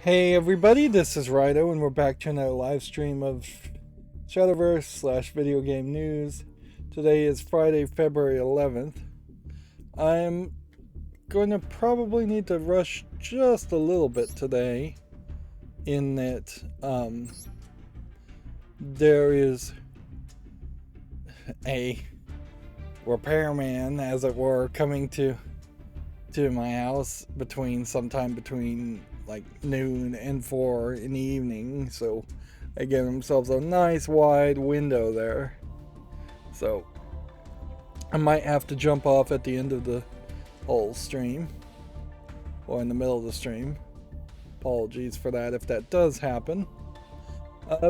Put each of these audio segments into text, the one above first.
Hey everybody, this is Rydo, and we're back to another live stream of Shadowverse / video game news. Today is Friday, February 11th. I'm going to probably need to rush just a little bit today, in that there is a repairman, as it were, coming to my house sometime between like noon and 4 in the evening, so they give themselves a nice wide window there. So I might have to jump off at the end of the whole stream or in the middle of the stream. Apologies for that if that does happen.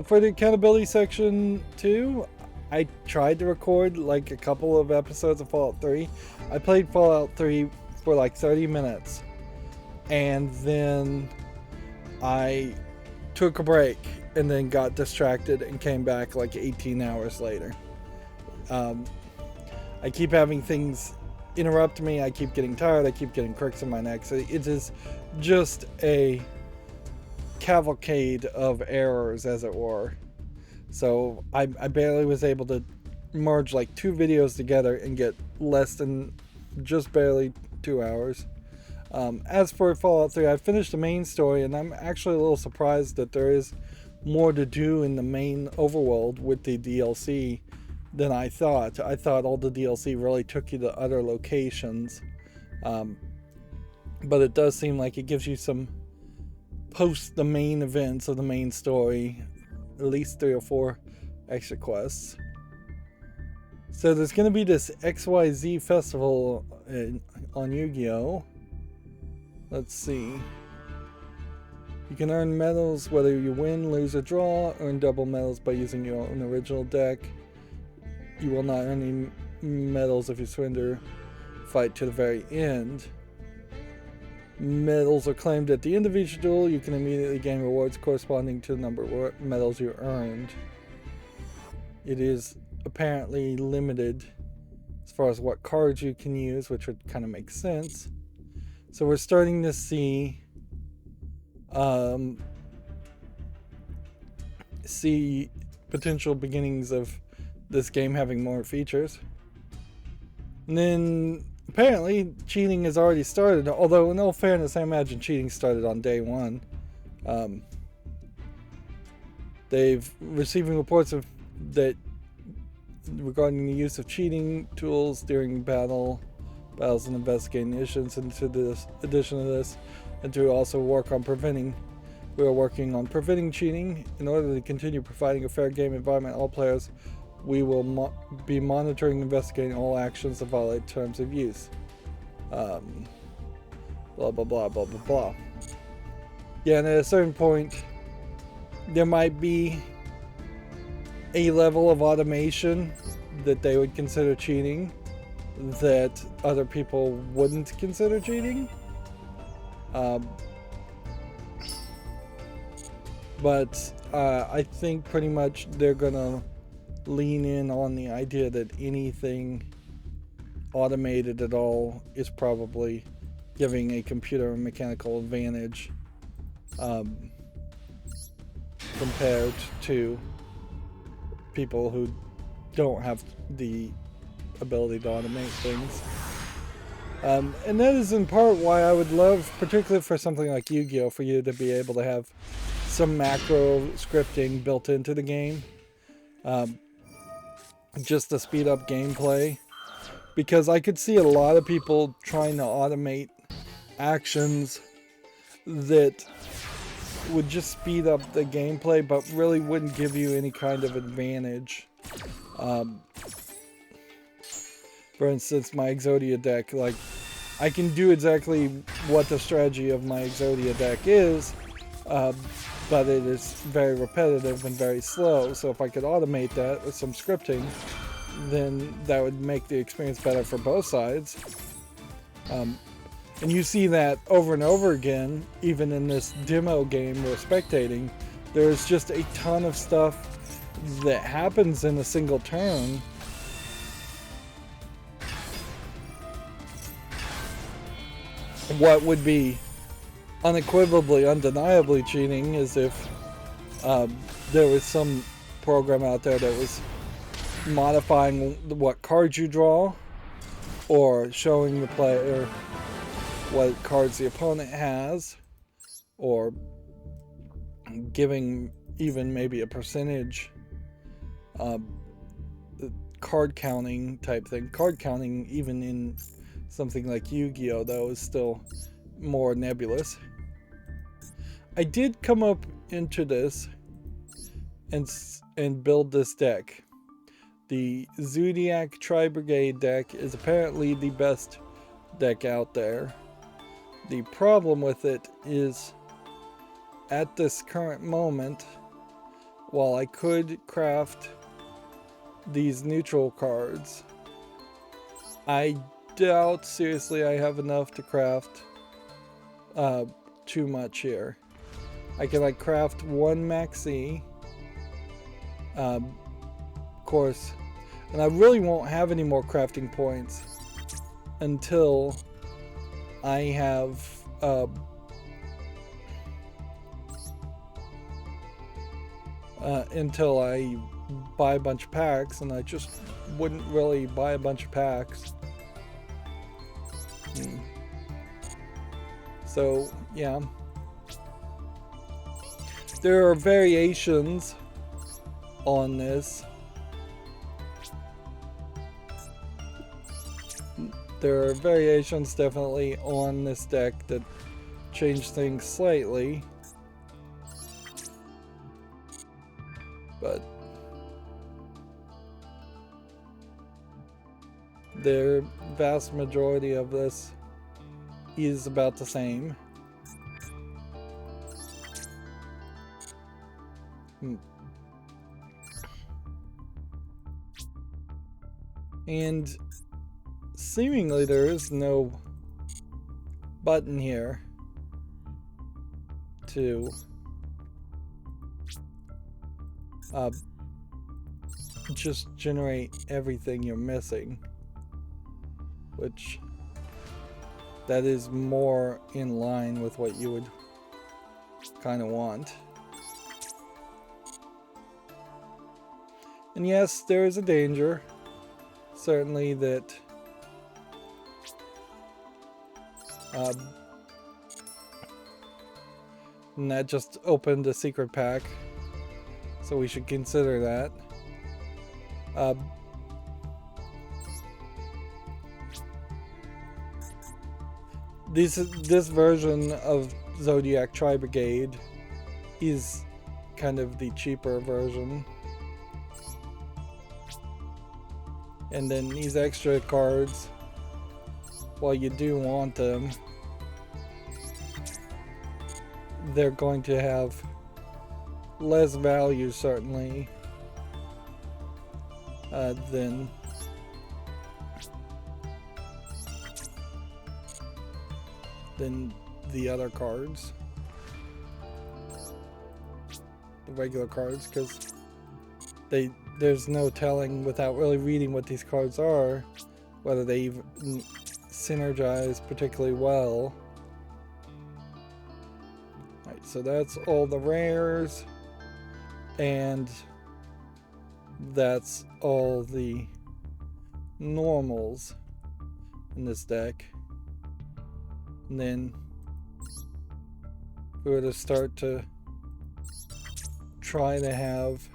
For the accountability section too, I tried to record like a couple of episodes of Fallout 3. I played Fallout 3 for like 30 minutes, and then I took a break and then got distracted and came back like 18 hours later. I keep having things interrupt me, I keep getting tired, I keep getting cricks in my neck, so it is just a cavalcade of errors, as it were. So I barely was able to merge like 2 videos together and get less than just barely 2 hours. As for Fallout 3, I finished the main story, and I'm actually a little surprised that there is more to do in the main overworld with the DLC than I thought. I thought all the DLC really took you to other locations, but it does seem like it gives you some post the main events of the main story, at least 3 or 4 extra quests. So there's going to be this XYZ festival on Yu-Gi-Oh! Let's see. You can earn medals whether you win, lose, or draw. Earn double medals by using your own original deck. You will not earn any medals if you surrender fight to the very end. Medals are claimed at the end of each duel. You can immediately gain rewards corresponding to the number of medals you earned. It is apparently limited as far as what cards you can use, which would kind of make sense. So we're starting to see potential beginnings of this game having more features. And then apparently cheating has already started, although in all fairness I imagine cheating started on day 1. They've receiving reports of that regarding the use of cheating tools during battles and investigating missions. Into this addition to this, and to also work on preventing, we are working on preventing cheating. In order to continue providing a fair game environment to all players, we will be monitoring and investigating all actions that violate terms of use. Blah blah blah blah blah blah. Yeah, and at a certain point there might be a level of automation that they would consider cheating that other people wouldn't consider cheating. But I think pretty much they're gonna lean in on the idea that anything automated at all is probably giving a computer a mechanical advantage compared to people who don't have the ability to automate things. And that is in part why I would love, particularly for something like Yu-Gi-Oh!, for you to be able to have some macro scripting built into the game, just to speed up gameplay. Because I could see a lot of people trying to automate actions that would just speed up the gameplay, but really wouldn't give you any kind of advantage. For instance, my Exodia deck, like, I can do exactly what the strategy of my Exodia deck is, but it is very repetitive and very slow. So if I could automate that with some scripting, then that would make the experience better for both sides. And you see that over and over again, even in this demo game we're spectating. There's just a ton of stuff that happens in a single turn what would be unequivocally, undeniably cheating is if there was some program out there that was modifying what cards you draw, or showing the player what cards the opponent has, or giving even maybe a percentage card counting type thing. Card counting, even in something like Yu-Gi-Oh, though, is still more nebulous. I did come up into this and build this deck. The Zodiac Tri-Brigade deck is apparently the best deck out there. The problem with it is, at this current moment, while I could craft these neutral cards, I doubt seriously I have enough to craft too much here. I can like craft one maxi, of course, and I really won't have any more crafting points until I have until I buy a bunch of packs, and I just wouldn't really buy a bunch of packs. So yeah, there are variations on this. There are variations definitely on this deck that change things slightly, but the vast majority of this is about the same. And seemingly there is no button here to just generate everything you're missing, which that is more in line with what you would kind of want. And yes, there is a danger, certainly, that and that just opened a secret pack, so we should consider that. This version of Zodiac Tri-Brigade is kind of the cheaper version. And then these extra cards, while you do want them, they're going to have less value, certainly, than the other cards, the regular cards, because there's no telling, without really reading what these cards are, whether they even synergize particularly well. Alright, so that's all the rares, and that's all the normals in this deck. And then we were to start to try to have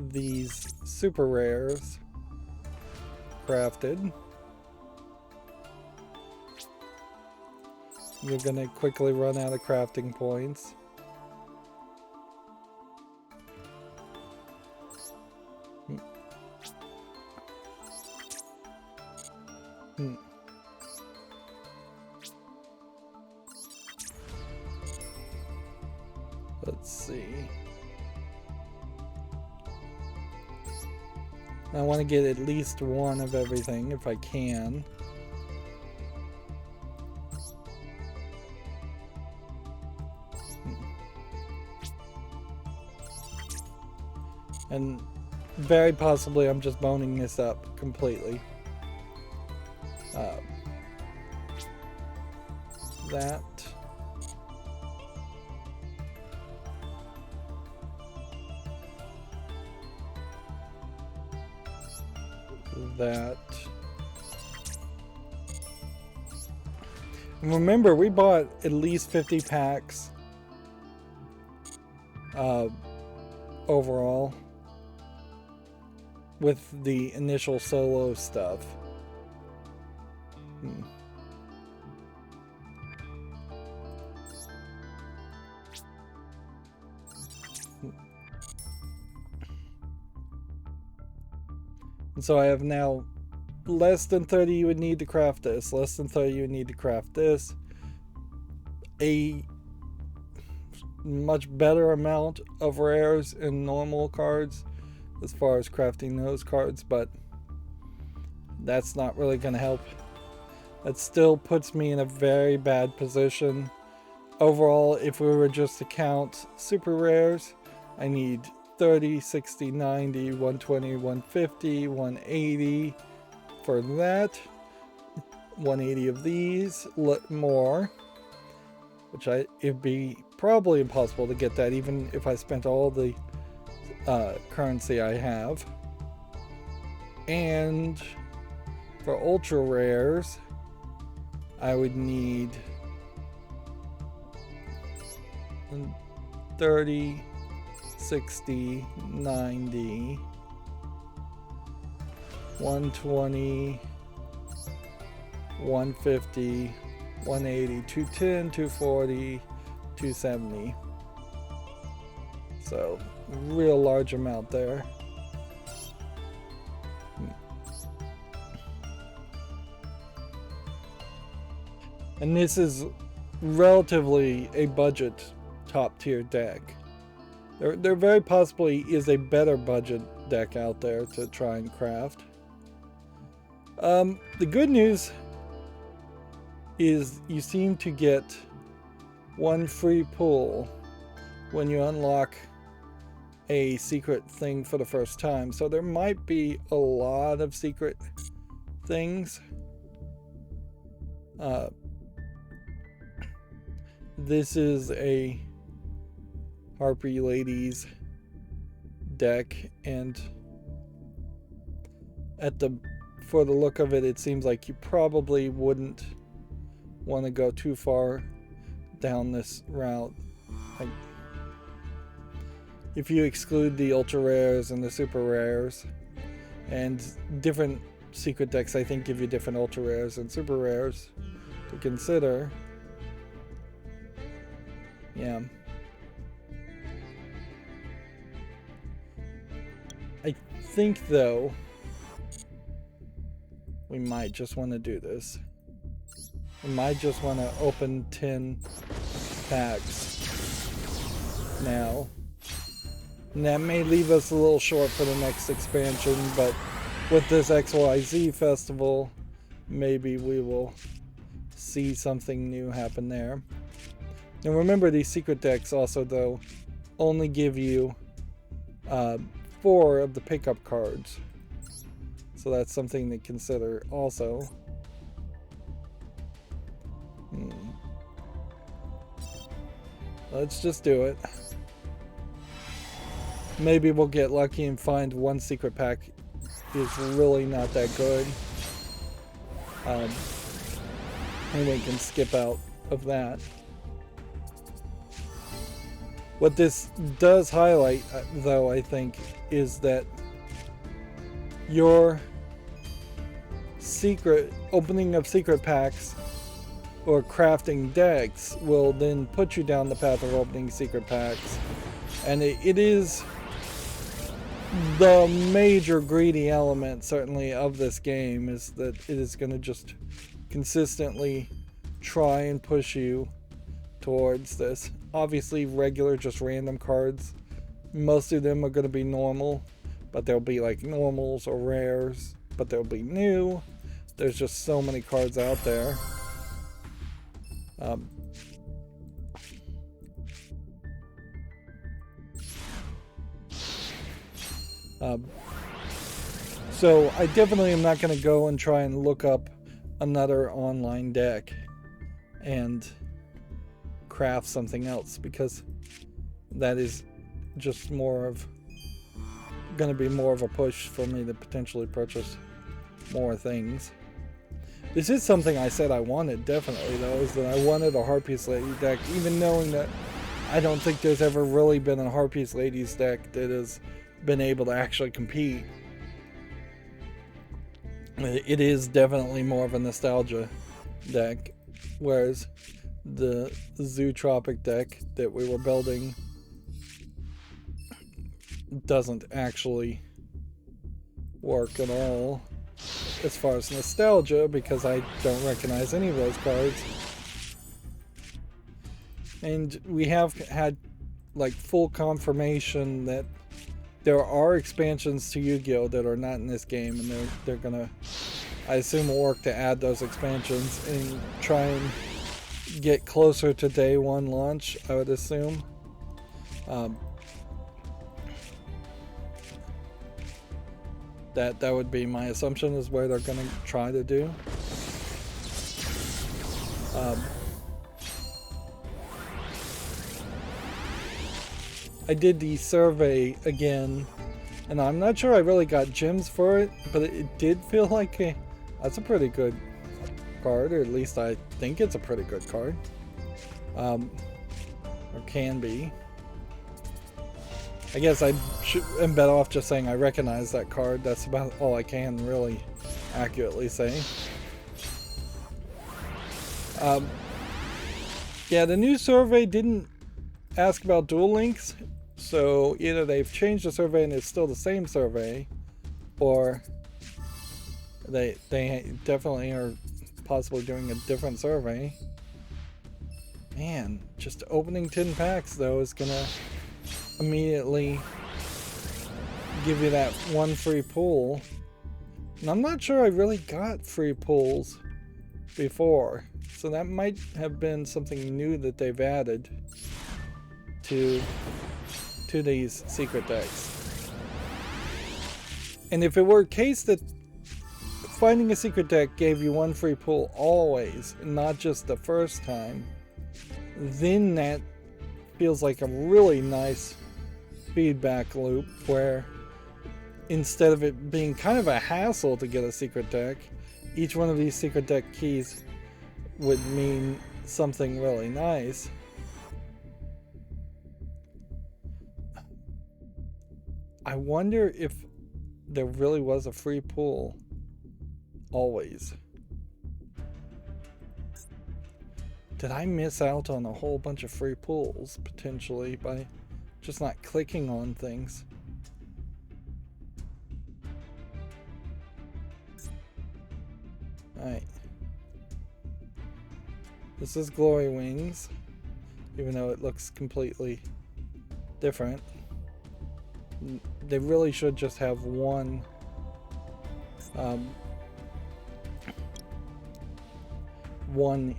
these super rares crafted. You're gonna quickly run out of crafting points. Let's see. I want to get at least one of everything if I can. And very possibly I'm just boning this up completely. that. That. And remember, we bought at least 50 packs overall with the initial solo stuff. And so I have now less than 30 you would need to craft this, less than 30 you would need to craft this, a much better amount of rares and normal cards as far as crafting those cards, but that's not really going to help. That still puts me in a very bad position. Overall, if we were just to count super rares, I need 30, 60, 90, 120, 150, 180 for that. 180 of these, more. Which it'd be probably impossible to get that even if I spent all the currency I have. And for ultra rares, I would need 30, 60, 90, 120, 150, 180, 210, 240, 270. So, real large amount there. And this is relatively a budget top tier deck. There very possibly is a better budget deck out there to try and craft. The good news is you seem to get one free pull when you unlock a secret thing for the first time. So there might be a lot of secret things. This is a Harpy Ladies deck, and for the look of it, it seems like you probably wouldn't want to go too far down this route. Like, if you exclude the ultra rares and the super rares, and different secret decks I think give you different ultra rares and super rares to consider. Yeah. I think though we might just want to do this. We might just want to open 10 packs now. And that may leave us a little short for the next expansion, but with this XYZ festival, maybe we will see something new happen there. And remember, these secret decks also, though, only give you 4 of the pickup cards. So that's something to consider also. Let's just do it. Maybe we'll get lucky and find one secret pack is really not that good. And we can skip out of that. What this does highlight, though, I think, is that your opening of secret packs or crafting decks will then put you down the path of opening secret packs. And it is the major greedy element, certainly, of this game, is that it is going to just consistently try and push you towards this. Obviously, regular, just random cards, most of them are going to be normal, but there'll be like normals or rares, but there'll be new. There's just so many cards out there. So I definitely am not going to go and try and look up another online deck and craft something else, because that is just going to be more of a push for me to potentially purchase more things. This is something I said I wanted, definitely, though, is that I wanted a Harpies Lady deck, even knowing that I don't think there's ever really been a Harpies Ladies deck that has been able to actually compete. It is definitely more of a nostalgia deck, whereas the Zootropic deck that we were building doesn't actually work at all as far as nostalgia, because I don't recognize any of those cards. And we have had like full confirmation that there are expansions to Yu-Gi-Oh! That are not in this game, and they're gonna, I assume, work to add those expansions and try and get closer to day one launch, I would assume. That would be my assumption, is where they're going to try to do. I did the survey again, and I'm not sure I really got gems for it, but it did feel like that's a pretty good card, or at least I think it's a pretty good card. Or can be. I guess I'm better off just saying I recognize that card. That's about all I can really accurately say. Yeah, the new survey didn't ask about Duel Links, so either they've changed the survey and it's still the same survey, or they definitely are possibly doing a different survey. Man, just opening 10 packs though is gonna immediately give you that one free pull. And I'm not sure I really got free pulls before, so that might have been something new that they've added to these secret decks. And if it were a case that finding a secret deck gave you one free pull always, not just the first time, then that feels like a really nice feedback loop, where instead of it being kind of a hassle to get a secret deck, each one of these secret deck keys would mean something really nice. I wonder if there really was a free pull always. Did I miss out on a whole bunch of free pulls potentially by just not clicking on things? Alright. This is Glory Wings, even though it looks completely different. They really should just have one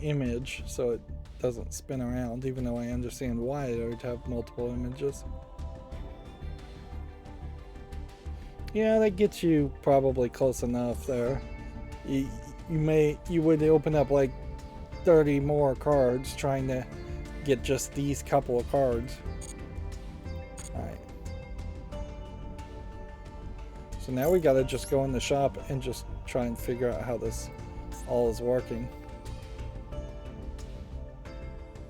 image so it doesn't spin around, even though I understand why it would have multiple images. Yeah, that gets you probably close enough there. You would open up like 30 more cards trying to get just these couple of cards. Alright. So now we gotta just go in the shop and just try and figure out how this all is working.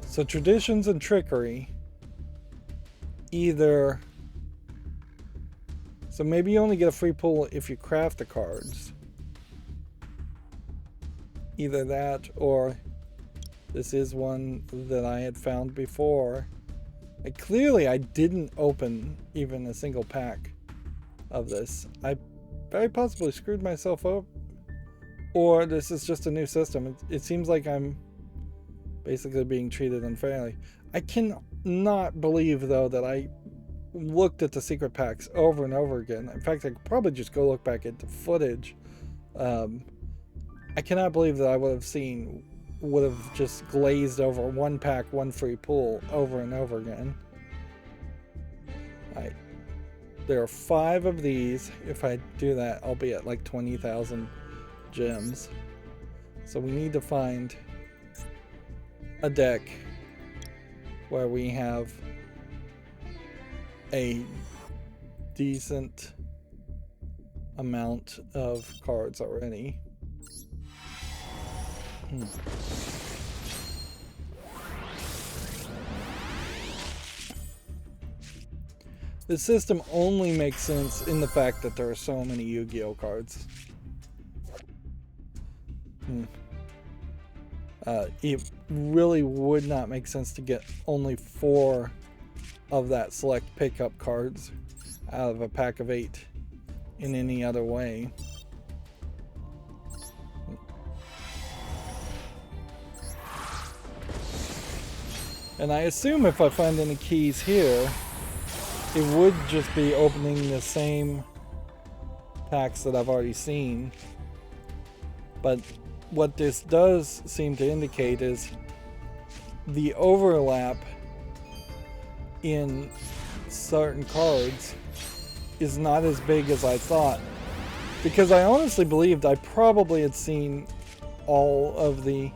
So traditions and trickery, either, so maybe you only get a free pull if you craft the cards. Either that, or this is one that I had found before. Clearly I didn't open even a single pack of this. I very possibly screwed myself up, or this is just a new system. It seems like I'm basically being treated unfairly. I cannot believe though that I looked at the secret packs over and over again. In fact, I could probably just go look back at the footage. I cannot believe that I would have just glazed over one pack, one free pull over and over again. There are 5 of these. If I do that, I'll be at like 20,000 gems. So we need to find a deck where we have a decent amount of cards already. The system only makes sense in the fact that there are so many Yu-Gi-Oh cards. It really would not make sense to get only 4 of that select pickup cards out of a pack of 8 in any other way. And I assume if I find any keys here, it would just be opening the same packs that I've already seen. But what this does seem to indicate is the overlap in certain cards is not as big as I thought. Because I honestly believed I probably had seen all of the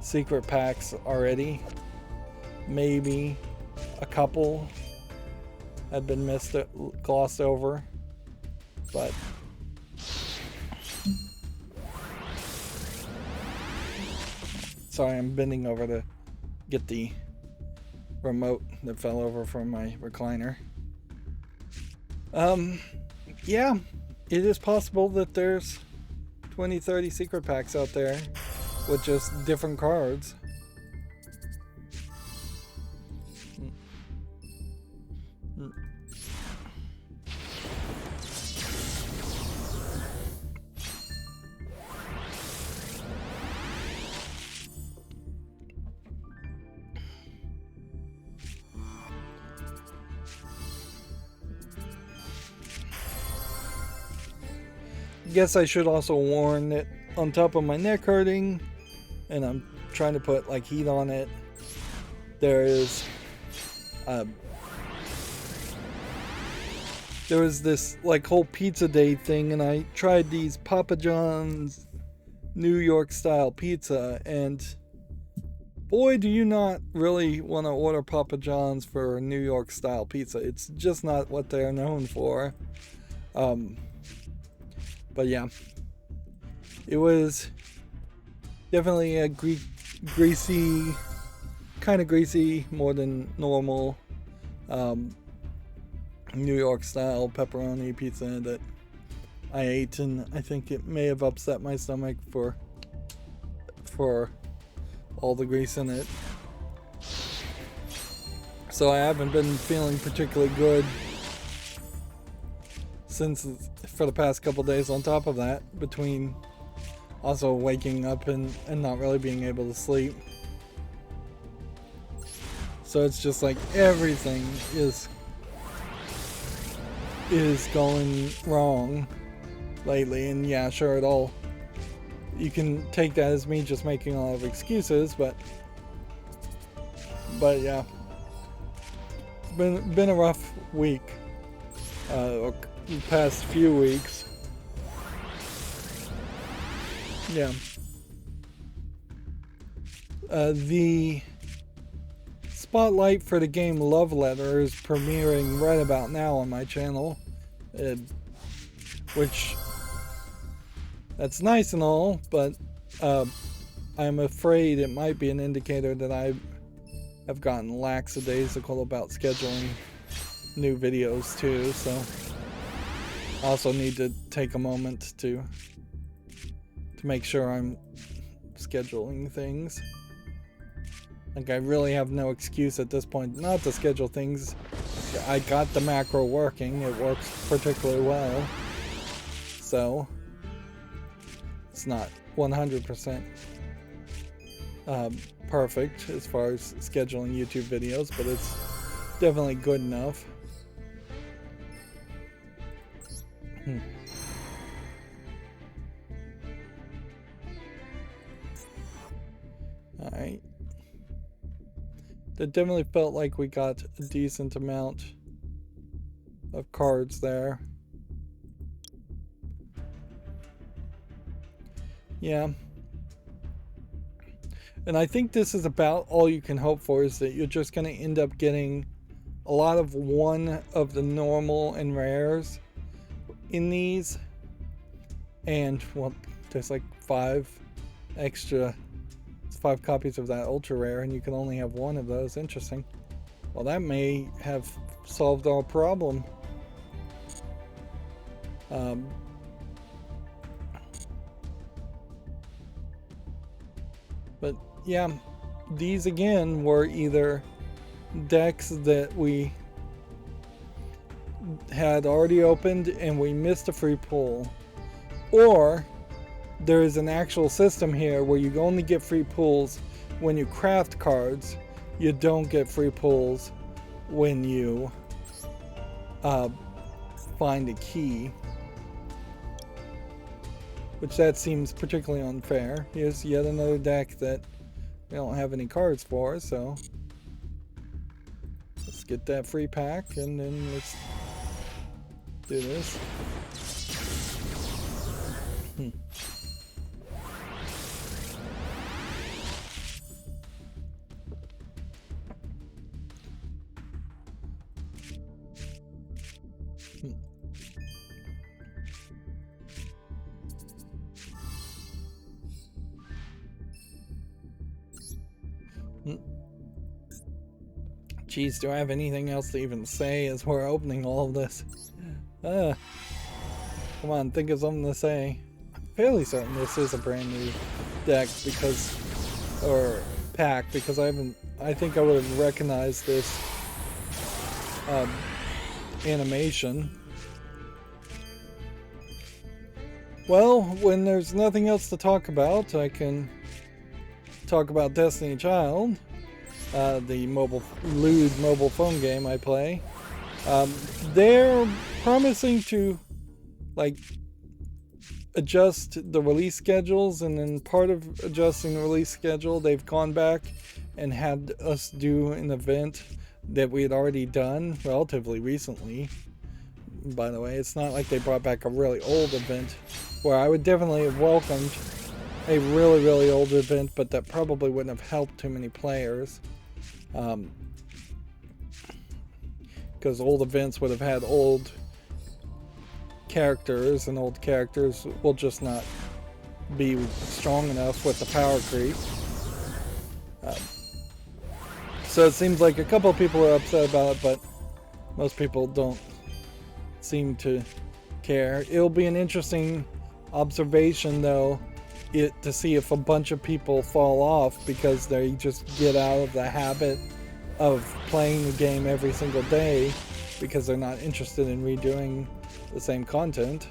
secret packs already. Maybe a couple had been glossed over, but sorry, I'm bending over to get the remote that fell over from my recliner. Yeah, it is possible that there's 20-30 secret packs out there with just different cards. Guess I should also warn that on top of my neck hurting, and I'm trying to put like heat on it, there was this like whole pizza day thing, and I tried these Papa John's New York style pizza, and boy, do you not really want to order Papa John's for New York style pizza. It's just not what they're known for. But yeah, it was definitely a greasy, kind of greasy, more than normal New York style pepperoni pizza that I ate, and I think it may have upset my stomach for all the grease in it. So I haven't been feeling particularly good for the past couple days. On top of that, between also waking up and not really being able to sleep. So it's just like everything is going wrong lately. And yeah, sure, you can take that as me just making a lot of excuses, but yeah, it's been a rough week, or past few weeks. Yeah. The spotlight for the game Love Letter is premiering right about now on my channel, which that's nice and all, but I'm afraid it might be an indicator that I have gotten lackadaisical about scheduling new videos too, so I also need to take a moment to make sure I'm scheduling things. Like, I really have no excuse at this point not to schedule things. I got the macro working, it works particularly well, so it's not 100% perfect as far as scheduling YouTube videos, but it's definitely good enough. Alright. It definitely felt like we got a decent amount of cards there. Yeah. And I think this is about all you can hope for, is that you're just going to end up getting a lot of one of the normal and rares in these. And, well, there's like 5 copies of that ultra rare, and you can only have 1 of those. Interesting. Well, that may have solved our problem. But yeah, these again were either decks that we had already opened and we missed a free pull, or there is an actual system here where you only get free pulls when you craft cards. You don't get free pulls when you find a key, which that seems particularly unfair. Here's yet another deck that we don't have any cards for, so let's get that free pack and then let's do this. Geez, do I have anything else to even say as we're opening all of this? Come on, think of something to say. I'm fairly certain this is a brand new deck or pack, because I think I would have recognized this animation. Well, when there's nothing else to talk about, I can talk about Destiny Child. The lewd mobile phone game I play. They're promising to adjust the release schedules, and then part of adjusting the release schedule, they've gone back and had us do an event that we had already done relatively recently. By the way, it's not like they brought back a really old event, where I would definitely have welcomed a really, really old event, but that probably wouldn't have helped too many players. Because old events would have had old characters, and old characters will just not be strong enough with the power creep. So it seems like a couple of people are upset about it, but most people don't seem to care. It'll be an interesting observation, though, to see if a bunch of people fall off because they just get out of the habit of playing the game every single day because they're not interested in redoing the same content.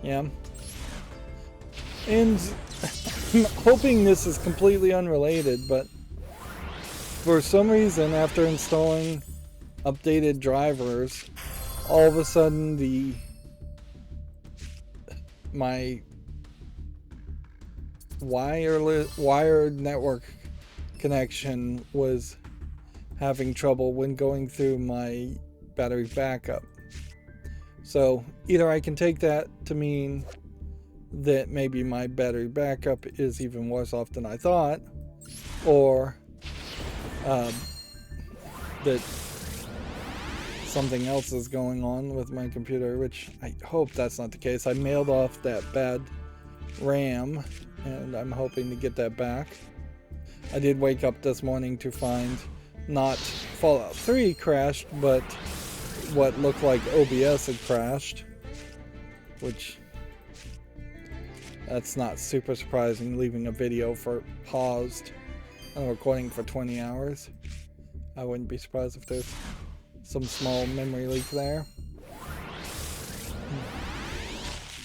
Yeah. And I'm hoping this is completely unrelated, but for some reason, after installing updated drivers, all of a sudden my wired network connection was having trouble when going through my battery backup. So either I can take that to mean that maybe my battery backup is even worse off than I thought, or that something else is going on with my computer, which I hope that's not the case. I mailed off that bad RAM, and I'm hoping to get that back. I did wake up this morning to find not Fallout 3 crashed, but what looked like OBS had crashed, which that's not super surprising, leaving a video for paused and recording for 20 hours. I wouldn't be surprised if there's some small memory leak there.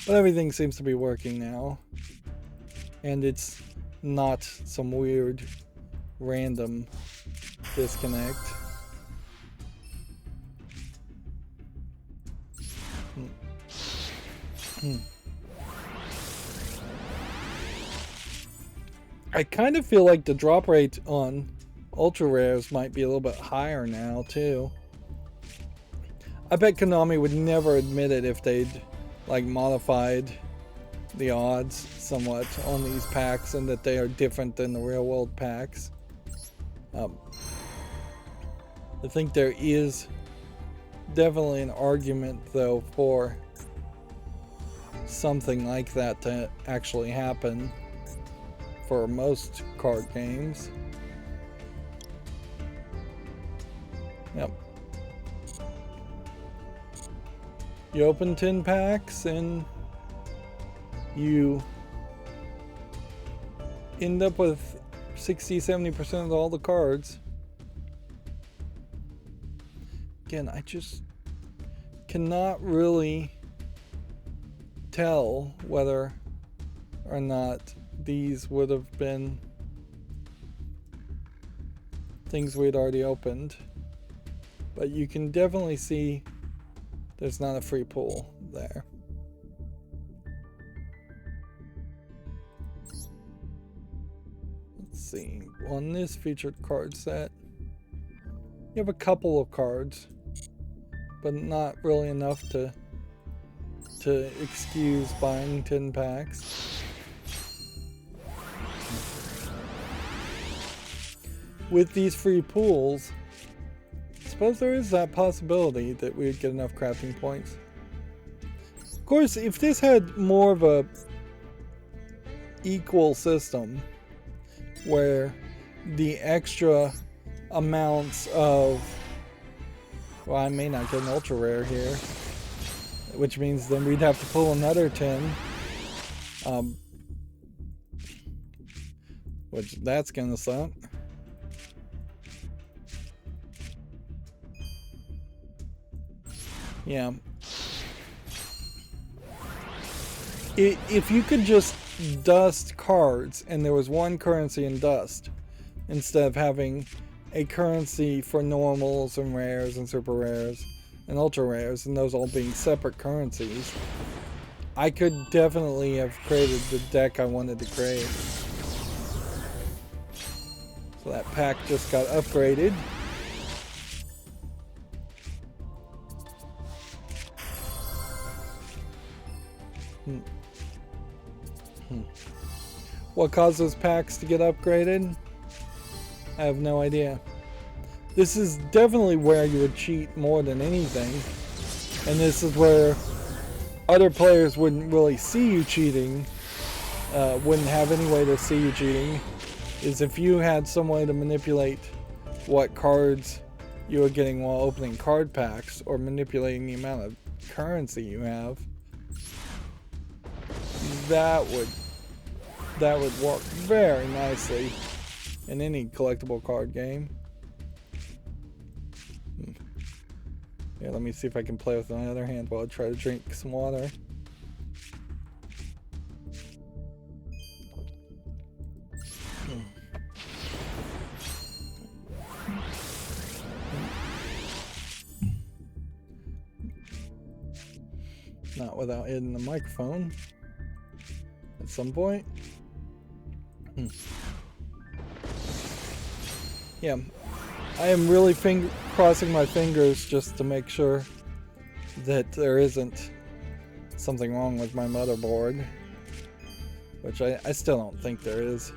But everything seems to be working now. And it's not some weird random disconnect. I kind of feel like the drop rate on ultra rares might be a little bit higher now too. I bet Konami would never admit it if they'd like modified the odds somewhat on these packs, and that they are different than the real world packs. I think there is definitely an argument though for something like that to actually happen for most card games. Yep. You open 10 packs and you end up with 60-70% of all the cards. Again, I just cannot really tell whether or not these would have been things we'd already opened, but you can definitely see there's not a free pull there. Let's see, on this featured card set you have a couple of cards, but not really enough to excuse buying 10 packs. With these free pools, I suppose there is that possibility that we would get enough crafting points. Of course, if this had more of a equal system where the extra amounts of, well, I may not get an ultra rare here, which means then we'd have to pull another 10, which that's gonna suck. Yeah. If you could just dust cards and there was one currency in dust, instead of having a currency for normals and rares and super rares and ultra rares, and those all being separate currencies, I could definitely have created the deck I wanted to create. So that pack just got upgraded. What causes packs to get upgraded? I have no idea. This is definitely where you would cheat more than anything, and this is where other players wouldn't really see you cheating, wouldn't have any way to see you cheating, is if you had some way to manipulate what cards you were getting while opening card packs, or manipulating the amount of currency you have. That would work very nicely in any collectible card game. Yeah, let me see if I can play with my other hand while I try to drink some water. Not without hitting the microphone at some point. Yeah, I am really crossing my fingers just to make sure that there isn't something wrong with my motherboard, which I still don't think there is.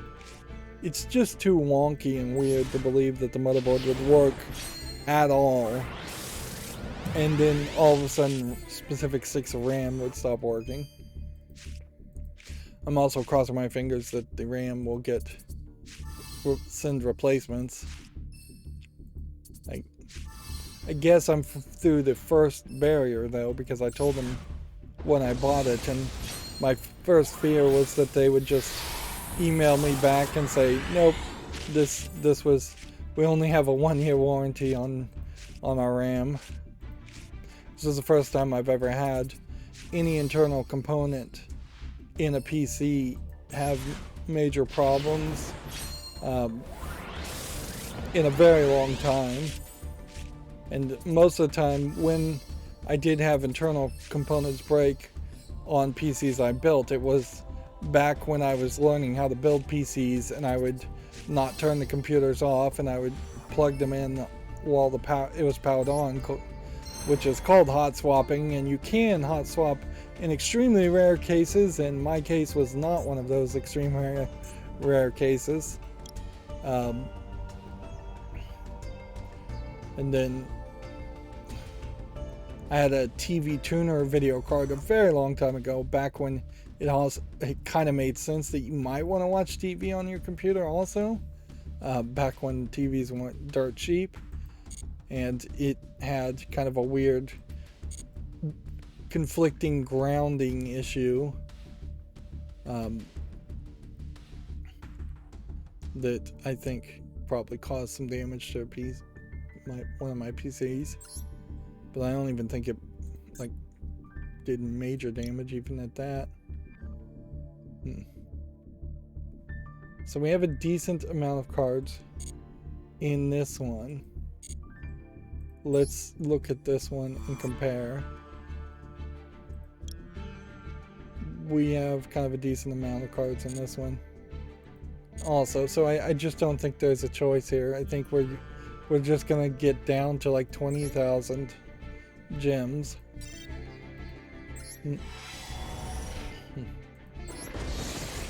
It's just too wonky and weird to believe that the motherboard would work at all, and then all of a sudden specific 6 of RAM would stop working. I'm also crossing my fingers that the RAM will send replacements. I guess I'm through the first barrier though, because I told them when I bought it, and my first fear was that they would just email me back and say, nope, we only have a 1-year warranty on our RAM. This is the first time I've ever had any internal component in a PC have major problems in a very long time. And most of the time when I did have internal components break on PCs I built, it was back when I was learning how to build PCs, and I would not turn the computers off and I would plug them in while it was powered on, which is called hot swapping, and you can hot swap in extremely rare cases, and my case was not one of those extreme rare cases. And then I had a TV tuner video card a very long time ago, back when it kind of made sense that you might want to watch TV on your computer also, back when TVs weren't dirt cheap, and it had kind of a weird conflicting grounding issue that I think probably caused some damage to one of my PCs, but I don't even think it like did major damage even at that. So we have a decent amount of cards in this one. Let's look at this one and compare. We have kind of a decent amount of cards in this one also, so I just don't think there's a choice here. I think we're just gonna get down to like 20,000 gems. And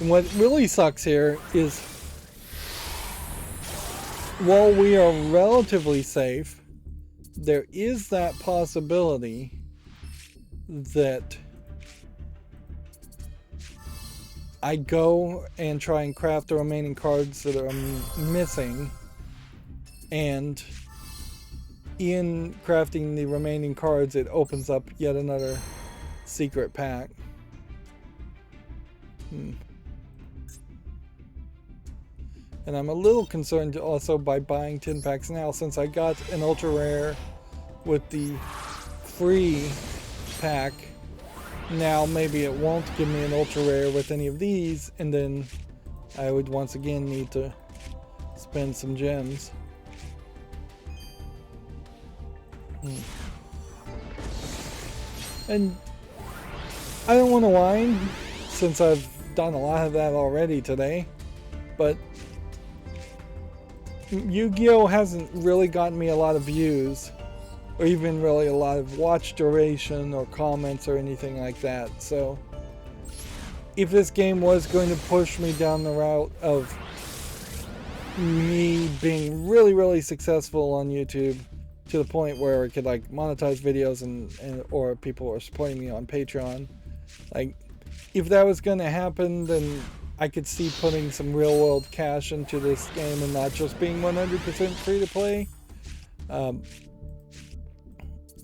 what really sucks here is, while we are relatively safe, there is that possibility that I go and try and craft the remaining cards that are missing, and in crafting the remaining cards it opens up yet another secret pack. And I'm a little concerned also by buying 10 packs now, since I got an ultra rare with the free pack. Now maybe it won't give me an ultra rare with any of these, and then I would once again need to spend some gems. And I don't want to whine, since I've done a lot of that already today, but Yu-Gi-Oh! Hasn't really gotten me a lot of views, or even really a lot of watch duration or comments or anything like that. So if this game was going to push me down the route of me being really, really successful on YouTube, to the point where I could like monetize videos and or people are supporting me on Patreon, like if that was going to happen, then I could see putting some real world cash into this game and not just being 100% free to play.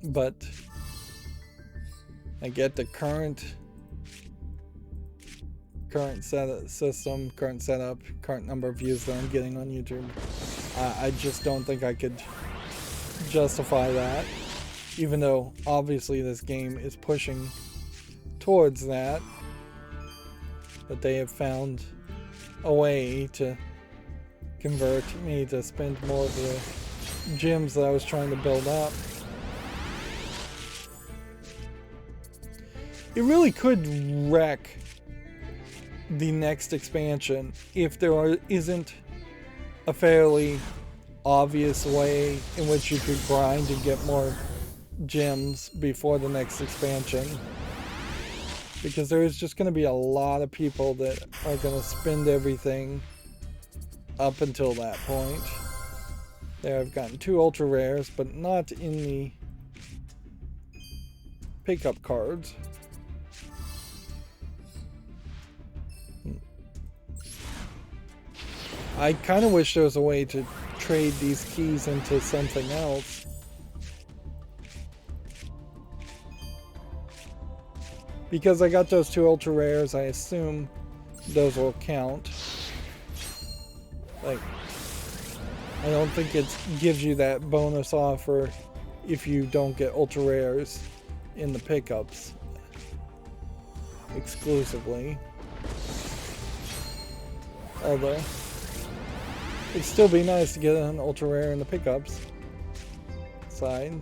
But I get the current setup, current number of views that I'm getting on YouTube. I just don't think I could justify that, even though obviously this game is pushing towards that. But they have found a way to convert me to spend more of the gems that I was trying to build up. It really could wreck the next expansion if there isn't a fairly obvious way in which you could grind and get more gems before the next expansion. Because there is just going to be a lot of people that are going to spend everything up until that point. There, I've gotten 2 ultra rares, but not in the pickup cards. I kind of wish there was a way to trade these keys into something else. Because I got those 2 ultra rares, I assume those will count. Like, I don't think it gives you that bonus offer if you don't get ultra rares in the pickups exclusively. Although it'd still be nice to get an ultra rare in the pickups side.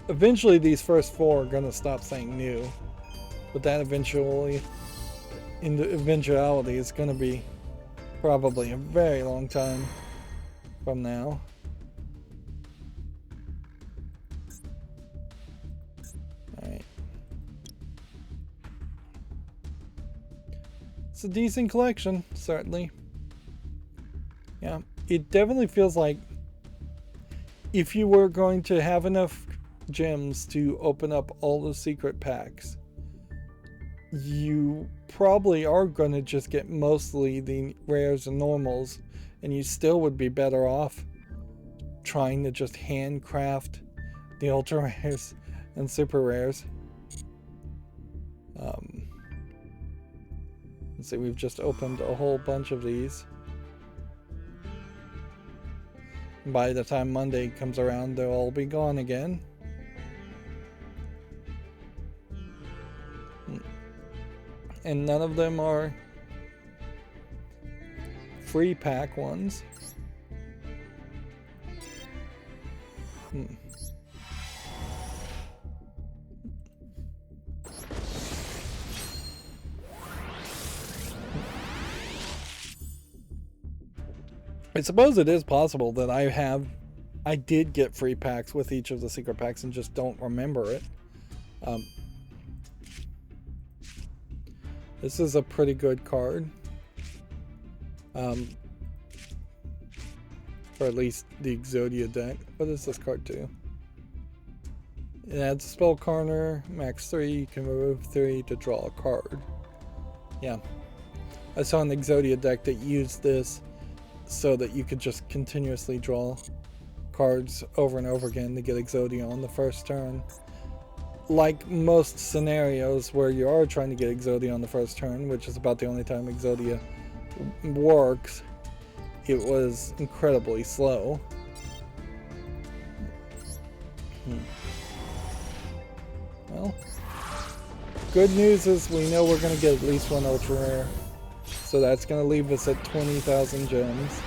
Eventually these first 4 are gonna stop saying new, but that eventuality is gonna be probably a very long time from now. Alright. It's a decent collection, certainly. Yeah, it definitely feels like if you were going to have enough gems to open up all the secret packs, you probably are going to just get mostly the rares and normals, and you still would be better off trying to just handcraft the ultra rares and super rares. Let's see, we've just opened a whole bunch of these. By the time Monday comes around, they'll all be gone again. And none of them are free pack ones. I suppose it is possible that I did get free packs with each of the secret packs and just don't remember it. This is a pretty good card. Or at least the Exodia deck. What does this card do? It adds a spell counter, max 3, you can remove 3 to draw a card. Yeah. I saw an Exodia deck that used this so that you could just continuously draw cards over and over again to get Exodia on the first turn. Like most scenarios where you are trying to get Exodia on the first turn, which is about the only time Exodia works, it was incredibly slow. Well, good news is we know we're going to get at least one ultra rare, so that's going to leave us at 20,000 gems.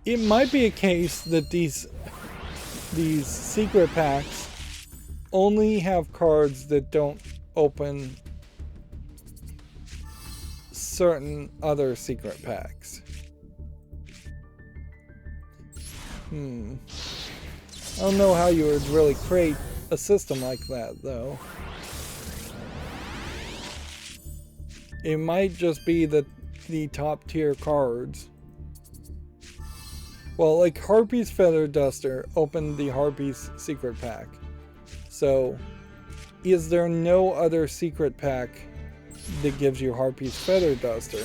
It might be a case that these secret packs only have cards that don't open certain other secret packs. I don't know how you would really create a system like that, though. It might just be that the top tier cards, well, like Harpy's Feather Duster opened the Harpy's secret pack. So, is there no other secret pack that gives you Harpy's Feather Duster?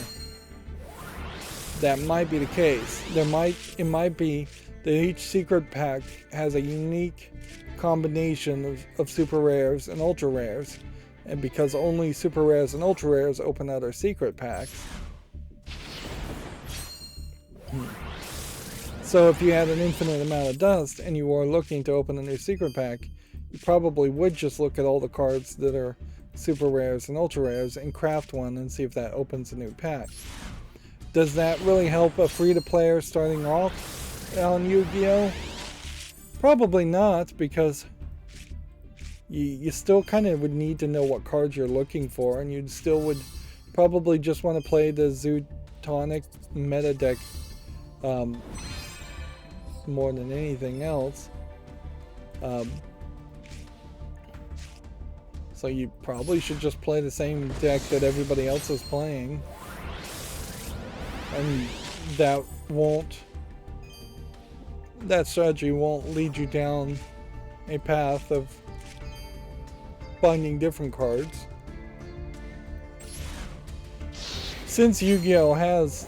That might be the case. It might be that each secret pack has a unique combination of super rares and ultra rares, and because only super rares and ultra rares open other secret packs. So if you had an infinite amount of dust and you were looking to open a new secret pack, you probably would just look at all the cards that are super rares and ultra rares and craft one and see if that opens a new pack. Does that really help a free-to-player starting off on Yu-Gi-Oh? Probably not, because you still kind of would need to know what cards you're looking for, and you still would probably just want to play the Zootonic meta deck more than anything else. So you probably should just play the same deck that everybody else is playing. And that strategy won't lead you down a path of finding different cards. Since Yu-Gi-Oh has,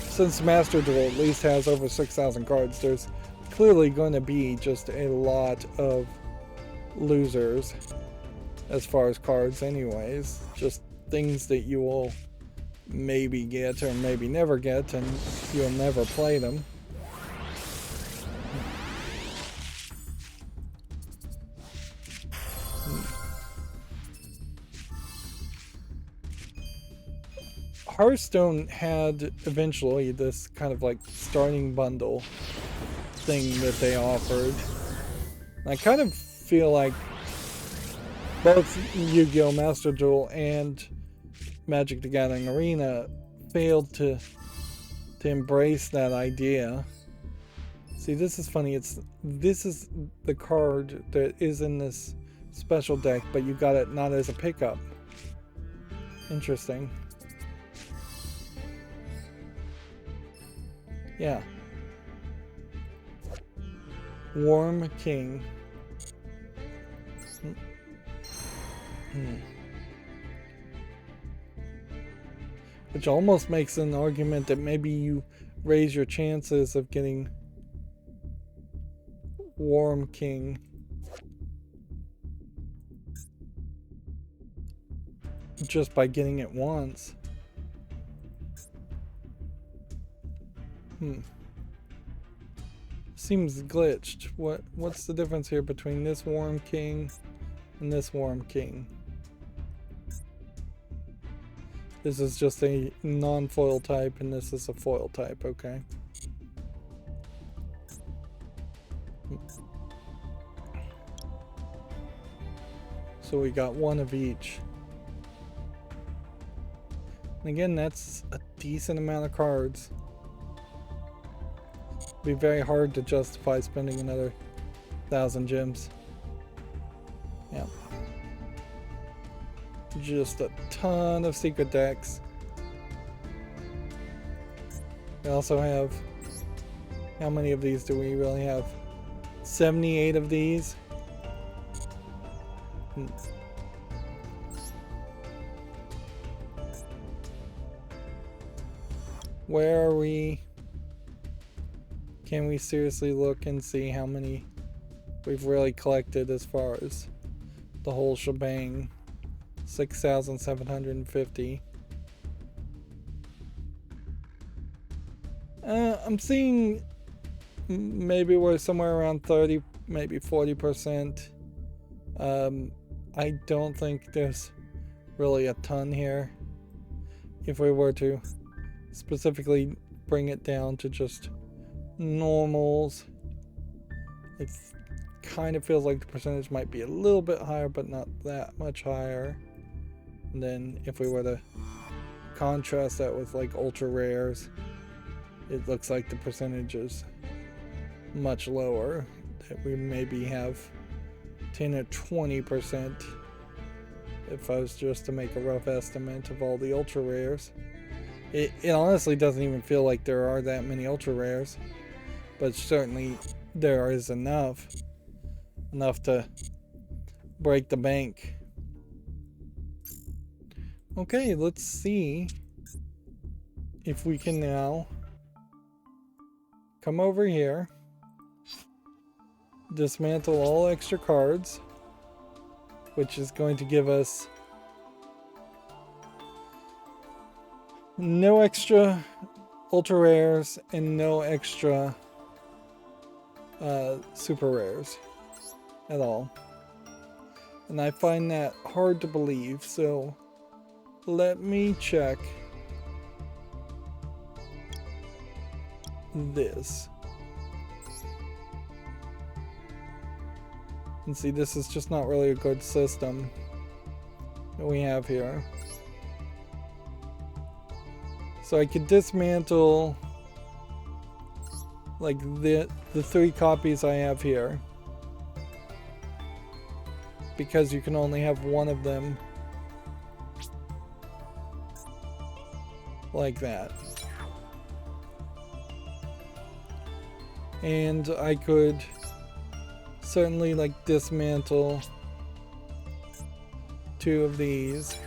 since Master Duel at least has over 6,000 cards, there's clearly going to be just a lot of losers as far as cards anyways. Just things that you will maybe get or maybe never get, and you'll never play them. Hearthstone had eventually this kind of starting bundle thing that they offered. And I kind of feel like both Yu-Gi-Oh! Master Duel and Magic the Gathering Arena failed to to embrace that idea. See, this is funny. This is the card that is in this special deck, but you got it not as a pickup. Interesting. Yeah. Warm King. Which almost makes an argument that maybe you raise your chances of getting Warm King just by getting it once. Seems glitched. What's the difference here between this Warm King and this Warm King? This is just a non-foil type and this is a foil type, okay. So we got one of each. And again, that's a decent amount of cards. It'd be very hard to justify spending another 1,000 gems. Yeah. Just a ton of secret decks. We also have, how many of these do we really have? 78 of these. Where are we? Can we seriously look and see how many we've really collected as far as the whole shebang? 6,750. I'm seeing maybe we're somewhere around 30, maybe 40%. I don't think there's really a ton here. If we were to specifically bring it down to just normals, it kind of feels like the percentage might be a little bit higher, but not that much higher. And then if we were to contrast that with like ultra rares, it looks like the percentage is much lower. That we maybe have 10 or 20% if I was just to make a rough estimate of all the ultra rares. It honestly doesn't even feel like there are that many ultra rares, but certainly there is enough to break the bank. Okay, let's see if we can now come over here, dismantle all extra cards, which is going to give us no extra ultra rares and no extra super rares at all. And I find that hard to believe, so let me check this. And see, this is just not really a good system that we have here. So I could dismantle like the 3 copies I have here, because you can only have one of them like that. And I could certainly like dismantle 2 of these.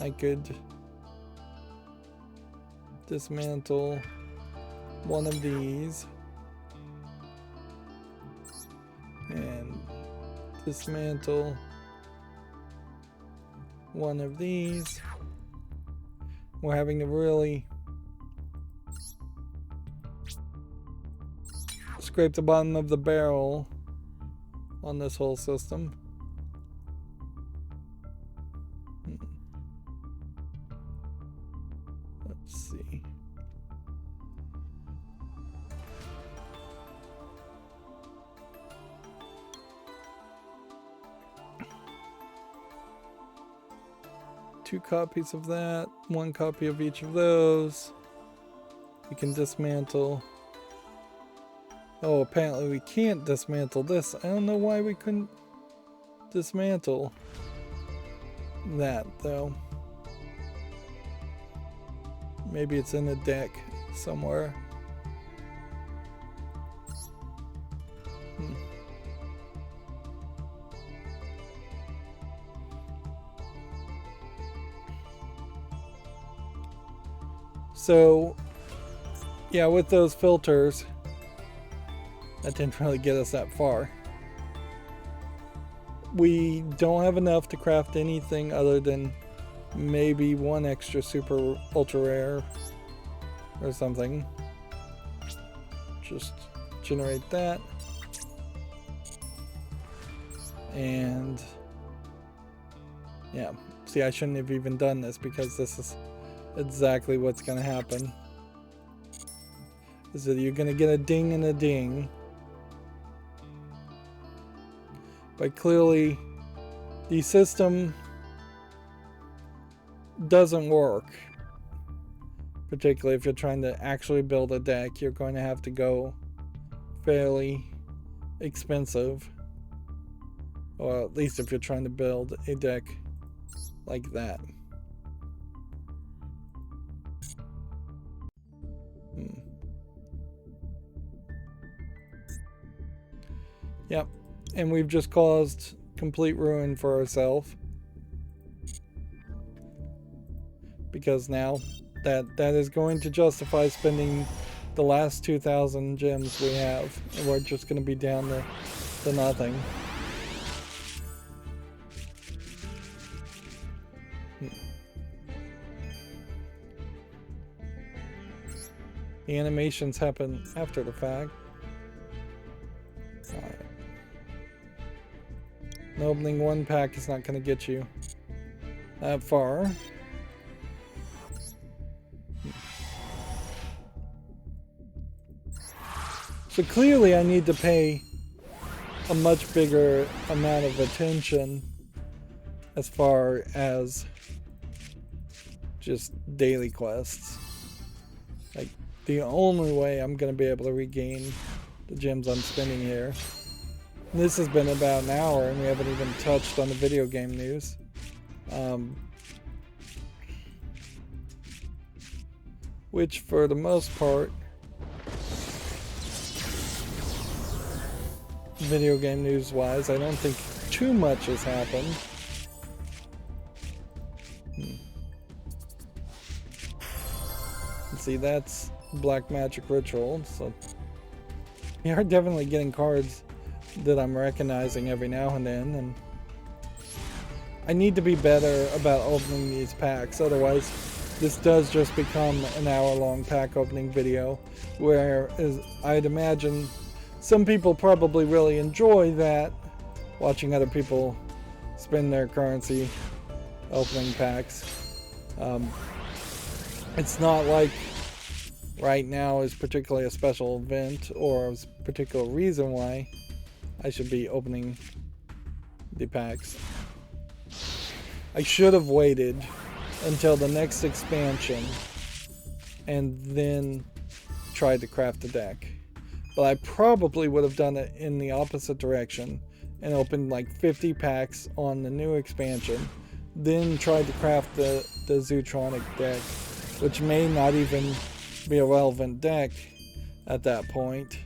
I could dismantle 1 of these and dismantle 1 of these. We're having to really scrape the bottom of the barrel on this whole system. Let's see. 2 copies of that, 1 copy of each of those. We can dismantle. Oh, apparently we can't dismantle this. I don't know why we couldn't dismantle that, though. Maybe it's in the deck somewhere. So, yeah, with those filters, that didn't really get us that far. We don't have enough to craft anything other than maybe 1 extra super ultra rare or something. Just generate that. And yeah, see, I shouldn't have even done this because this is exactly what's going to happen. Is that you're going to get a ding and a ding. But clearly, the system doesn't work. Particularly if you're trying to actually build a deck, you're going to have to go fairly expensive. Or at least if you're trying to build a deck like that. Yep, and we've just caused complete ruin for ourselves. Because now that is going to justify spending the last 2,000 gems we have. And we're just going to be down to nothing. The animations happen after the fact. Alright. Opening 1 pack is not going to get you that far. So clearly I need to pay a much bigger amount of attention as far as just daily quests. Like, the only way I'm going to be able to regain the gems I'm spending here. And this has been about an hour and we haven't even touched on the video game news. Which for the most part, video game news wise, I don't think too much has happened. See, that's Black Magic Ritual, so we are definitely getting cards that I'm recognizing every now and then, and I need to be better about opening these packs, otherwise this does just become an hour-long pack opening video, whereas I'd imagine some people probably really enjoy that, watching other people spend their currency opening packs. It's not like right now is particularly a special event or a particular reason why I should be opening the packs. I should have waited until the next expansion and then tried to craft a deck. But I probably would have done it in the opposite direction and opened like 50 packs on the new expansion, then tried to craft the Zootronic deck, which may not even be a relevant deck at that point.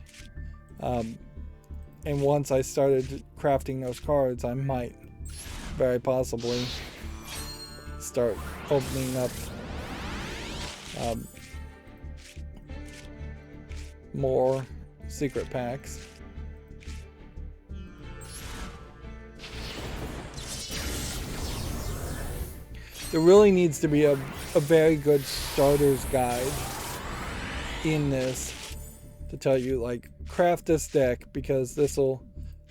And once I started crafting those cards, I might very possibly start opening up more secret packs. There really needs to be a very good starter's guide in this to tell you, like, craft this deck because this will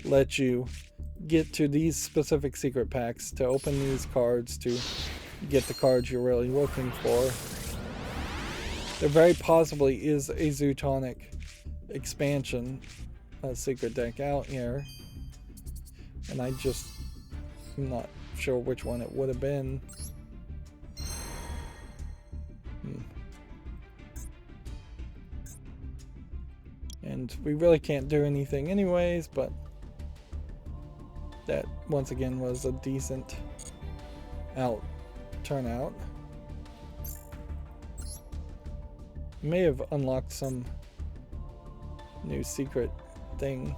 let you get to these specific secret packs to open these cards to get the cards you're really looking for. There very possibly is a Zootonic expansion secret deck out here, and I just am not sure which one it would have been. and we really can't do anything anyways, but that once again was a decent turnout. May have unlocked some new secret thing.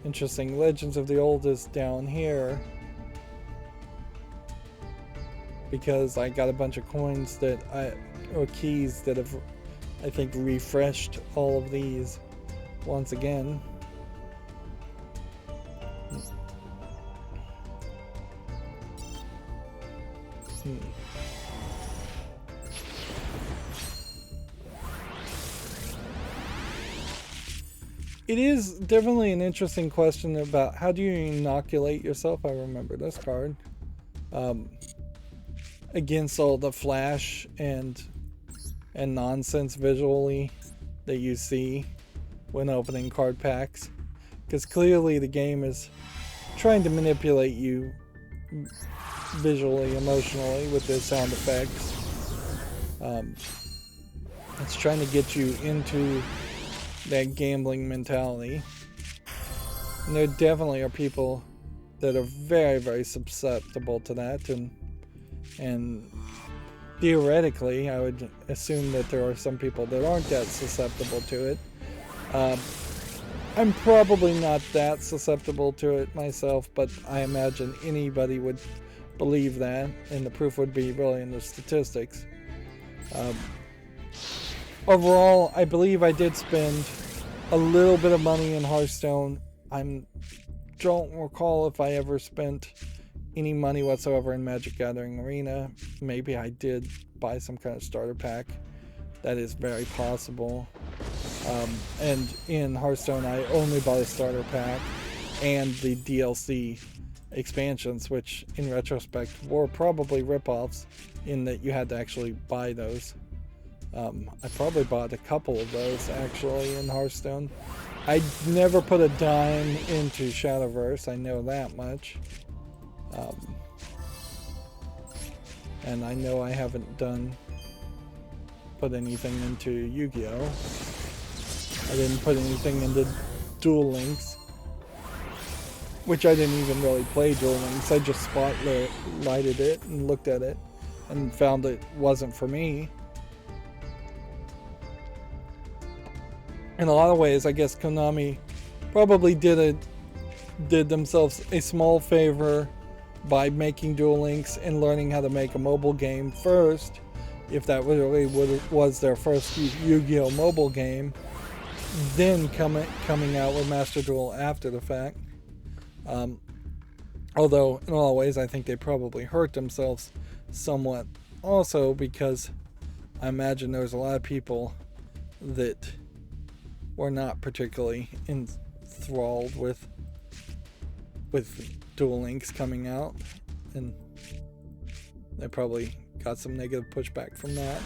Interesting. Legends of the Old is down here because I got a bunch of coins or keys that have, I think, refreshed all of these once again. It is definitely an interesting question about how do you inoculate yourself. I remember this card. Against all the flash and nonsense visually that you see when opening card packs, because clearly the game is trying to manipulate you visually, emotionally with the sound effects. It's trying to get you into that gambling mentality. And there definitely are people that are very, very susceptible to that, and theoretically I would assume that there are some people that aren't that susceptible to it. I'm probably not that susceptible to it myself, but I imagine anybody would believe that, and the proof would be really in the statistics. Overall, I believe I did spend a little bit of money in Hearthstone. I don't recall if I ever spent any money whatsoever in Magic Gathering Arena. Maybe I did buy some kind of starter pack. That is very possible. And in Hearthstone, I only bought a starter pack and the DLC expansions, which in retrospect were probably ripoffs in that you had to actually buy those. I probably bought a couple of those actually in Hearthstone. I never put a dime into Shadowverse, I know that much. And I know I haven't put anything into Yu-Gi-Oh! I didn't put anything into Duel Links, which I didn't even really play Duel Links. I just spotlighted it and looked at it and found it wasn't for me. In a lot of ways, I guess Konami probably did themselves a small favor by making Duel Links and learning how to make a mobile game first, if that really was their first Yu-Gi-Oh! Mobile game, then coming out with Master Duel after the fact. Although, in a lot of ways, I think they probably hurt themselves somewhat also, because I imagine there's a lot of people that were not particularly enthralled with Duel Links coming out, and they probably got some negative pushback from that.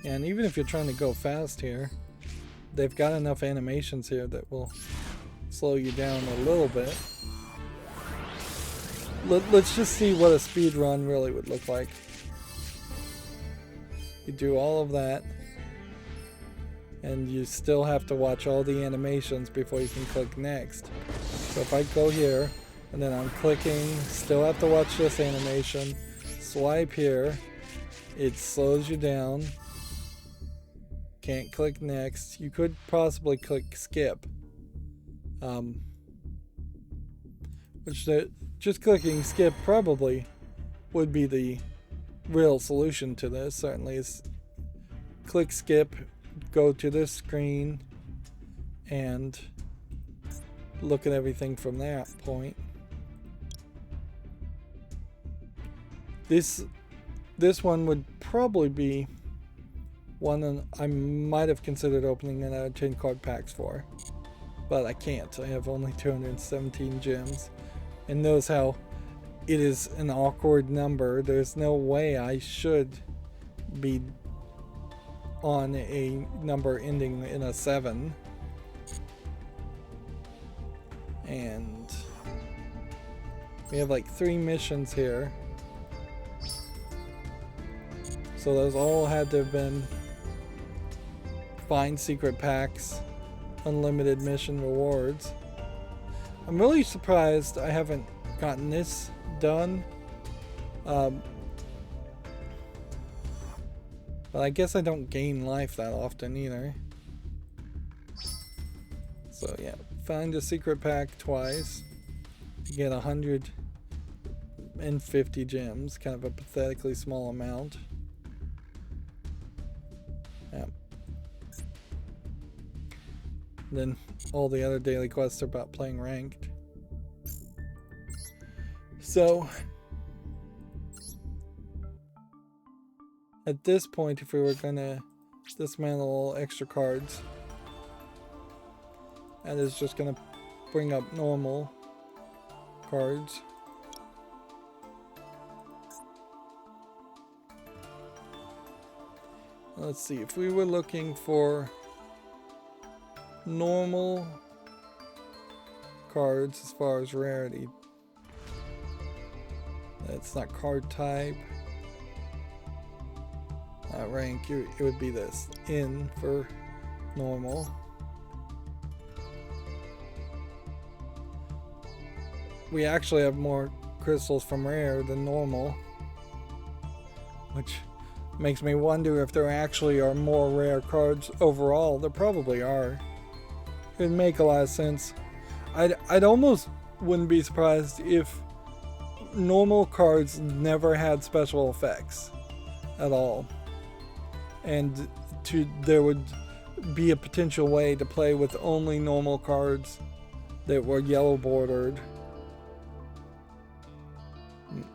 And even if you're trying to go fast here, they've got enough animations here that will slow you down a little bit. Let's just see what a speed run really would look like. You do all of that, and you still have to watch all the animations before you can click next. So if I go here, and then I'm clicking, still have to watch this animation, swipe here, it slows you down, can't click next. You could possibly click skip, just clicking skip probably would be the real solution to this. Certainly is click skip, go to this screen, and look at everything from that point. This one would probably be one that I might have considered opening another 10 card packs for, but I can't. I have only 217 gems, and notice how it is an awkward number. There's no way I should be on a number ending in a 7. And We have like 3 missions here. So those all had to have been find secret packs, unlimited mission rewards. I'm really surprised I haven't gotten this done. But I guess I don't gain life that often either. So yeah, find a secret pack twice to get 150 gems, kind of a pathetically small amount. Yeah. Then all the other daily quests are about playing ranked. So at this point, if we were gonna dismantle all extra cards, that is just gonna bring up normal cards. Let's see, if we were looking for normal cards as far as rarity, that's not card type. Rank, it would be this. N for normal. We actually have more crystals from rare than normal, which makes me wonder if there actually are more rare cards overall. There probably are. It'd make a lot of sense. I'd almost wouldn't be surprised if normal cards never had special effects at all. And there would be a potential way to play with only normal cards that were yellow bordered.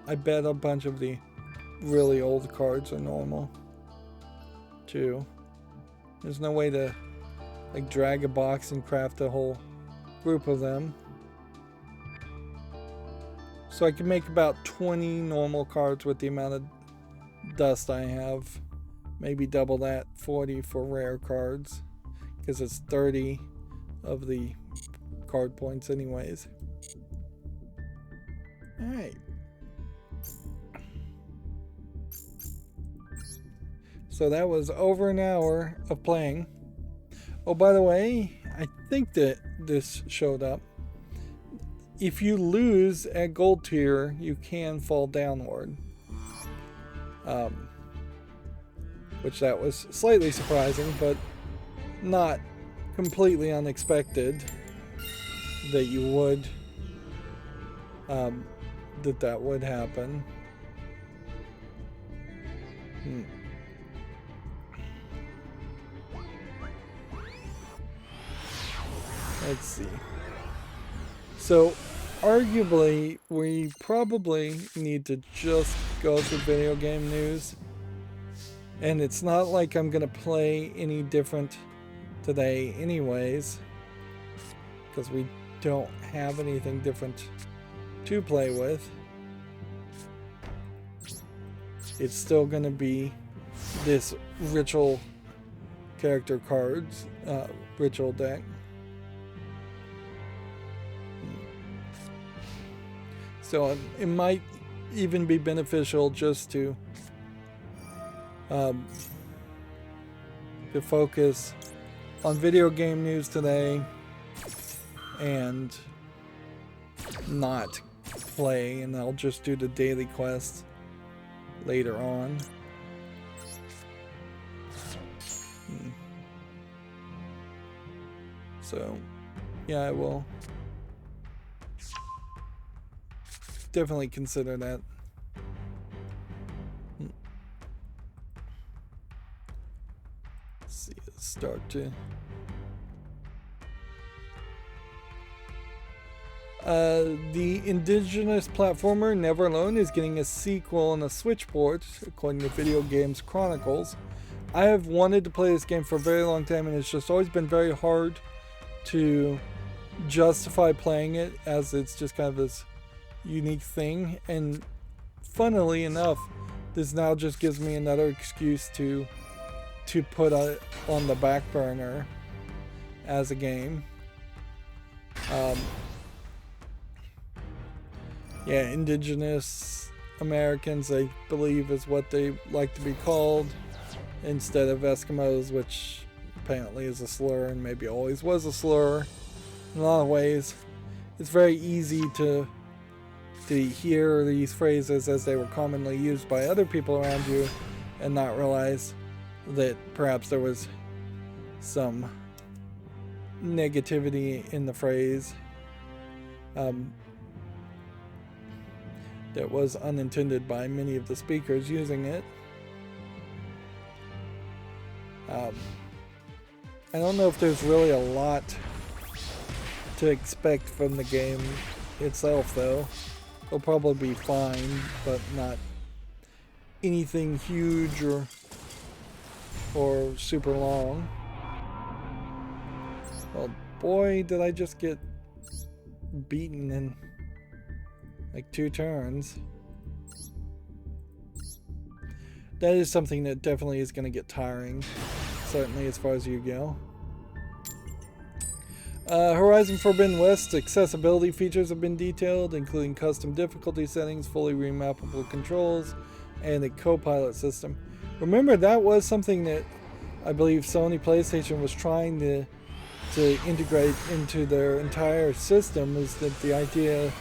I bet a bunch of the really old cards are normal too. There's no way to like drag a box and craft a whole group of them. So I can make about 20 normal cards with the amount of dust I have. Maybe double that, 40 for rare cards, because it's 30 of the card points anyways. Alright. So that was over an hour of playing. Oh, by the way, I think that this showed up. If you lose at gold tier, you can fall downward. Which that was slightly surprising, but not completely unexpected that you would, that would happen. Let's see. So, arguably, we probably need to just go through video game news. And it's not like I'm gonna play any different today anyways, because we don't have anything different to play with. It's still gonna be this ritual character cards, ritual deck. So it might even be beneficial just to focus on video game news today and not play, and I'll just do the daily quests later on. So yeah, I will definitely consider that. See, let's start to the indigenous platformer Never Alone is getting a sequel and a Switch port, according to Video Games Chronicles. I have wanted to play this game for a very long time, and it's just always been very hard to justify playing it, as it's just kind of this unique thing. And funnily enough, this now just gives me another excuse to put it on the back burner as a game. Yeah, indigenous Americans, I believe, is what they like to be called, instead of Eskimos, which apparently is a slur and maybe always was a slur in a lot of ways. It's very easy to hear these phrases as they were commonly used by other people around you and not realize that perhaps there was some negativity in the phrase that was unintended by many of the speakers using it. I don't know if there's really a lot to expect from the game itself, though. It'll probably be fine, but not anything huge or super long. Well, boy, did I just get beaten in like 2 turns. That is something that definitely is going to get tiring, certainly as far as Yu-Gi-Oh! Horizon Forbidden West accessibility features have been detailed, including custom difficulty settings, fully remappable controls, and a co-pilot system. Remember, that was something that I believe Sony PlayStation was trying to integrate into their entire system, is that the idea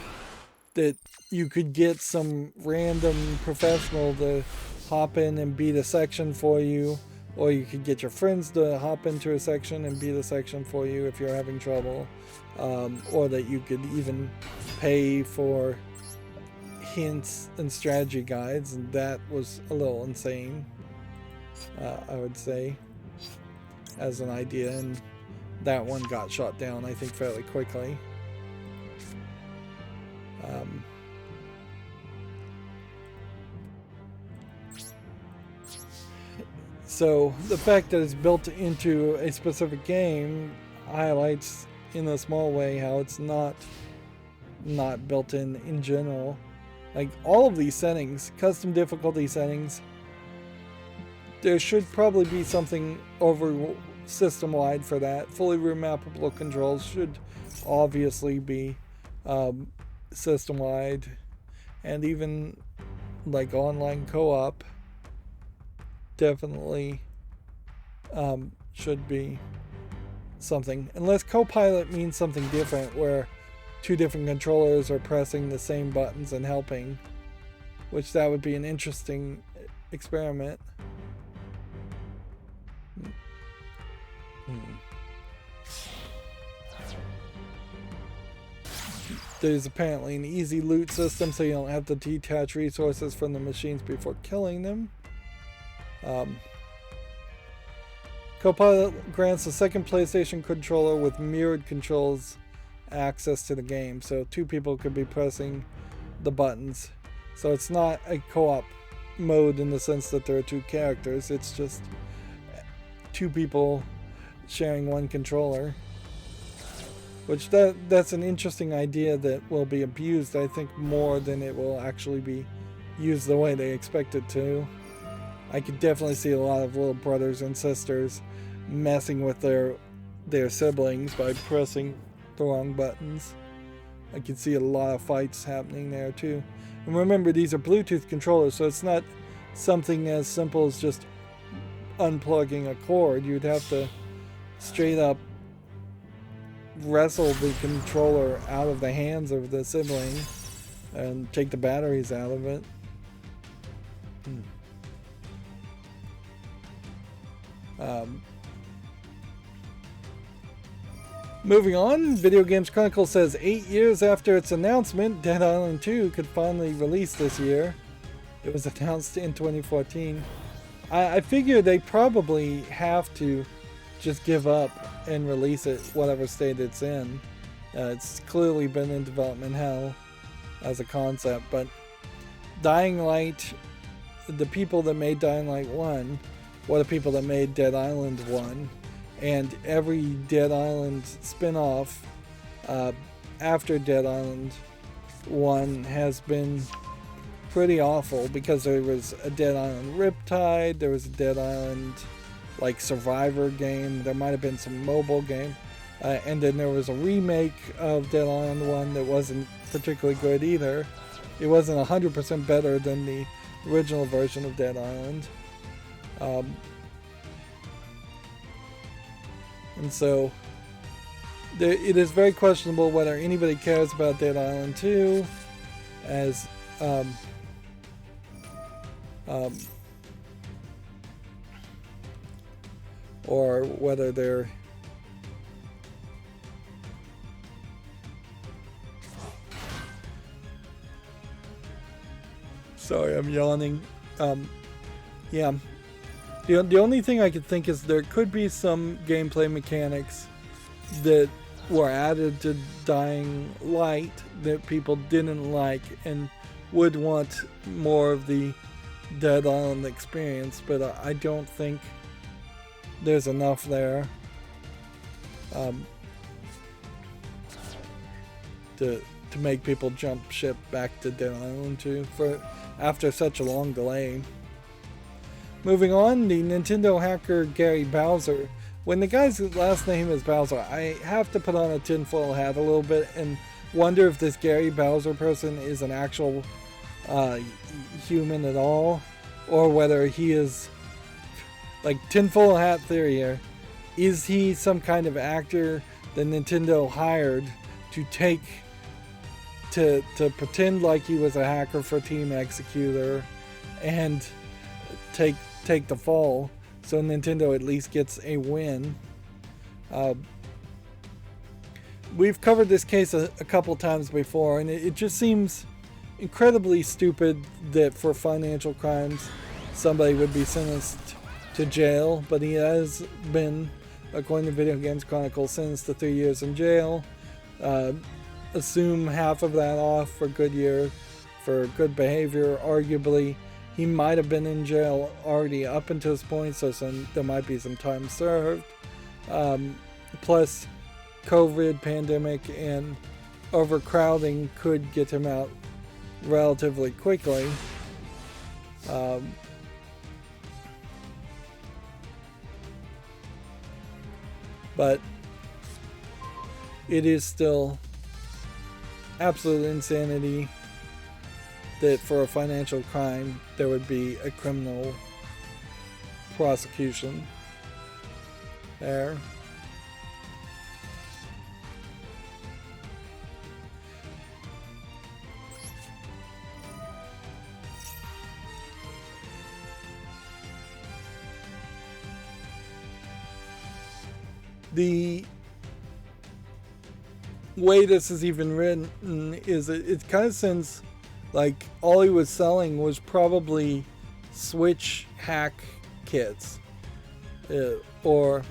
that you could get some random professional to hop in and beat a section for you, or you could get your friends to hop into a section and beat a section for you if you're having trouble, or that you could even pay for hints and strategy guides, and that was a little insane, I would say, as an idea, and that one got shot down, I think, fairly quickly. So the fact that it's built into a specific game highlights in a small way how it's not built in general. Like, all of these settings, custom difficulty settings, there should probably be something over system-wide for that. Fully remappable controls should obviously be system-wide, and even like online co-op definitely should be something, unless co-pilot means something different, where 2 different controllers are pressing the same buttons and helping, which that would be an interesting experiment. There's apparently an easy loot system, so you don't have to detach resources from the machines before killing them. Co-pilot grants the second PlayStation controller with mirrored controls access to the game, so 2 people could be pressing the buttons. So it's not a co-op mode in the sense that there are 2 characters, it's just 2 people sharing 1 controller. Which that's an interesting idea that will be abused, I think, more than it will actually be used the way they expect it to. I could definitely see a lot of little brothers and sisters messing with their siblings by pressing the wrong buttons. I could see a lot of fights happening there too. And remember, these are Bluetooth controllers, so it's not something as simple as just unplugging a cord. You'd have to straight up wrestle the controller out of the hands of the sibling and take the batteries out of it. Moving on, Video Games Chronicle says 8 years after its announcement, Dead Island 2 could finally release this year. It was announced in 2014. I figure they probably have to just give up and release it whatever state it's in. It's clearly been in development hell as a concept, but Dying Light, the people that made Dying Light 1 were the people that made Dead Island 1, and every Dead Island spin-off after Dead Island 1 has been pretty awful, because there was a Dead Island Riptide, there was a Dead Island like Survivor game, there might have been some mobile game, and then there was a remake of Dead Island 1 that wasn't particularly good either. it wasn't 100% better than the original version of Dead Island. And so it is very questionable whether anybody cares about Dead Island 2 as or whether they're sorry, I'm yawning. Yeah. The only thing I could think is there could be some gameplay mechanics that were added to Dying Light that people didn't like and would want more of the Dead Island experience, but I don't think there's enough there to make people jump ship back to Dead Island 2 after such a long delay. Moving on, the Nintendo hacker Gary Bowser. When the guy's last name is Bowser, I have to put on a tinfoil hat a little bit and wonder if this Gary Bowser person is an actual human at all, or whether he is, like, tinfoil hat theory here. Is he some kind of actor that Nintendo hired to pretend like he was a hacker for Team Executor and take the fall, so Nintendo at least gets a win? We've covered this case a couple times before, and it just seems incredibly stupid that for financial crimes somebody would be sentenced to jail, but he has been, according to Video Games Chronicle, sentenced to 3 years in jail. Assume half of that off for good behavior. Arguably, he might have been in jail already up until this point, so there might be some time served. Plus, COVID, pandemic, and overcrowding could get him out relatively quickly. But it is still absolute insanity that for a financial crime there would be a criminal prosecution there. The way this is even written is it kind of seems like all he was selling was probably Switch hack kits, or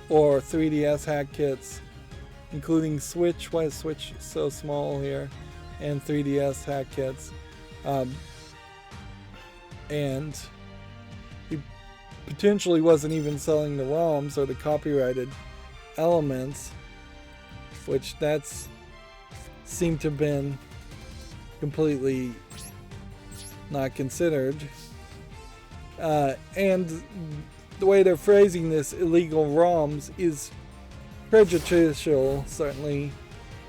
3DS hack kits, including Switch. Why is Switch so small here? And 3DS hack kits, and he potentially wasn't even selling the ROMs or the copyrighted elements, which seemed to have been completely not considered. And the way they're phrasing this, illegal ROMs, is prejudicial, certainly,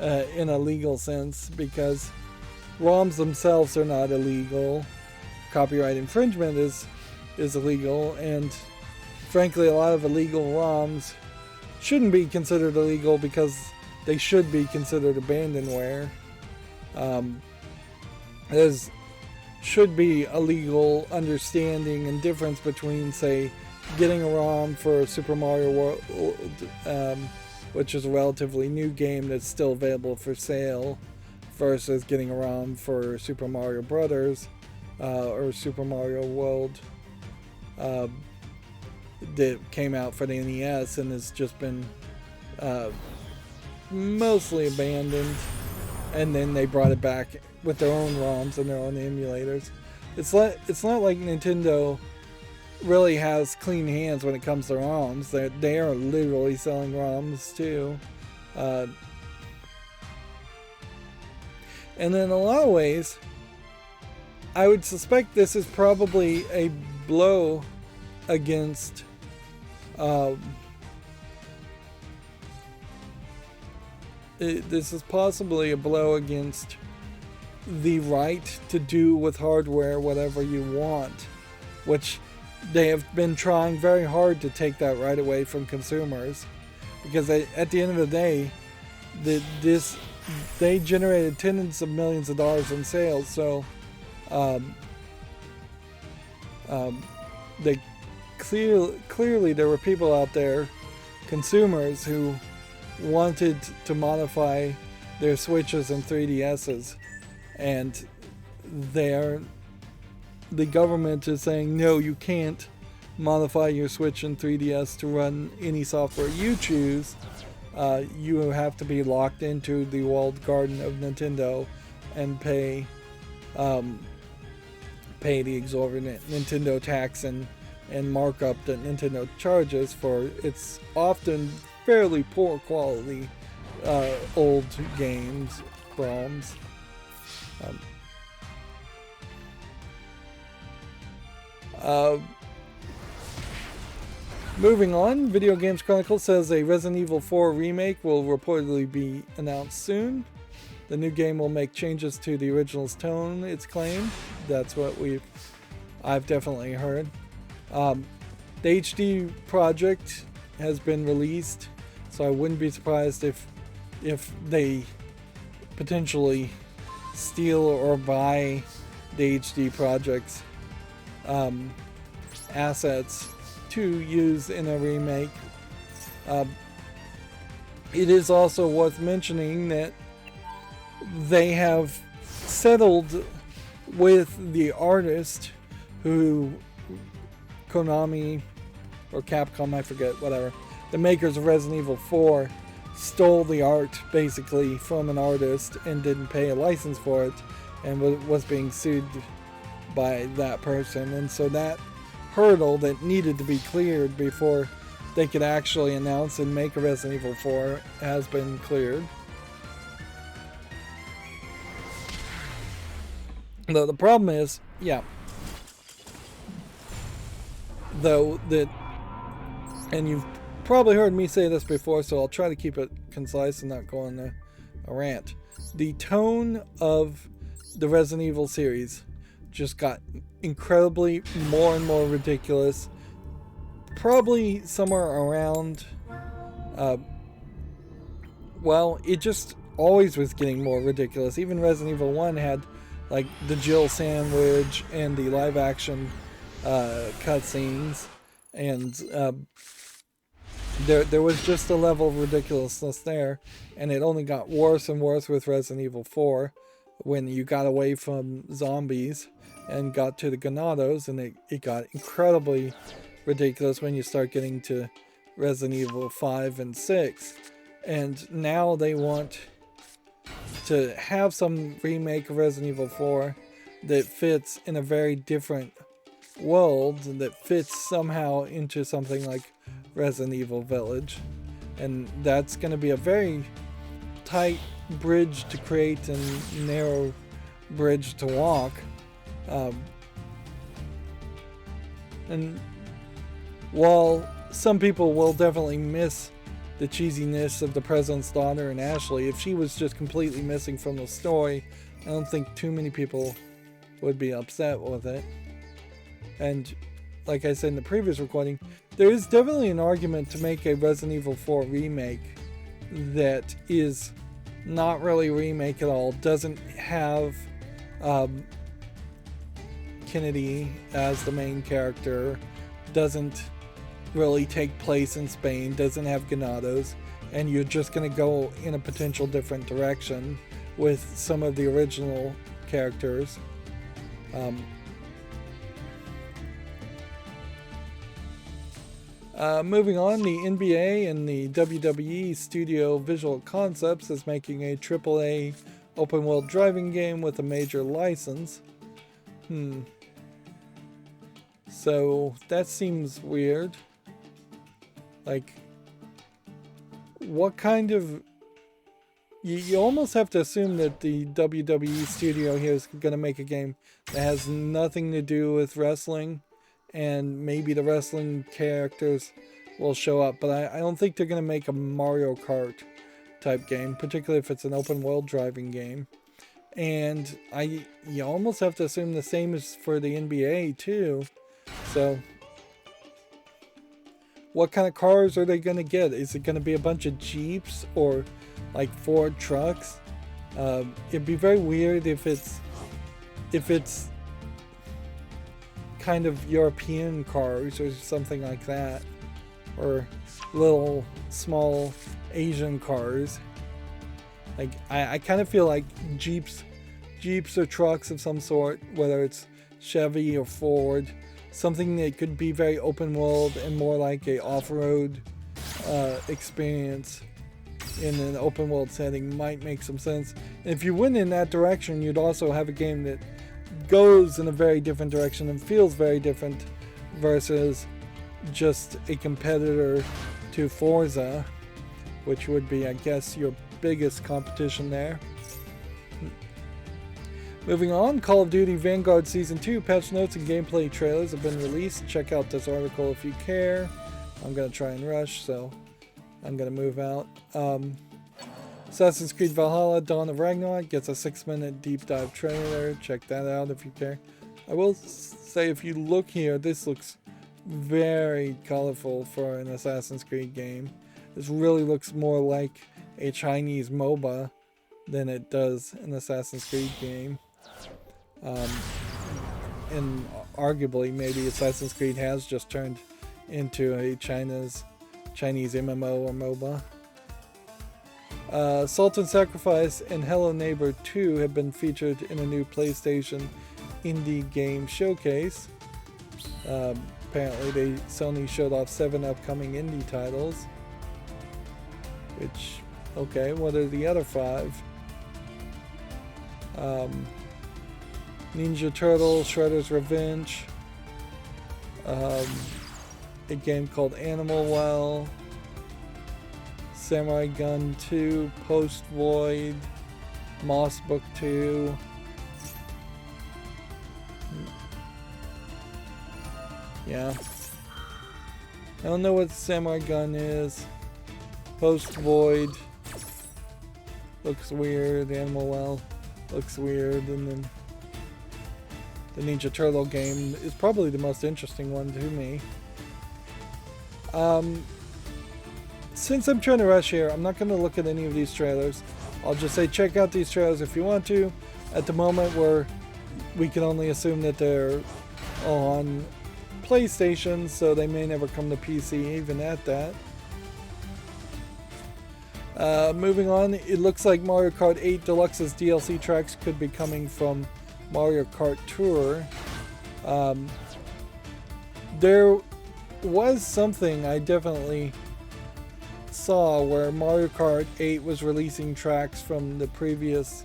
in a legal sense, because ROMs themselves are not illegal. Copyright infringement is illegal, and frankly a lot of illegal ROMs shouldn't be considered illegal because they should be considered abandonware. There should be a legal understanding and difference between, say, getting a ROM for Super Mario World, which is a relatively new game that's still available for sale, versus getting a ROM for Super Mario Brothers or Super Mario World that came out for the NES and has just been mostly abandoned, and then they brought it back with their own ROMs and their own emulators. It's not like Nintendo really has clean hands when it comes to ROMs. They are literally selling ROMs too, and in a lot of ways I would suspect this is probably a blow against this is possibly a blow against the right to do with hardware whatever you want, which they have been trying very hard to take that right away from consumers, because at the end of the day, they generated tens of millions of dollars in sales. So they clearly there were people out there, consumers, who wanted to modify their Switches and 3DSs, and the government is saying, no, you can't modify your Switch and 3DS to run any software you choose. You have to be locked into the walled garden of Nintendo and pay the exorbitant Nintendo tax and markup that Nintendo charges for its often fairly poor quality old games, ROMs. Moving on, Video Games Chronicle says a Resident Evil 4 remake will reportedly be announced soon. The new game will make changes to the original's tone, it's claimed. That's what I've definitely heard. The HD project has been released, so I wouldn't be surprised if they potentially steal or buy the HD project's assets to use in a remake. It is also worth mentioning that they have settled with the artist who Konami or Capcom, I forget, whatever, the makers of Resident Evil 4 stole the art basically from an artist and didn't pay a license for it, and was being sued by that person. And so that hurdle that needed to be cleared before they could actually announce and make a Resident Evil 4 has been cleared. Though the problem is, though, that, and you've probably heard me say this before, so I'll try to keep it concise and not go on a rant. The tone of the Resident Evil series just got incredibly more and more ridiculous. Probably somewhere around, it just always was getting more ridiculous. Even Resident Evil 1 had like the Jill sandwich and the live action cutscenes, and there was just a level of ridiculousness there, and it only got worse and worse with Resident Evil 4 when you got away from zombies and got to the Ganados, and it got incredibly ridiculous when you start getting to Resident Evil 5 and 6. And now they want to have some remake of Resident Evil 4 that fits in a very different world, that fits somehow into something like Resident Evil Village. And that's going to be a very tight bridge to create and narrow bridge to walk. And while some people will definitely miss the cheesiness of the President's Daughter and Ashley, if she was just completely missing from the story, I don't think too many people would be upset with it. And like I said in the previous recording, there is definitely an argument to make a Resident Evil 4 remake that is not really a remake at all, doesn't have Kennedy as the main character, doesn't really take place in Spain, doesn't have Ganados, and you're just going to go in a potential different direction with some of the original characters. Moving on, the NBA and the WWE Studio Visual Concepts is making a AAA open world driving game with a major license. So that seems weird. Like, what kind of... You almost have to assume that the WWE studio here is going to make a game that has nothing to do with wrestling, and maybe the wrestling characters will show up, but I don't think they're going to make a Mario Kart type game, particularly if it's an open world driving game. And you almost have to assume the same is for the NBA too. So what kind of cars are they going to get? Is it going to be a bunch of Jeeps or like Ford trucks? It'd be very weird if it's kind of European cars or something like that, or little small Asian cars. Like I kind of feel like Jeeps or trucks of some sort, whether it's Chevy or Ford, something that could be very open world and more like a off-road experience in an open world setting might make some sense. And if you went in that direction, you'd also have a game that goes in a very different direction and feels very different versus just a competitor to Forza, which would be, I guess, your biggest competition there. Moving on, Call of Duty Vanguard Season 2 patch notes and gameplay trailers have been released. Check out this article if you care. I'm going to try and rush, so I'm going to move out. Assassin's Creed Valhalla Dawn of Ragnarok gets a 6-minute deep dive trailer. Check that out if you care. I will say, if you look here, this looks very colorful for an Assassin's Creed game. This really looks more like a Chinese MOBA than it does an Assassin's Creed game. And arguably, maybe Assassin's Creed has just turned into a Chinese MMO or MOBA. Salt and Sacrifice and Hello Neighbor 2 have been featured in a new PlayStation indie game showcase. Apparently, Sony showed off 7 upcoming indie titles. Which, okay, what are the other 5? Ninja Turtle, Shredder's Revenge, a game called Animal Well, Samurai Gun 2, Post Void, Moss Book 2. Yeah. I don't know what Samurai Gun is. Post Void looks weird. Animal Well looks weird. And then the Ninja Turtle game is probably the most interesting one to me. Since I'm trying to rush here, I'm not going to look at any of these trailers. I'll just say check out these trailers if you want to. At the moment, we can only assume that they're on PlayStation, so they may never come to PC, even at that. Moving on, it looks like Mario Kart 8 Deluxe's DLC tracks could be coming from Mario Kart Tour. There was something I definitely saw where Mario Kart 8 was releasing tracks from the previous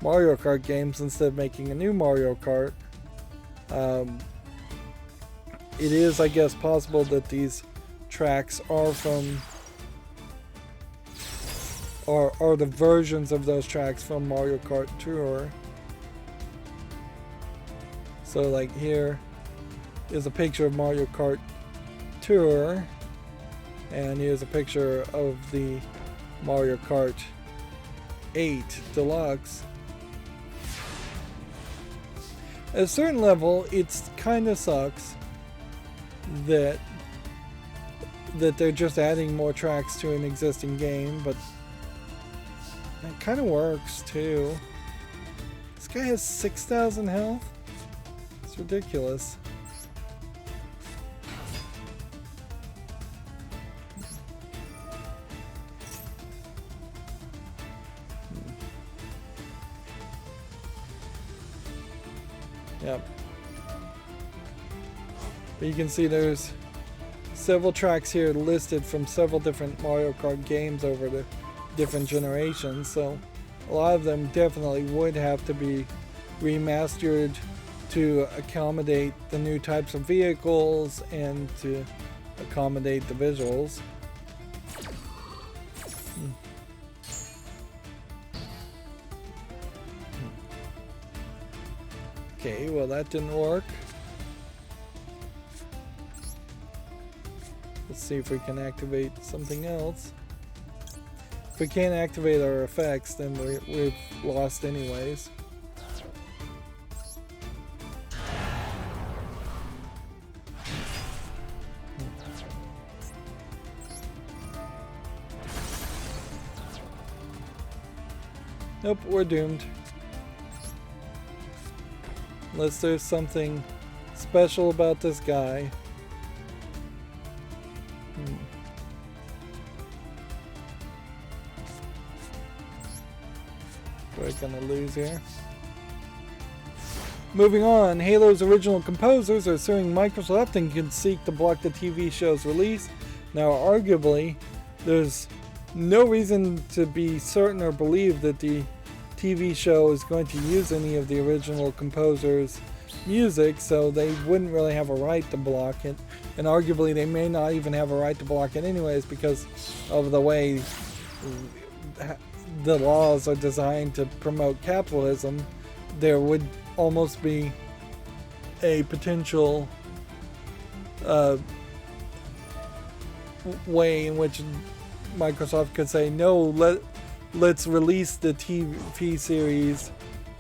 Mario Kart games instead of making a new Mario Kart. It is, I guess, possible that these tracks are from, or the versions of those tracks from Mario Kart Tour. So like here is a picture of Mario Kart Tour, and here's a picture of the Mario Kart 8 Deluxe. At a certain level, it kind of sucks that they're just adding more tracks to an existing game, but it kind of works too. This guy has 6,000 health? It's ridiculous. Yep. But you can see there's several tracks here listed from several different Mario Kart games over the different generations, so a lot of them definitely would have to be remastered to accommodate the new types of vehicles and to accommodate the visuals. Okay, well that didn't work. Let's see if we can activate something else. If we can't activate our effects, then we've lost anyways. Nope, we're doomed. Unless there's something special about this guy. We're gonna lose here. Moving on, Halo's original composers are suing Microsoft and can seek to block the TV show's release. Now, arguably, there's no reason to be certain or believe that the TV show is going to use any of the original composers' music, so they wouldn't really have a right to block it. And arguably, they may not even have a right to block it anyways because of the way the laws are designed to promote capitalism. There would almost be a potential way in which Microsoft could say, no, let's release the TV series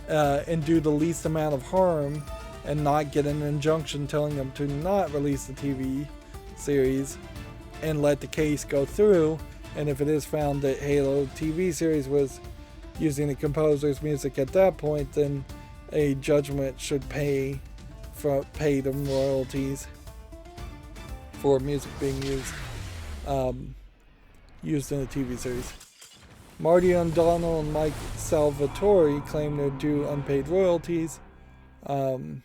and do the least amount of harm and not get an injunction telling them to not release the TV series and let the case go through. And if it is found that Halo TV series was using the composer's music at that point, then a judgment should pay them royalties for music being used in the TV series. Marty O'Donnell and Mike Salvatore claim they're due unpaid royalties. But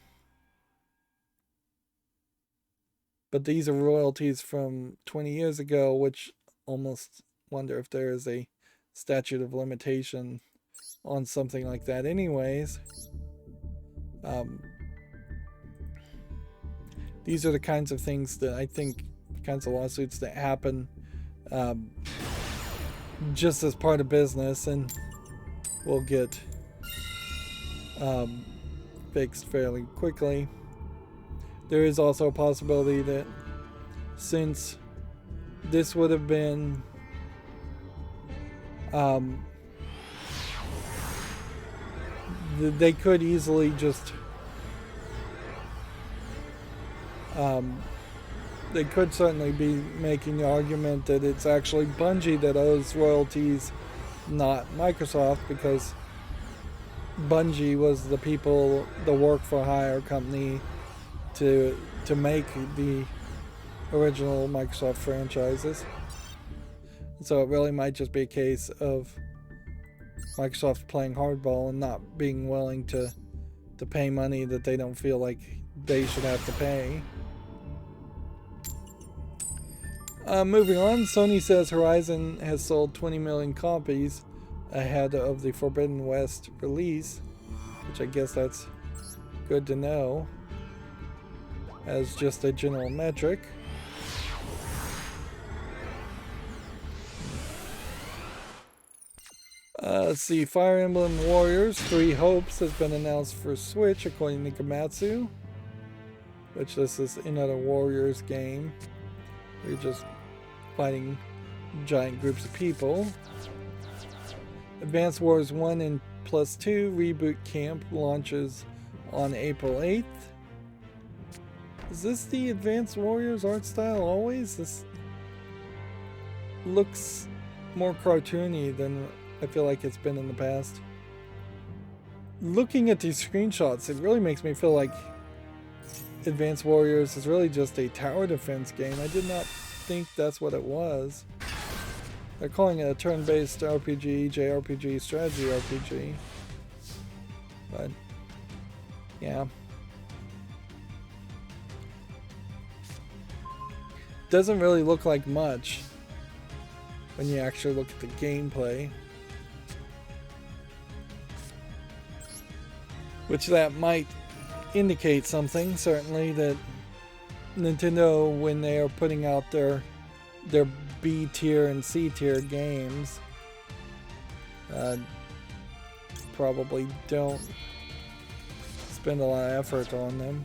these are royalties from 20 years ago, which almost wonder if there is a statute of limitation on something like that anyways. These are the kinds of things that I think, kinds of lawsuits that happen just as part of business and will get fixed fairly quickly. There is also a possibility that since this would have been they could easily just they could certainly be making the argument that it's actually Bungie that owes royalties, not Microsoft, because Bungie was the people, the work-for-hire company to make the original Microsoft franchises. So it really might just be a case of Microsoft playing hardball and not being willing to pay money that they don't feel like they should have to pay. Moving on, Sony says Horizon has sold 20 million copies ahead of the Forbidden West release, which I guess that's good to know as just a general metric. Let's see, Fire Emblem Warriors 3 Hopes has been announced for Switch according to Nikamatsu, which this is another Warriors game. You're just fighting giant groups of people. Advance Wars 1 and Plus 2 Reboot Camp launches on April 8th. Is this the Advanced Warriors art style always? This looks more cartoony than I feel like it's been in the past. Looking at these screenshots, it really makes me feel like Advanced Warriors is really just a tower defense game. I did not think that's what it was. They're calling it a turn-based RPG, JRPG, strategy RPG. But, yeah. Doesn't really look like much when you actually look at the gameplay. Which that might indicate something, certainly, that Nintendo, when they are putting out their B tier and C tier games, probably don't spend a lot of effort on them.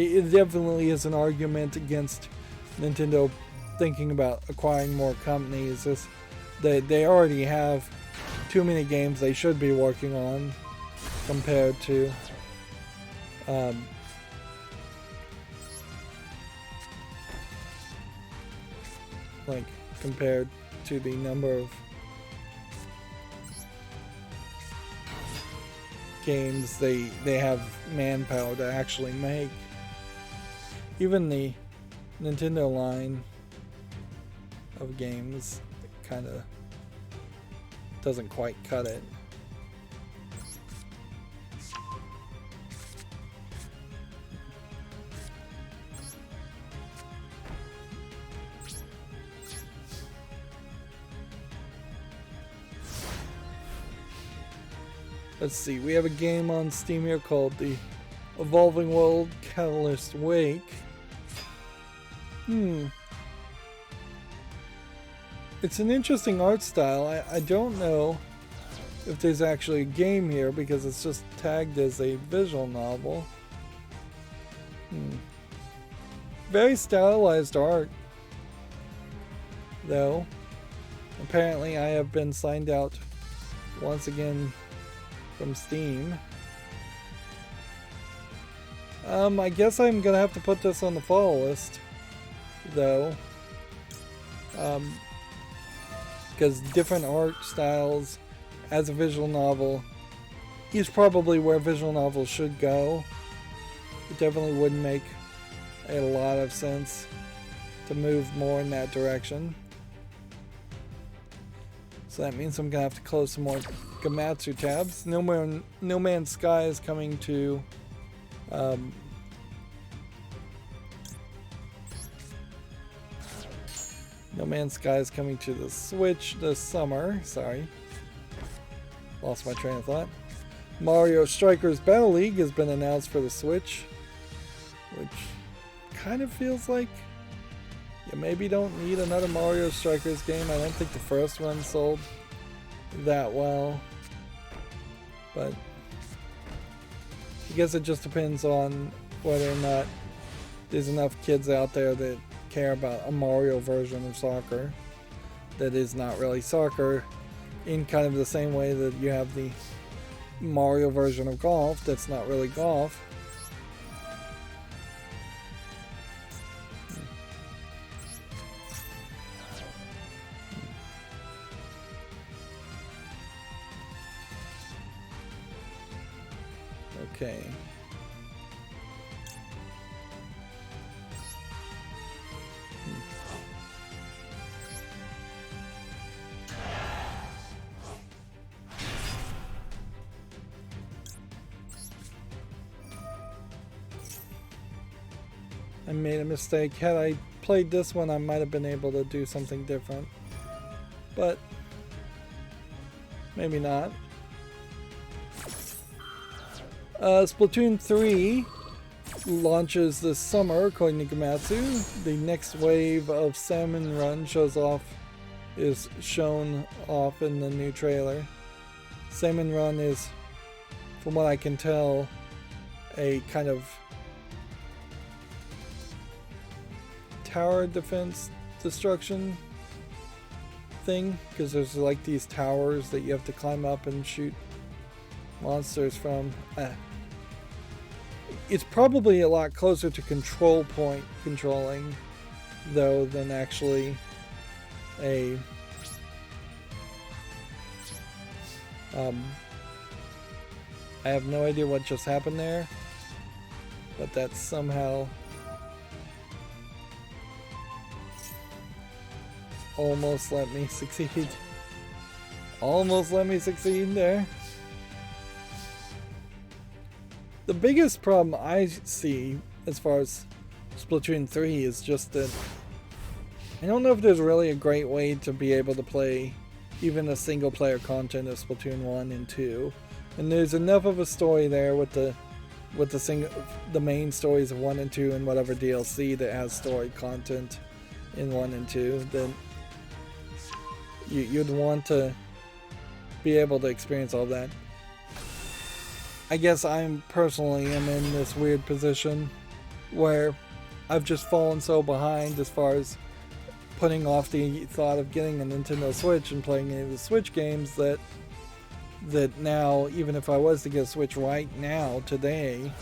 it definitely is an argument against Nintendo thinking about acquiring more companies. Is that they already have too many games they should be working on compared to like compared to the number of games they have manpower to actually make. Even the Nintendo line of games kind of doesn't quite cut it. Let's see, we have a game on Steam here called The Evolving World Catalyst Wake. It's an interesting art style. I don't know if there's actually a game here because it's just tagged as a visual novel. Very stylized art, though. Apparently I have been signed out once again from Steam. I guess I'm gonna have to put this on the follow list, though. Because different art styles as a visual novel is probably where visual novels should go. It definitely would make a lot of sense to move more in that direction. So that means I'm gonna have to close some more Gamatsu tabs. No Man's Sky is coming to No Man's Sky is coming to the Switch this summer. Sorry. Lost my train of thought. Mario Strikers Battle League has been announced for the Switch, which kind of feels like you maybe don't need another Mario Strikers game. I don't think the first one sold that well, but I guess it just depends on whether or not there's enough kids out there that care about a Mario version of soccer that is not really soccer, in kind of the same way that you have the Mario version of golf that's not really golf. Okay. I made a mistake. Had I played this one, I might have been able to do something different. But maybe not. Splatoon 3 launches this summer, according to Gamatsu. The next wave of Salmon Run is shown off in the new trailer. Salmon Run is, from what I can tell, a kind of tower defense destruction thing, because there's like these towers that you have to climb up and shoot monsters from. It's probably a lot closer to Control Point controlling, though, than actually a I have no idea what just happened there, but that somehow almost let me succeed. Almost let me succeed there. The biggest problem I see as far as Splatoon 3 is just that I don't know if there's really a great way to be able to play even the single player content of Splatoon 1 and 2. And there's enough of a story there with the main stories of 1 and 2 and whatever DLC that has story content in 1 and 2 that you'd want to be able to experience all that. I guess I'm personally am in this weird position where I've just fallen so behind as far as putting off the thought of getting a Nintendo Switch and playing any of the Switch games that now, even if I was to get a Switch right now, today,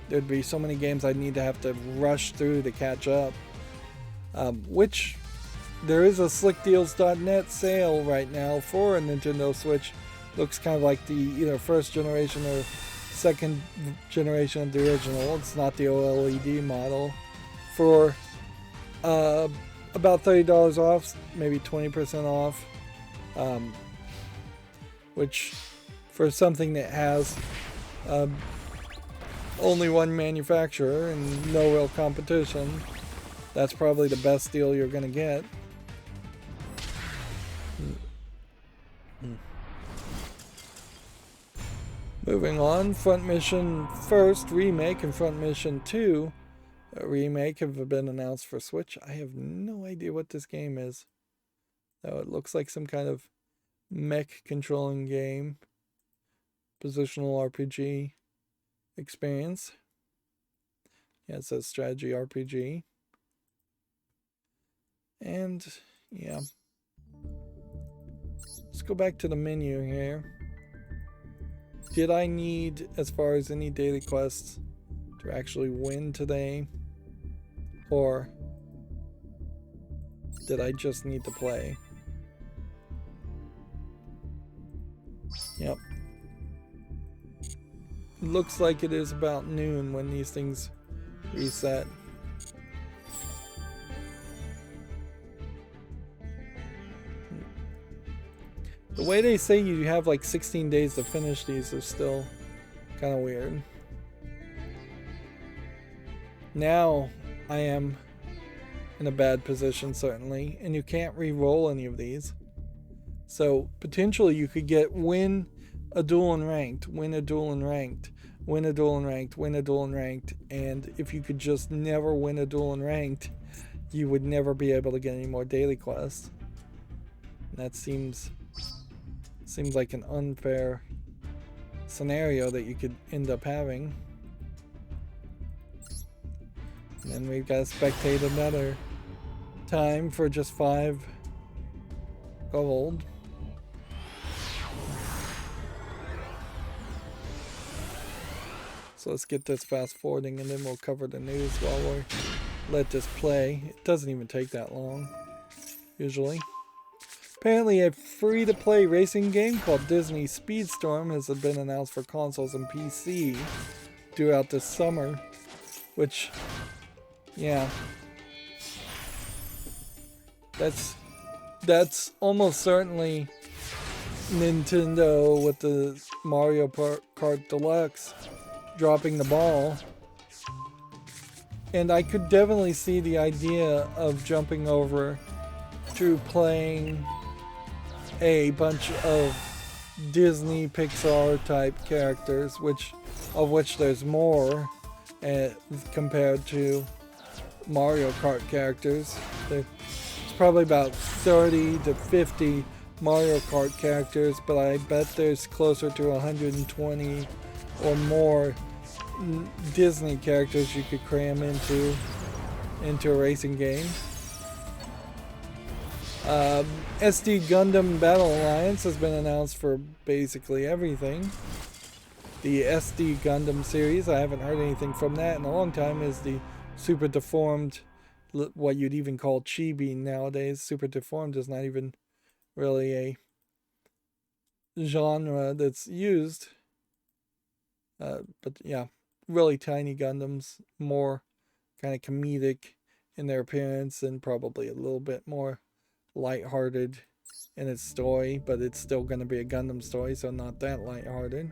there'd be so many games I'd need to have to rush through to catch up. Which, there is a slickdeals.net sale right now for a Nintendo Switch. Looks kind of like the either first generation or second generation of the original. It's not the OLED model. For about $30 off, maybe 20% off. Which, for something that has only one manufacturer and no real competition, that's probably the best deal you're going to get. Moving on, Front Mission First Remake and Front Mission 2 Remake have been announced for Switch. I have no idea what this game is. Though it looks like some kind of mech controlling game. Positional RPG experience. Yeah, it says strategy RPG. And, yeah. Let's go back to the menu here. Did I need, as far as any daily quests, to actually win today? Or did I just need to play? Yep. Looks like it is about noon when these things reset. The way they say you have like 16 days to finish these is still kind of weird. Now I am in a bad position, certainly, and you can't re-roll any of these. So potentially you could get win a duel in ranked, win a duel in ranked, win a duel in ranked, win a duel in ranked, and if you could just never win a duel in ranked, you would never be able to get any more daily quests. And that seems like an unfair scenario that you could end up having. And then we've got to spectate another time for just 5 gold. So let's get this fast forwarding and then we'll cover the news while we let this play. It doesn't even take that long, usually. Apparently a free-to-play racing game called Disney Speedstorm has been announced for consoles and PC due out this summer, which, yeah, that's almost certainly Nintendo with the Mario Kart Deluxe dropping the ball. And I could definitely see the idea of jumping over to playing a bunch of Disney Pixar type characters, of which there's more compared to Mario Kart characters. There's probably about 30 to 50 Mario Kart characters, but I bet there's closer to 120 or more Disney characters you could cram into a racing game. SD Gundam Battle Alliance has been announced for basically everything. The SD Gundam series, I haven't heard anything from that in a long time, is the super deformed, what you'd even call chibi nowadays. Super deformed is not even really a genre that's used. But yeah, really tiny Gundams, more kind of comedic in their appearance and probably a little bit more lighthearted in its story, but it's still going to be a Gundam story, so not that lighthearted.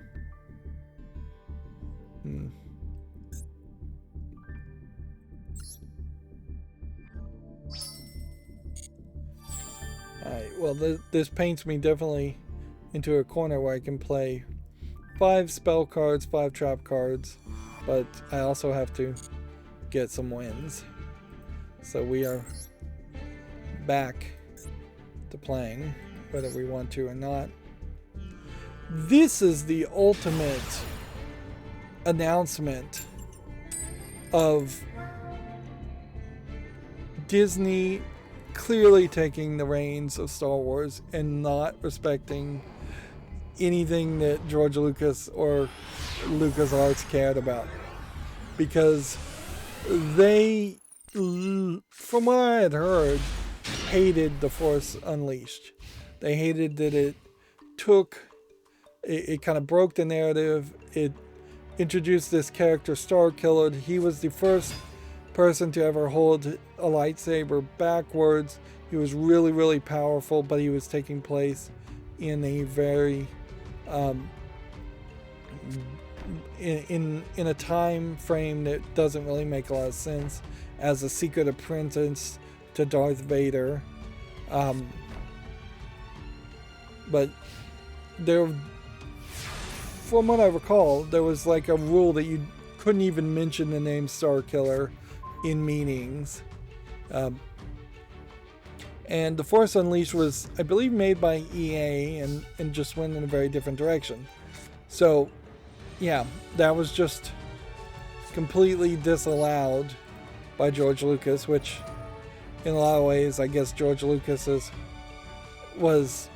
Alright, well this paints me definitely into a corner where I can play 5 spell cards, 5 trap cards, but I also have to get some wins. So we are back to playing, whether we want to or not. This is the ultimate announcement of Disney clearly taking the reins of Star Wars and not respecting anything that George Lucas or LucasArts cared about. Because they, from what I had heard, hated The Force Unleashed. They hated that it kind of broke the narrative. It introduced this character, Starkiller. He was the first person to ever hold a lightsaber backwards. He was really, really powerful, but he was taking place in a very in a time frame that doesn't really make a lot of sense, as a secret apprentice to Darth Vader. But there, from what I recall, there was like a rule that you couldn't even mention the name Starkiller in meetings. And The Force Unleashed was, I believe, made by EA and just went in a very different direction. So, yeah, that was just completely disallowed by George Lucas, which in a lot of ways, I guess George Lucas was,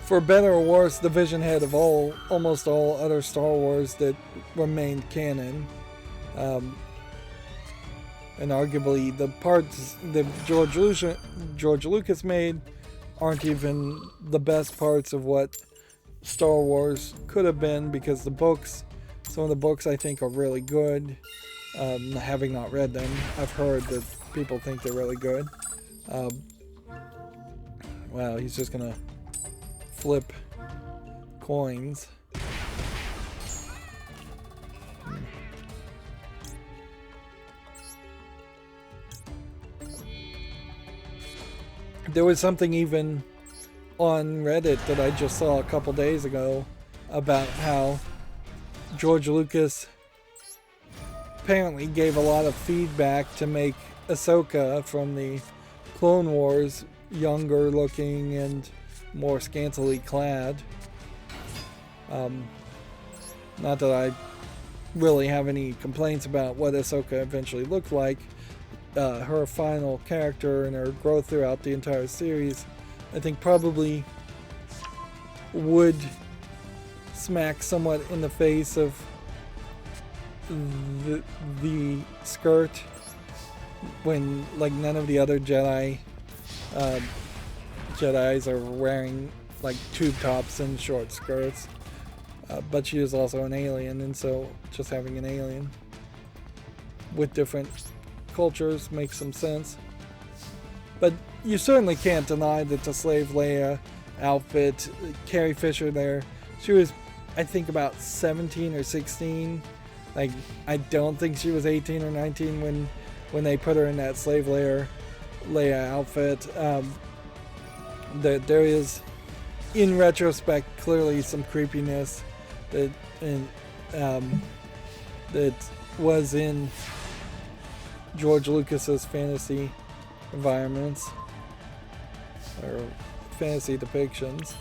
for better or worse, the vision head of almost all other Star Wars that remained canon. And arguably the parts that George Lucas made aren't even the best parts of what Star Wars could have been, because the books, some of the books I think are really good. Having not read them, I've heard that people think they're really good. Wow, he's just gonna flip coins. There was something even on Reddit that I just saw a couple days ago about how George Lucas apparently gave a lot of feedback to make Ahsoka from the Clone Wars younger looking and more scantily clad. Not that I really have any complaints about what Ahsoka eventually looked like. Her final character and her growth throughout the entire series, I think, probably would smack somewhat in the face of the skirt, when like none of the other Jedis are wearing like tube tops and short skirts. But she is also an alien, and so just having an alien with different cultures makes some sense. But you certainly can't deny that the Slave Leia outfit, Carrie Fisher there, she was, I think, about 17 or 16. Like, I don't think she was 18 or 19 when they put her in that Slave Leia outfit. There is, in retrospect, clearly some creepiness that was in George Lucas's fantasy environments or fantasy depictions.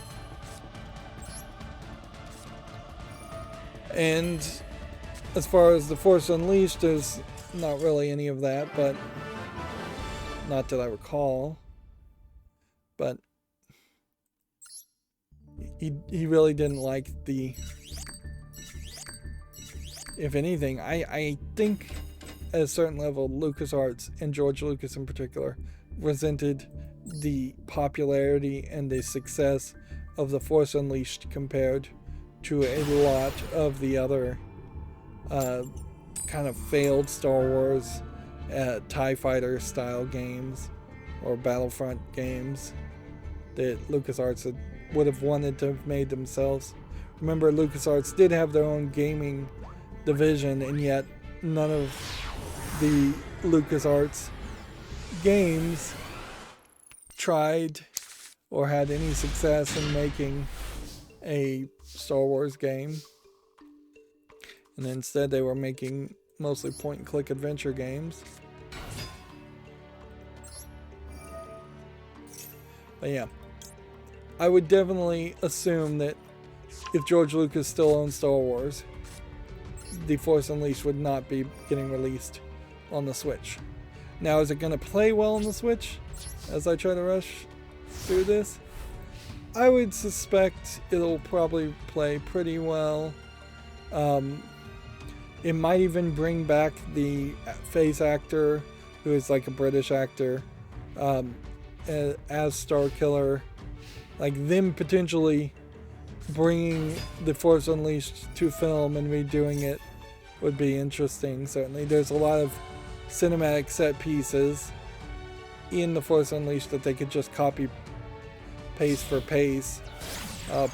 And as far as The Force Unleashed, there's not really any of that, but not that I recall. But he really didn't like the, if anything, I think at a certain level, LucasArts and George Lucas in particular resented the popularity and the success of The Force Unleashed compared to a lot of the other kind of failed Star Wars TIE Fighter style games or Battlefront games that LucasArts would have wanted to have made themselves. Remember, LucasArts did have their own gaming division, and yet none of the LucasArts games tried or had any success in making a Star Wars game. And instead they were making mostly point-and-click adventure games. But yeah, I would definitely assume that if George Lucas still owned Star Wars, The Force Unleashed would not be getting released on the Switch. Now, is it going to play well on the Switch as I try to rush through this? I would suspect it'll probably play pretty well. It might even bring back the face actor, who is like a British actor, as Star Killer. Like them potentially bringing The Force Unleashed to film and redoing it would be interesting. Certainly, there's a lot of cinematic set pieces in The Force Unleashed that they could just copy pace for pace,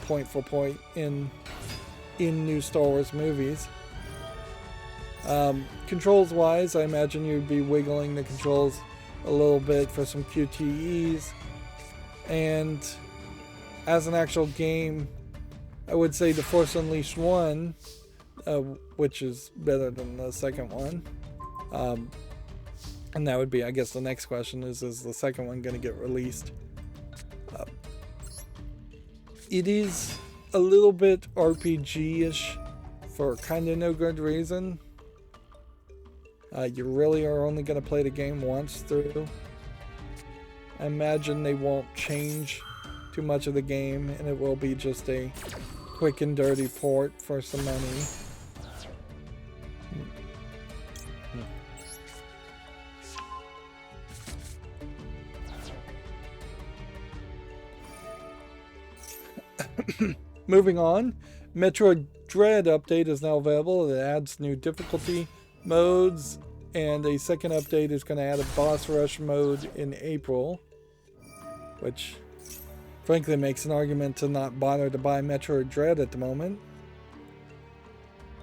point for point in new Star Wars movies. Controls wise, I imagine you'd be wiggling the controls a little bit for some QTEs, and as an actual game, I would say The Force Unleashed 1, which is better than the second one. And that would be, I guess, the next question is the second one going to get released? It is a little bit RPG-ish for kind of no good reason. You really are only going to play the game once through. I imagine they won't change too much of the game, and it will be just a quick and dirty port for some money. Moving on, Metroid Dread update is now available. It adds new difficulty modes, and a second update is going to add a boss rush mode in April, which frankly makes an argument to not bother to buy Metroid Dread at the moment.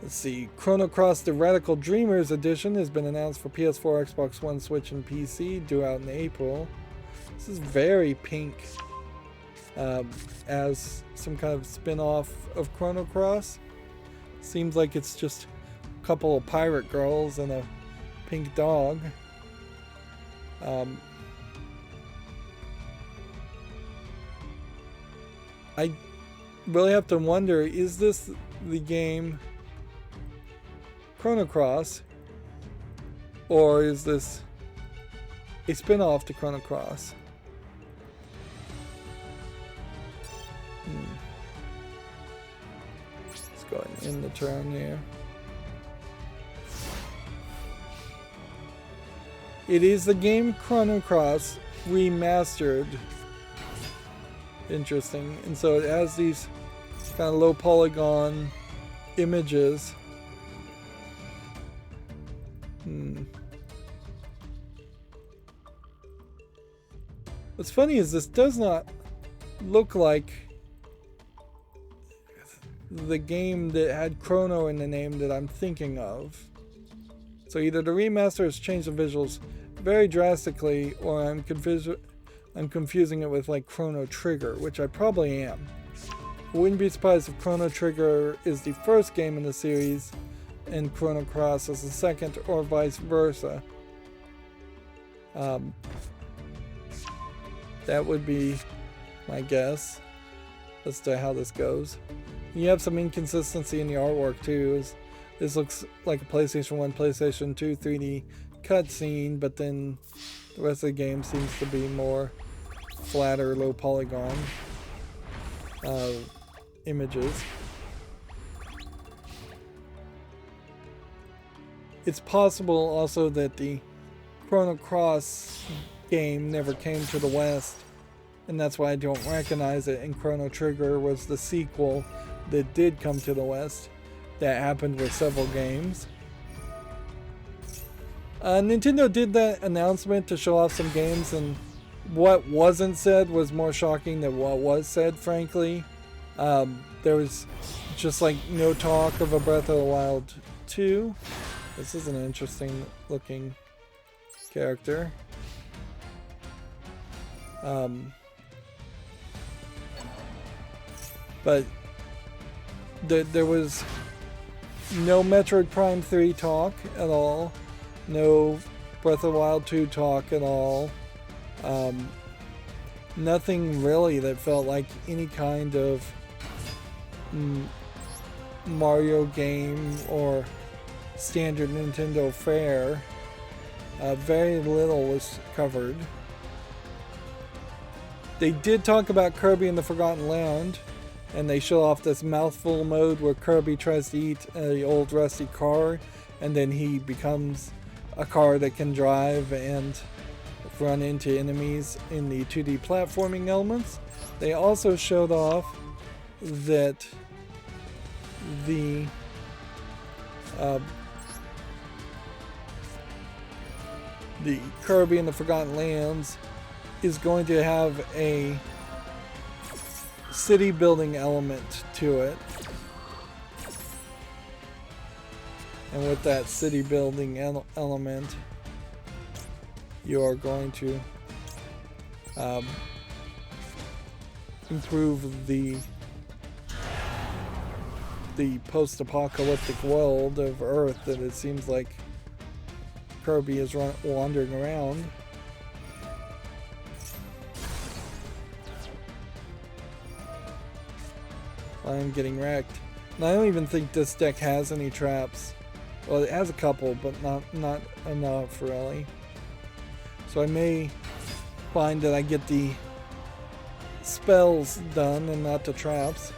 Let's see, Chrono Cross The Radical Dreamers Edition has been announced for PS4, Xbox One, Switch, and PC, due out in April. This is very pink, as some kind of spin-off of Chrono Cross. Seems like it's just a couple of pirate girls and a pink dog. I really have to wonder, is this the game Chrono Cross, or is this a spin-off to Chrono Cross? Let's go ahead and end the turn here. It is the game Chrono Cross remastered. Interesting. And so it has these kind of low polygon images. What's funny is this does not look like the game that had Chrono in the name that I'm thinking of. So either the remaster has changed the visuals very drastically, or I'm confusing it with like Chrono Trigger, which I probably am. I wouldn't be surprised if Chrono Trigger is the first game in the series and Chrono Cross is the second, or vice versa. That would be my guess as to how this goes. You have some inconsistency in the artwork too. This looks like a PlayStation 1, PlayStation 2 3D cutscene, but then the rest of the game seems to be more flatter, low polygon images. It's possible also that the Chrono Cross game never came to the West, and that's why I don't recognize it, and Chrono Trigger was the sequel that did come to the West. That happened with several games. Nintendo did that announcement to show off some games, and what wasn't said was more shocking than what was said, frankly. There was just like no talk of a Breath of the Wild 2. This is an interesting looking character. But there was no Metroid Prime 3 talk at all. No Breath of the Wild 2 talk at all. Nothing really that felt like any kind of Mario game or standard Nintendo fare. Very little was covered. They did talk about Kirby in the Forgotten Land, and they show off this mouthful mode where Kirby tries to eat an old rusty car, and then he becomes a car that can drive and run into enemies in the 2D platforming elements. They also showed off that the Kirby in the Forgotten Lands is going to have a city building element to it. And with that city building element, you are going to improve the post-apocalyptic world of Earth that it seems like Kirby is wandering around. I'm getting wrecked. And I don't even think this deck has any traps. Well, it has a couple, but not enough really. So I may find that I get the spells done and not the traps.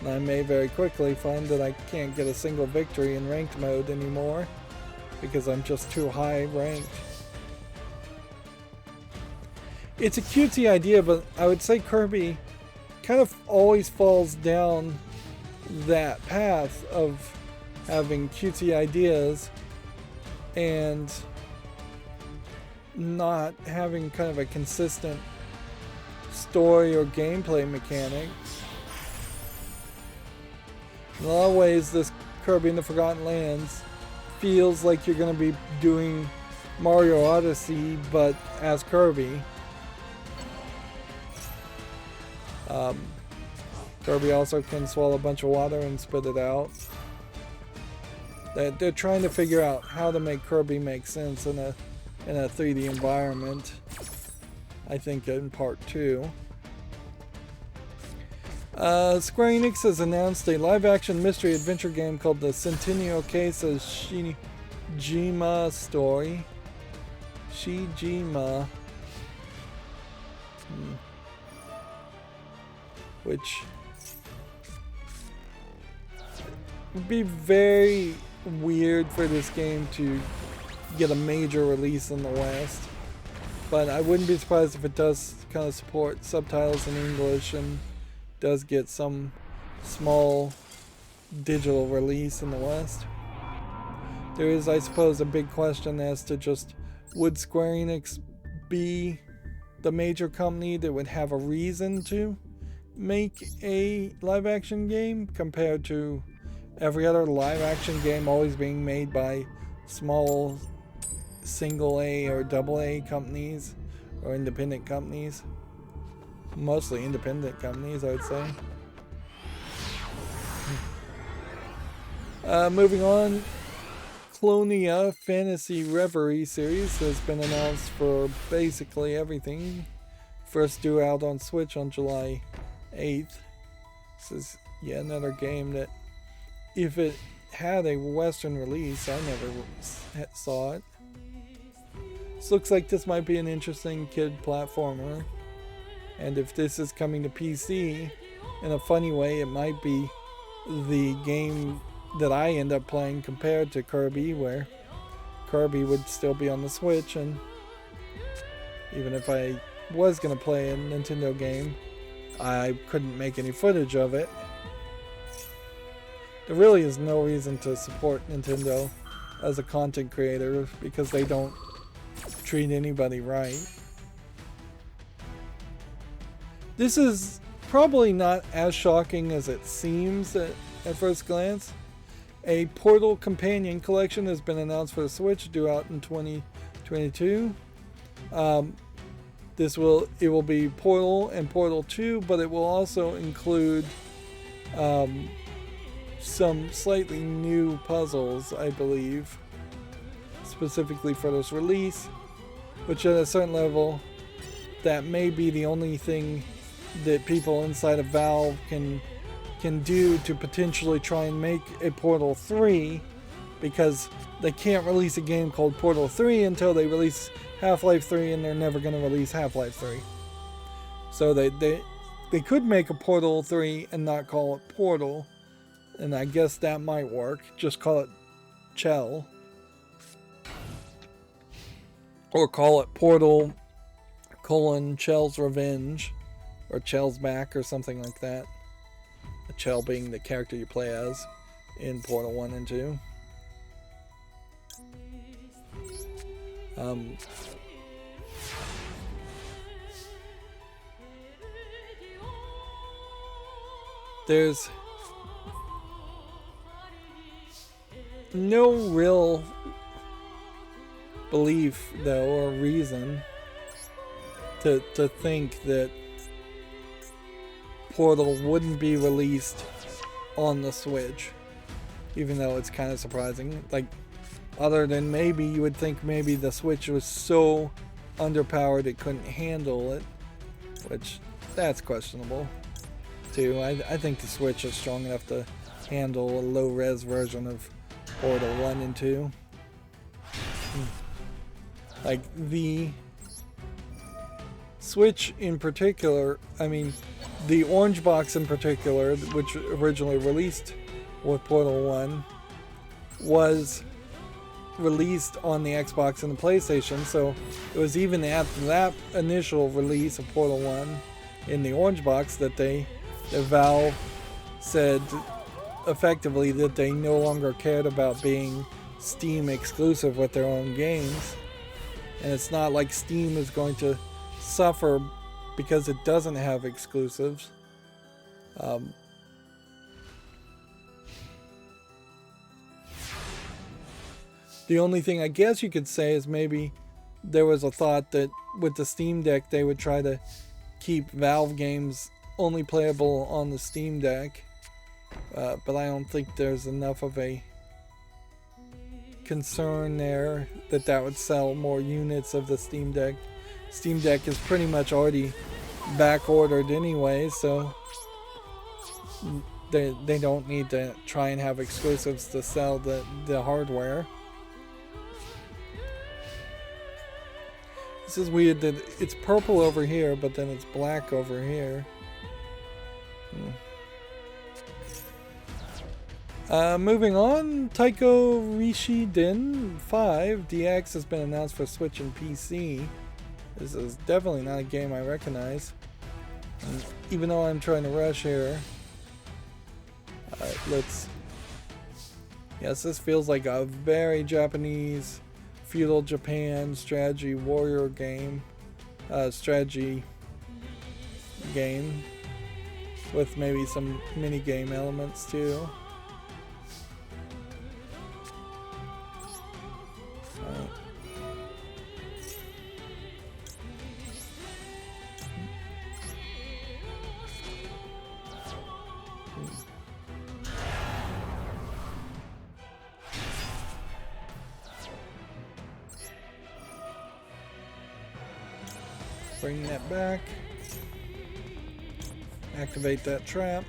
And I may very quickly find that I can't get a single victory in ranked mode anymore because I'm just too high ranked. It's a cutesy idea, but I would say Kirby kind of always falls down that path of having cutesy ideas and not having kind of a consistent story or gameplay mechanic. In a lot of ways, this Kirby in the Forgotten Lands feels like you're going to be doing Mario Odyssey, but as Kirby. Kirby also can swallow a bunch of water and spit it out. They're trying to figure out how to make Kirby make sense in a 3D environment. I think in part 2. Square Enix has announced a live-action mystery adventure game called the Centennial Case of Shijima Story. Shijima. Which would be very weird for this game to get a major release in the West. But I wouldn't be surprised if it does kind of support subtitles in English and does get some small digital release in the West. There is, I suppose, a big question as to just would Square Enix be the major company that would have a reason to make a live action game compared to every other live action game always being made by small single A or double A companies or independent companies. Mostly independent companies, I would say. Moving on, Clonia Fantasy Reverie series has been announced for basically everything. First due out on Switch on July 8th. This is yet another game that, if it had a Western release, I never saw it. This looks like this might be an interesting kid platformer. And if this is coming to PC, in a funny way, it might be the game that I end up playing compared to Kirby, where Kirby would still be on the Switch, and even if I was going to play a Nintendo game, I couldn't make any footage of it. There really is no reason to support Nintendo as a content creator because they don't treat anybody right. This is probably not as shocking as it seems at first glance. A Portal Companion Collection has been announced for the Switch, due out in 2022. It will be Portal and Portal 2, but it will also include some slightly new puzzles, I believe, specifically for this release, which at a certain level, that may be the only thing that people inside of Valve can do to potentially try and make a Portal 3 because they can't release a game called Portal 3 until they release Half-Life 3, and they're never going to release Half-Life 3. So they could make a Portal 3 and not call it Portal, and I guess that might work. Just call it Chell. Or call it Portal, Chell's Revenge, or Chell's Back, or something like that. Chell being the character you play as in Portal 1 and 2. There's no real belief, though, or reason to think that Portal wouldn't be released on the Switch, even though it's kind of surprising. Like, other than maybe you would think maybe the Switch was so underpowered it couldn't handle it, which that's questionable too. I think the Switch is strong enough to handle a low-res version of Portal 1 and 2. Like, the Switch in particular, I mean, the orange box in particular, which originally released with Portal 1, was released on the Xbox and the PlayStation, so it was even after that initial release of Portal 1 in the orange box that Valve said effectively that they no longer cared about being Steam exclusive with their own games. And it's not like Steam is going to suffer because it doesn't have exclusives. The only thing I guess you could say is maybe there was a thought that with the Steam Deck they would try to keep Valve games only playable on the Steam Deck. But I don't think there's enough of a concern there that would sell more units of the Steam Deck. Steam Deck is pretty much already back ordered anyway, so they don't need to try and have exclusives to sell the hardware. This is weird that it's purple over here, but then it's black over here. Moving on, Taiko Rishiden 5 DX has been announced for Switch and PC. This is definitely not a game I recognize. And even though I'm trying to rush here. Yes, this feels like a very Japanese, feudal Japan strategy warrior game. Strategy game. With maybe some mini game elements too. Bring that back. Activate that trap.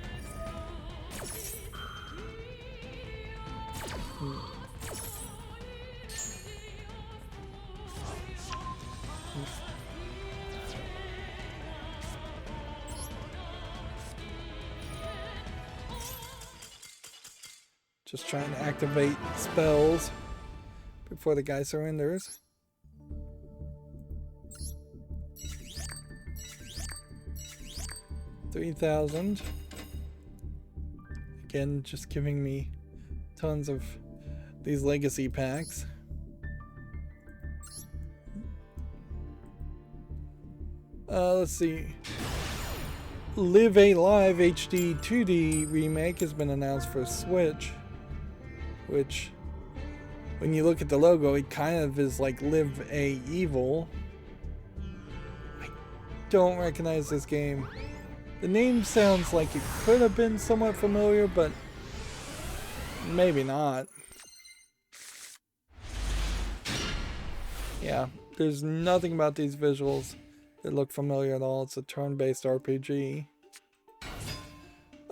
Just trying to activate spells before the guy surrenders. $3,000. Again, just giving me tons of these legacy packs. Let's see. Live A Live HD 2D remake has been announced for Switch, which, when you look at the logo, it kind of is like Live A Evil. I don't recognize this game. The name sounds like it could have been somewhat familiar, but maybe not. Yeah, there's nothing about these visuals that look familiar at all. It's a turn-based RPG.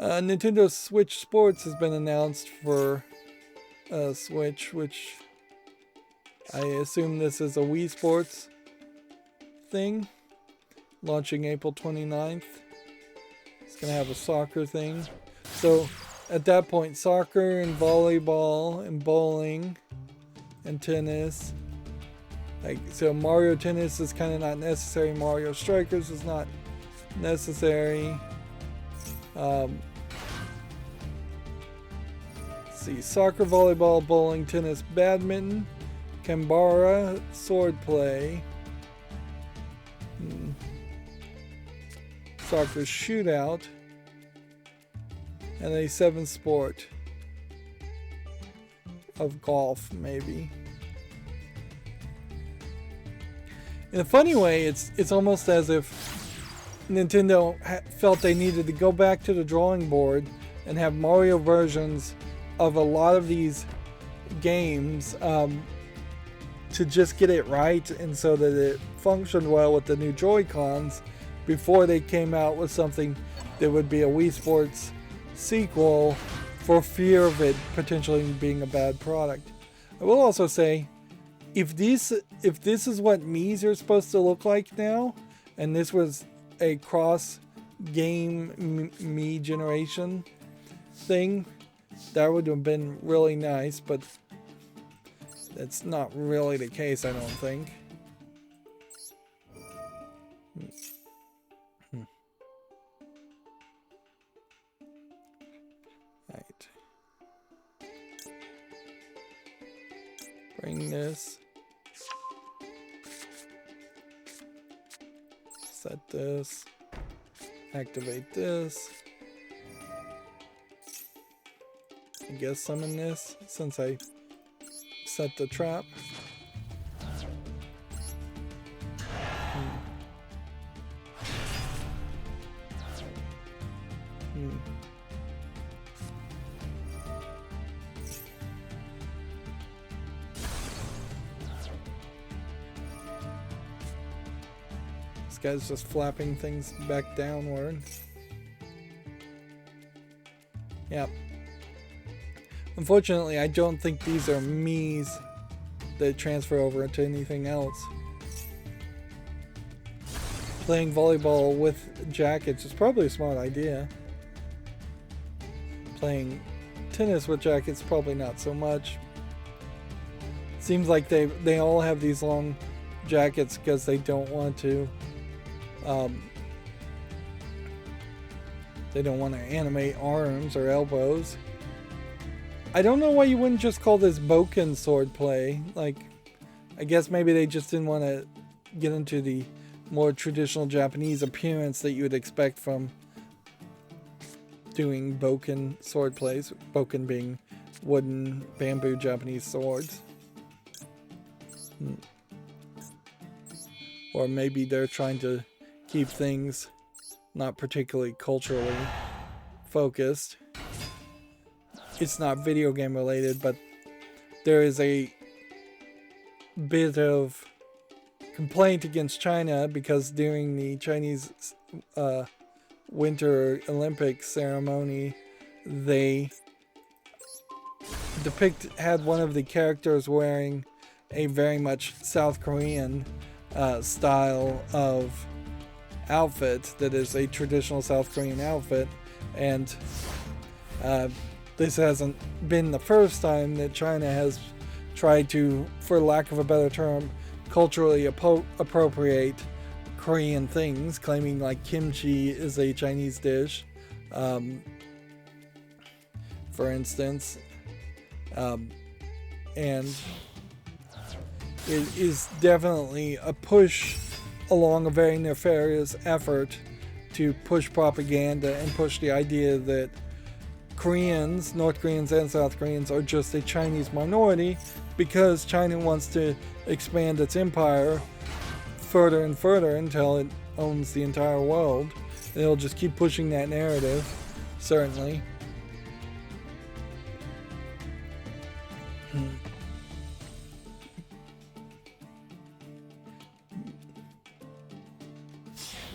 Nintendo Switch Sports has been announced for Switch, which I assume this is a Wii Sports thing, launching April 29th. It's gonna have a soccer thing. So at that point, soccer and volleyball and bowling and tennis. Like, so Mario Tennis is kind of not necessary. Mario Strikers is not necessary. Let's see, soccer, volleyball, bowling, tennis, badminton, Kambara, swordplay, soccer shootout, and a 7th sport of golf, maybe. In a funny way, it's almost as if Nintendo felt they needed to go back to the drawing board and have Mario versions of a lot of these games to just get it right, and so that it functioned well with the new Joy-Cons before they came out with something that would be a Wii Sports sequel, for fear of it potentially being a bad product. I will also say, if this is what Mii's are supposed to look like now, and this was a cross game Mii generation thing, that would have been really nice, but that's not really the case, I don't think. Right. Bring this. Set this. Activate this. I guess summon this since I set the trap. This guy's just flapping things back downward. Yep. Unfortunately, I don't think these are Mii's that transfer over into anything else. Playing volleyball with jackets is probably a smart idea. Playing tennis with jackets, probably not so much. Seems like they all have these long jackets because they don't want to animate arms or elbows. I don't know why you wouldn't just call this Boken swordplay. Like, I guess maybe they just didn't want to get into the more traditional Japanese appearance that you would expect from doing Boken swordplays. Boken being wooden bamboo Japanese swords. Or maybe they're trying to keep things not particularly culturally focused. It's not video game related, but there is a bit of complaint against China because during the Chinese Winter Olympics ceremony, they had one of the characters wearing a very much South Korean style of outfit that is a traditional South Korean outfit, and this hasn't been the first time that China has tried to, for lack of a better term, culturally appropriate Korean things, claiming like kimchi is a Chinese dish, for instance, and it is definitely a push along a very nefarious effort to push propaganda and push the idea that Koreans, North Koreans and South Koreans, are just a Chinese minority because China wants to expand its empire further and further until it owns the entire world. And it'll just keep pushing that narrative, certainly.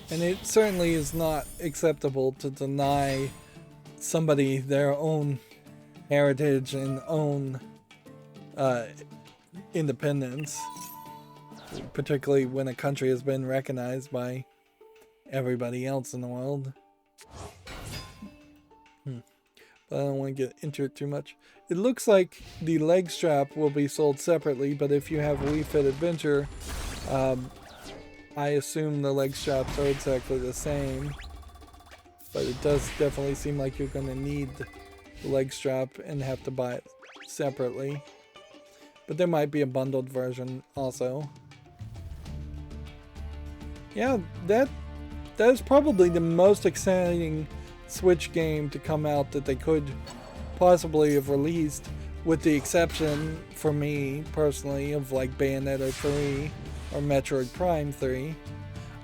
And it certainly is not acceptable to deny somebody their own heritage and own uh, independence, particularly when a country has been recognized by everybody else in the world. But I don't want to get into it too much. It looks like the leg strap will be sold separately, but if you have Wii Fit Adventure, I assume the leg straps are exactly the same. But it does definitely seem like you're going to need the leg strap and have to buy it separately. But there might be a bundled version also. Yeah, that is probably the most exciting Switch game to come out that they could possibly have released, with the exception, for me personally, of like Bayonetta 3 or Metroid Prime 3.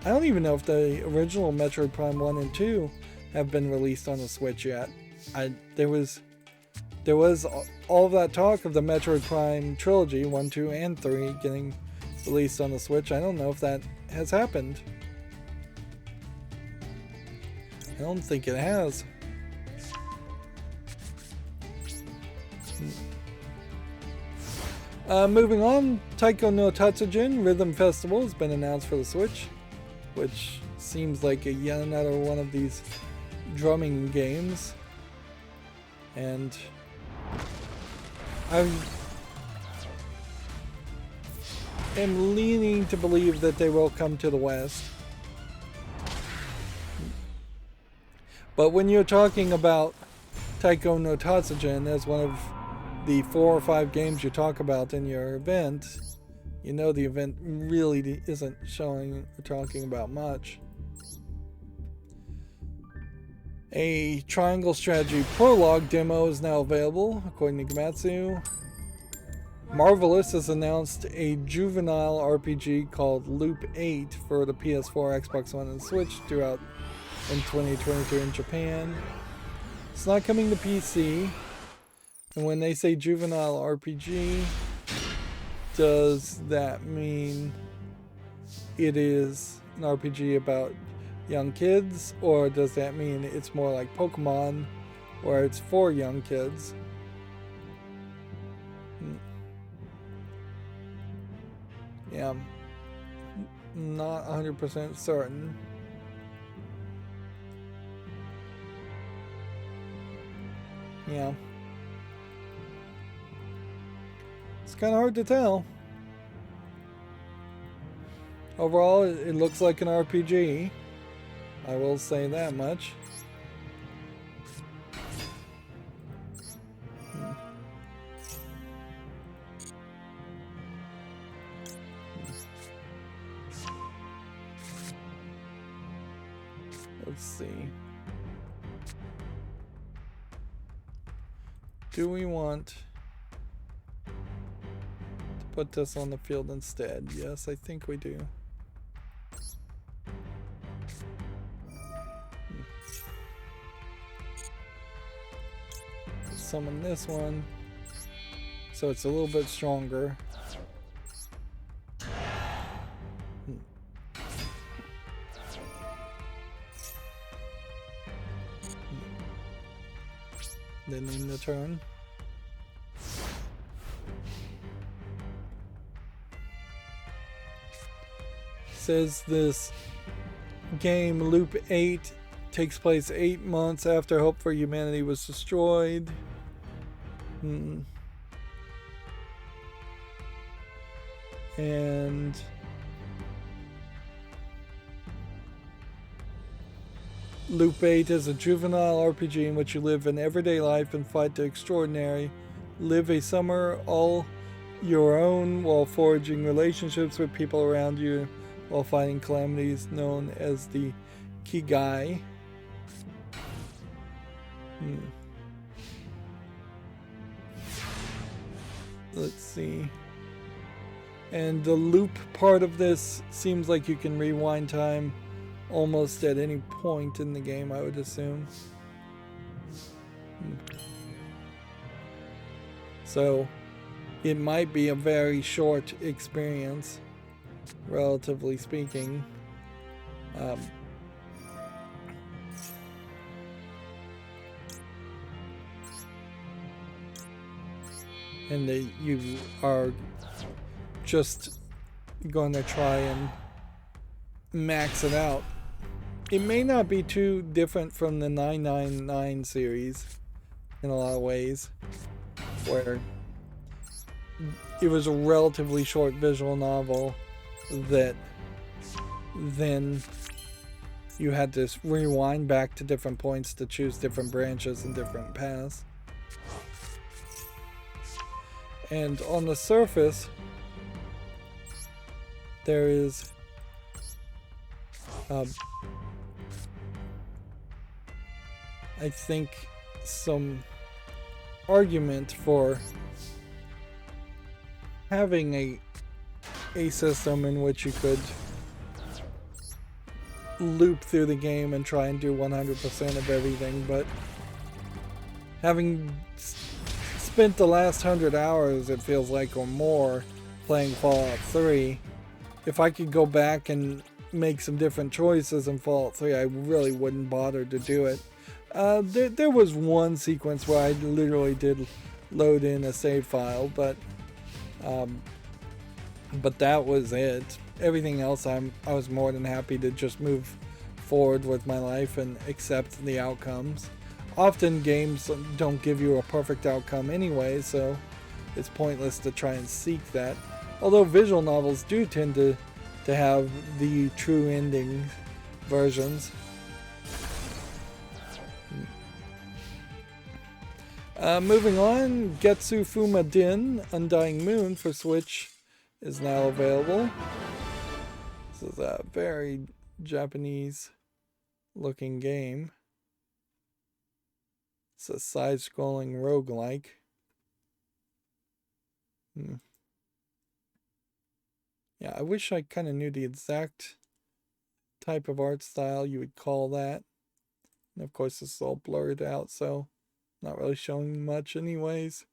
I don't even know if the original Metroid Prime 1 and 2 have been released on the Switch yet. There was all of that talk of the Metroid Prime trilogy, 1, 2, and 3, getting released on the Switch. I don't know if that has happened. I don't think it has. Moving on, Taiko no Tatsujin Rhythm Festival has been announced for the Switch, which seems like yet another one of these drumming games. And I am leaning to believe that they will come to the West. But when you're talking about Taiko no Tatsujin as one of the 4 or 5 games you talk about in your event, you know the event really isn't showing or talking about much. A Triangle Strategy Prologue demo is now available, according to Gamatsu. Marvelous has announced a juvenile RPG called Loop 8 for the PS4, Xbox One, and Switch throughout in 2022 in Japan. It's not coming to PC. And when they say juvenile RPG, does that mean it is an RPG about young kids, or does that mean it's more like Pokemon, where it's for young kids? Yeah, I'm not 100% certain. Yeah. It's kind of hard to tell. Overall, it looks like an RPG. I will say that much. Let's see. Do we want to put this on the field instead? Yes, I think we do. Summon this one, so it's a little bit stronger. Then in the turn. Says this game, Loop 8, takes place 8 months after Hope for Humanity was destroyed. And Loop 8 is a juvenile RPG in which you live an everyday life and fight the extraordinary. Live a summer all your own while forging relationships with people around you while fighting calamities known as the Kigai. Let's see. And the loop part of this seems like you can rewind time almost at any point in the game, I would assume. So it might be a very short experience, relatively speaking. and that you are just going to try and max it out. It may not be too different from the 999 series in a lot of ways, where it was a relatively short visual novel that then you had to rewind back to different points to choose different branches and different paths. And on the surface, there is I think some argument for having a system in which you could loop through the game and try and do 100% of everything, but having spent the last 100 hours, it feels like, or more, playing Fallout 3, if I could go back and make some different choices in Fallout 3, I really wouldn't bother to do it. There was one sequence where I literally did load in a save file, but that was it. Everything else, I was more than happy to just move forward with my life and accept the outcomes. Often games don't give you a perfect outcome anyway, so it's pointless to try and seek that. Although visual novels do tend to have the true ending versions. Moving on, Getsu Fuma Din, Undying Moon for Switch is now available. This is a very Japanese looking game. It's a side-scrolling roguelike. Yeah, I wish I kind of knew the exact type of art style you would call that. And of course this is all blurred out, so not really showing much anyways.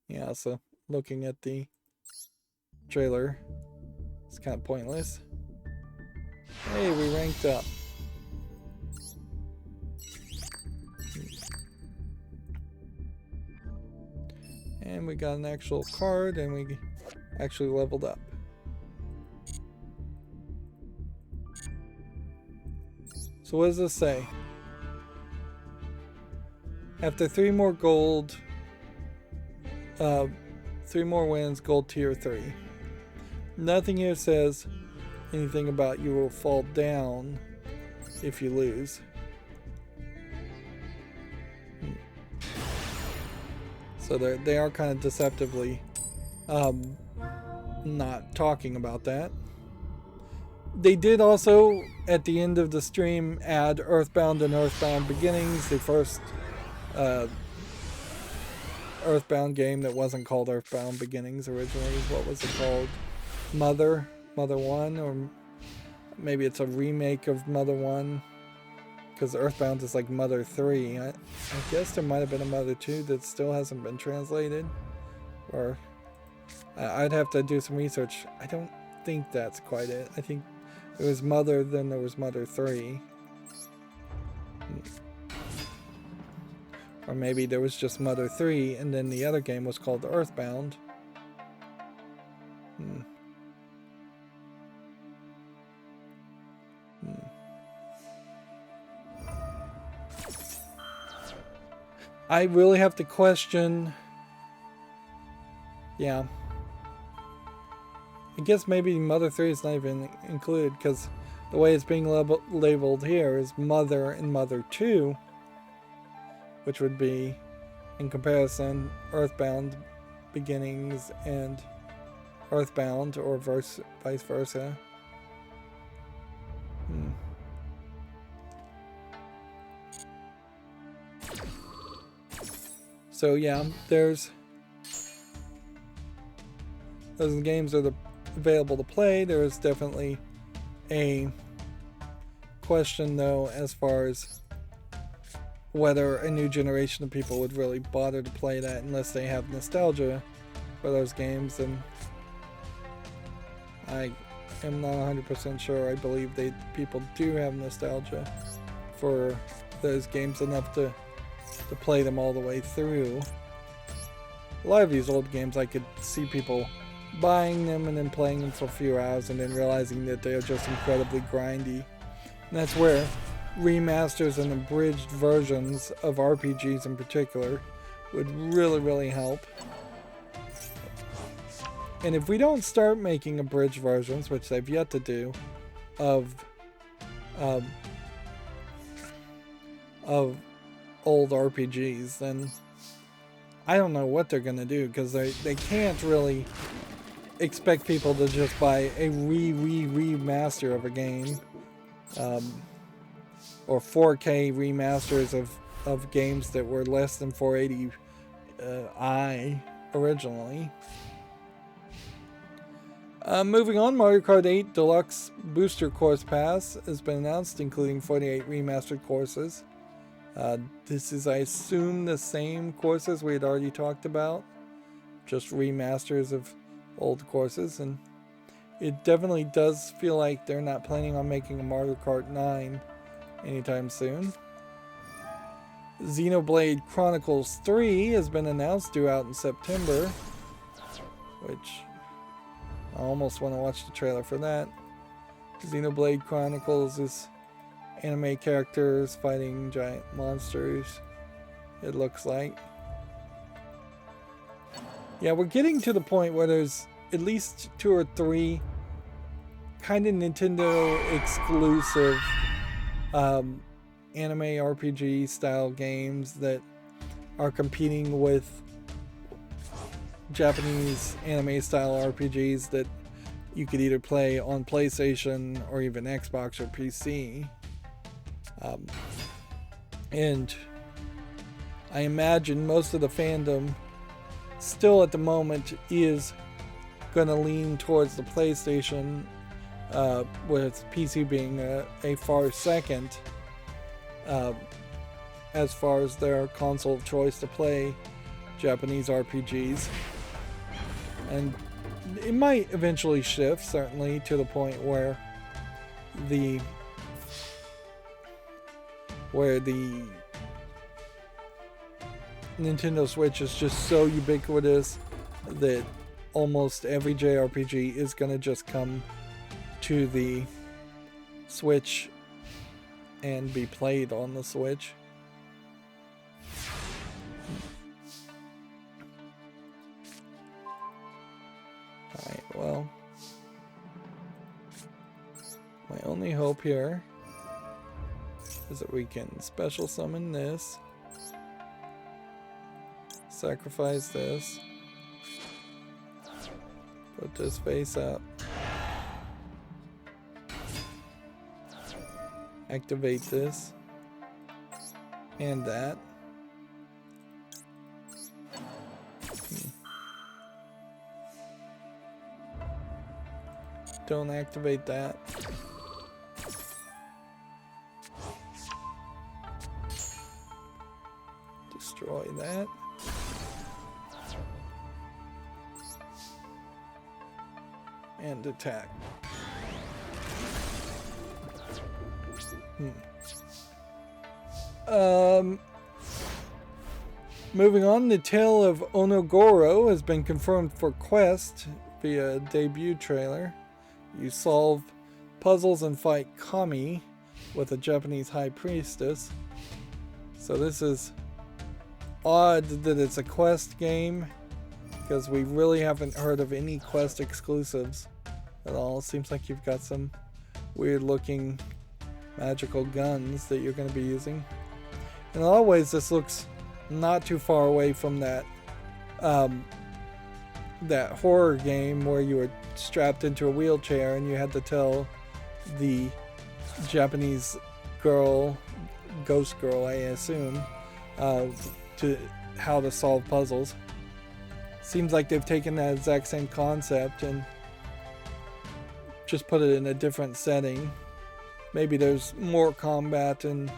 Yeah, so looking at the trailer, it's kind of pointless. Hey, we ranked up. And we got an actual card, and we actually leveled up. So what does this say? After 3 more gold, 3 more wins, gold tier 3. Nothing here says anything about you will fall down if you lose. So they are kind of deceptively not talking about that. They did also, at the end of the stream, add Earthbound and Earthbound Beginnings, the first Earthbound game that wasn't called Earthbound Beginnings originally. What was it called? Mother 1? Or maybe it's a remake of Mother 1? Because Earthbound is like Mother 3. I guess there might have been a Mother 2 that still hasn't been translated. Or I'd have to do some research. I don't think that's quite it. I think there was Mother, then there was Mother 3. Or maybe there was just Mother 3 and then the other game was called Earthbound. I really have to question. Yeah. I guess maybe Mother 3 is not even included because the way it's being labeled here is Mother and Mother 2, which would be, in comparison, Earthbound Beginnings and Earthbound, or vice versa. So yeah, those games are available to play. There is definitely a question though as far as whether a new generation of people would really bother to play that unless they have nostalgia for those games, and I am not 100% sure. I believe people do have nostalgia for those games enough to to play them all the way through. A lot of these old games, I could see people buying them and then playing them for a few hours and then realizing that they're just incredibly grindy. And that's where remasters and abridged versions of RPGs in particular would really help. And if we don't start making abridged versions, which they've yet to do, of old RPGs, then I don't know what they're gonna do, because they can't really expect people to just buy a remaster of a game, or 4K remasters of games that were less than 480i originally. Moving on, Mario Kart 8 Deluxe Booster Course Pass has been announced, including 48 remastered courses. This is, I assume, the same courses we had already talked about, just remasters of old courses, and it definitely does feel like they're not planning on making a Mario Kart 9 anytime soon. Xenoblade Chronicles 3 has been announced, due out in September, which I almost want to watch the trailer for that. Xenoblade Chronicles is anime characters fighting giant monsters, it looks like. Yeah, we're getting to the point where there's at least 2 or 3 kind of Nintendo exclusive anime RPG style games that are competing with Japanese anime style RPGs that you could either play on PlayStation or even Xbox or PC. And I imagine most of the fandom still at the moment is going to lean towards the PlayStation, with PC being a far second as far as their console of choice to play Japanese RPGs. And it might eventually shift, certainly, to the point where the Nintendo Switch is just so ubiquitous that almost every JRPG is going to just come to the Switch and be played on the Switch. Alright, well, my only hope here is that we can special summon this, sacrifice this, put this face up, activate this, and that. Don't activate that. Destroy that. And attack. Moving on, the Tale of Onogoro has been confirmed for Quest via a debut trailer. You solve puzzles and fight Kami with a Japanese high priestess. So this is odd that it's a Quest game, because we really haven't heard of any Quest exclusives at all. Seems like you've got some weird looking magical guns that you're going to be using. In a lot of ways, this looks not too far away from that that horror game where you were strapped into a wheelchair and you had to tell the Japanese girl, ghost girl I assume, to how to solve puzzles. Seems like they've taken that exact same concept and just put it in a different setting. Maybe there's more combat and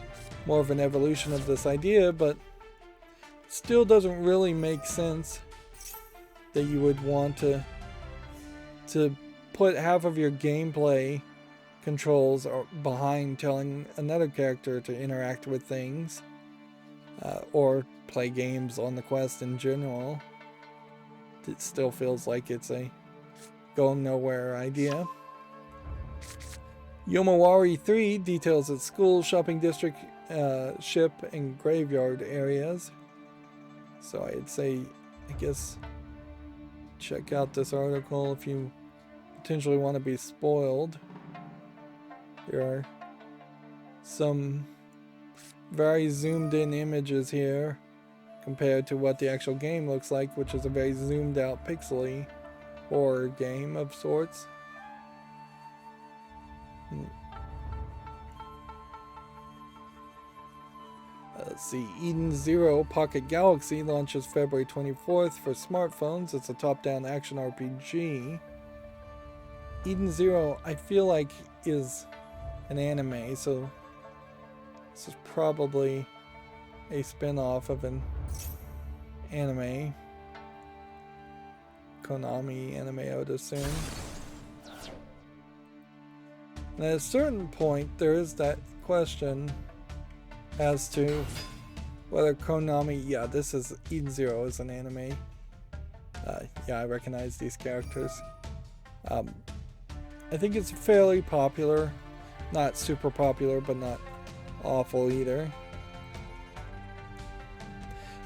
more of an evolution of this idea, but still doesn't really make sense that you would want to put half of your gameplay controls behind telling another character to interact with things. or play games on the Quest in general. It still feels like it's a going nowhere idea. Yomawari 3 details its school, shopping district, ship, and graveyard areas. So I'd say, I guess, check out this article if you potentially want to be spoiled. There are some very zoomed in images here compared to what the actual game looks like, which is a very zoomed out pixely horror game of sorts. Let's see, Eden Zero Pocket Galaxy launches February 24th for smartphones. It's a top-down action RPG. Eden Zero, I feel like, is an anime, so this is probably a spin-off of an anime. Konami anime, I would assume. And at a certain point, there is that question as to whether Konami... Yeah, this is Eden Zero is an anime. Yeah, I recognize these characters. I think it's fairly popular. Not super popular, but not awful either.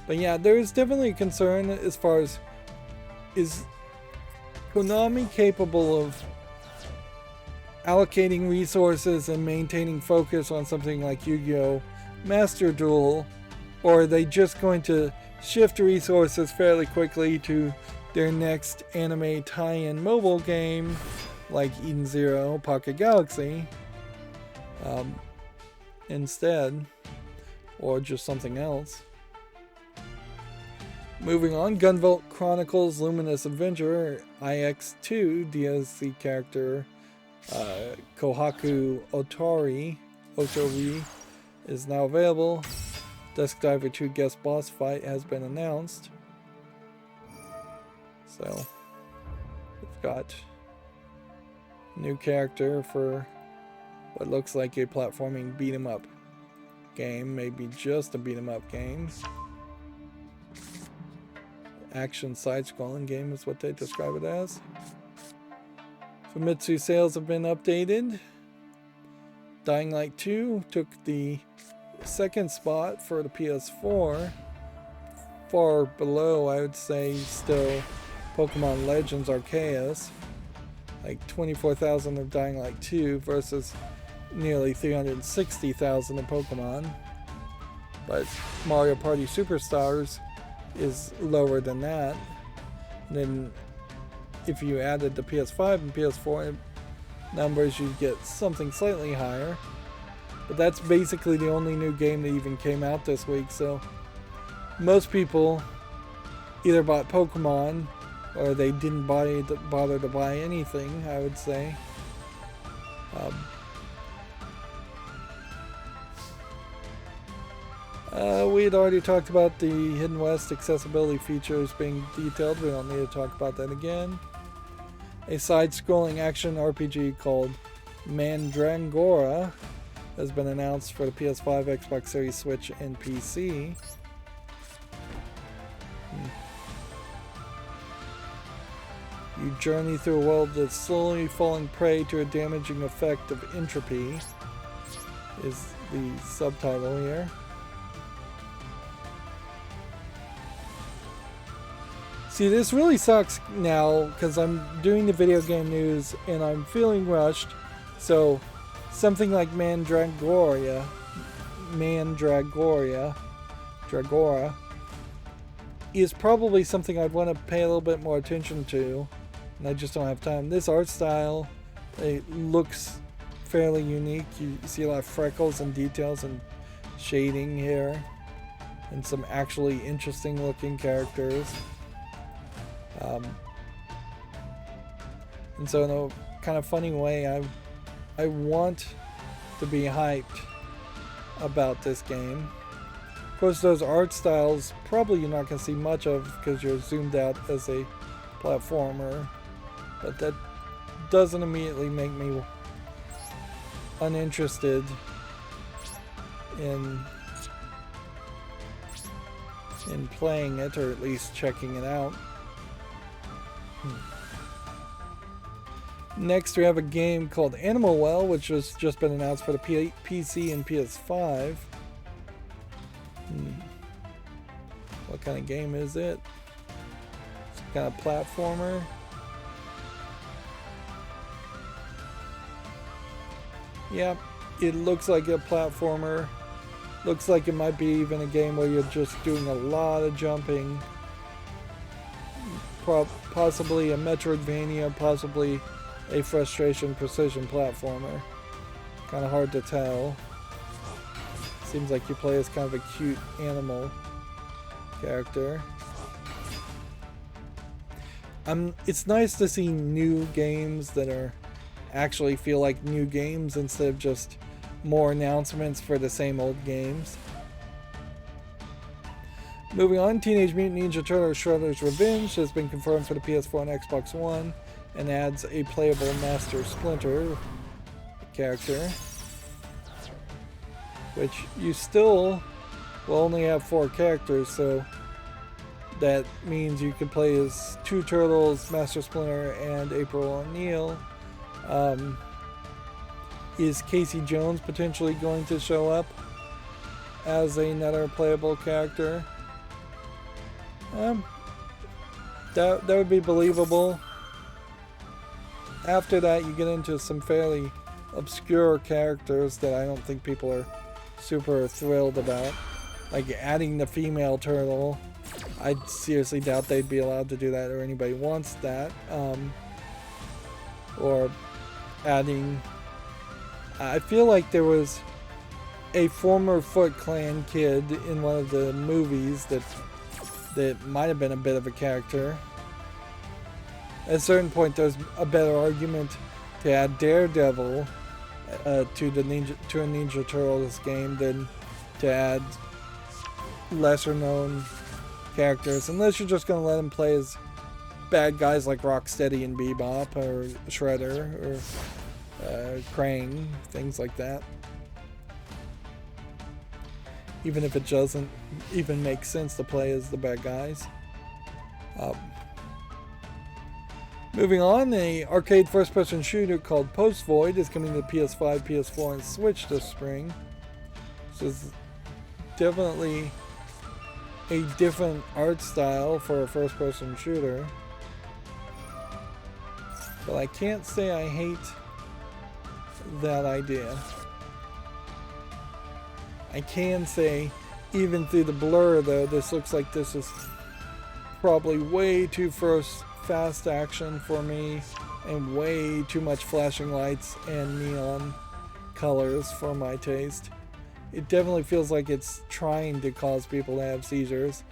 But yeah, there is definitely a concern as far as, is Konami capable of allocating resources and maintaining focus on something like Yu-Gi-Oh! Master Duel, or are they just going to shift resources fairly quickly to their next anime tie-in mobile game like Eden Zero Pocket Galaxy instead, or just something else? Moving on, Gunvolt Chronicles Luminous Avenger IX2 DLC character Kohaku Otori is now available. Dusk Diver 2 guest boss fight has been announced. So we've got a new character for what looks like a platforming beat 'em up game, maybe just a beat 'em up game. Action side-scrolling game is what they describe it as. Famitsu sales have been updated. Dying Light 2 took the second spot for the PS4. Far below, I would say, still Pokemon Legends Arceus. Like 24,000 of Dying Light 2 versus nearly 360,000 of Pokemon. But Mario Party Superstars is lower than that. And then if you added the PS5 and PS4 numbers, you'd get something slightly higher. But that's basically the only new game that even came out this week, so most people either bought Pokemon or they didn't bother to buy anything, I would say. We had already talked about the Hidden West accessibility features being detailed. We don't need to talk about that again. A side-scrolling action RPG called Mandrangora has been announced for the PS5, Xbox Series, Switch, and PC. You journey through a world that's slowly falling prey to a damaging effect of entropy, is the subtitle here. See, this really sucks now because I'm doing the video game news and I'm feeling rushed. So something like Dragora is probably something I'd want to pay a little bit more attention to, and I just don't have time. This art style, it looks fairly unique. You see a lot of freckles and details and shading here, and some actually interesting looking characters. And so in a kind of funny way, I want to be hyped about this game. Of course, those art styles probably you're not going to see much of because you're zoomed out as a platformer, but that doesn't immediately make me uninterested in in playing it, or at least checking it out. Next, we have a game called Animal Well, which has just been announced for the PC and PS5. What kind of game is it? Some kind of platformer. Yep, it looks like a platformer. Looks like it might be even a game where you're just doing a lot of jumping. Possibly a Metroidvania, possibly a frustration precision platformer. Kind of hard to tell. Seems like you play as kind of a cute animal character. It's nice to see new games that are actually feel like new games instead of just more announcements for the same old games. Moving on, Teenage Mutant Ninja Turtles Shredder's Revenge has been confirmed for the PS4 and Xbox One and adds a playable Master Splinter character, which you still will only have 4 characters, so that means you can play as 2 Turtles, Master Splinter, and April O'Neil. Is Casey Jones potentially going to show up as another playable character? That would be believable. After that, you get into some fairly obscure characters that I don't think people are super thrilled about. Like adding the female turtle. I seriously doubt they'd be allowed to do that, or anybody wants that. Or adding... I feel like there was a former Foot Clan kid in one of the movies that might have been a bit of a character. At a certain point, there's a better argument to add Daredevil to a Ninja Turtles game than to add lesser known characters, unless you're just going to let them play as bad guys like Rocksteady and Bebop, or Shredder, or Krang, things like that. Even if it doesn't even make sense to play as the bad guys. Moving on, the arcade first-person shooter called Post Void is coming to PS5, PS4, and Switch this spring. This is definitely a different art style for a first-person shooter. But I can't say I hate that idea. I can say, even through the blur though, this looks like this is probably way too fast action for me, and way too much flashing lights and neon colors for my taste. It definitely feels like it's trying to cause people to have seizures,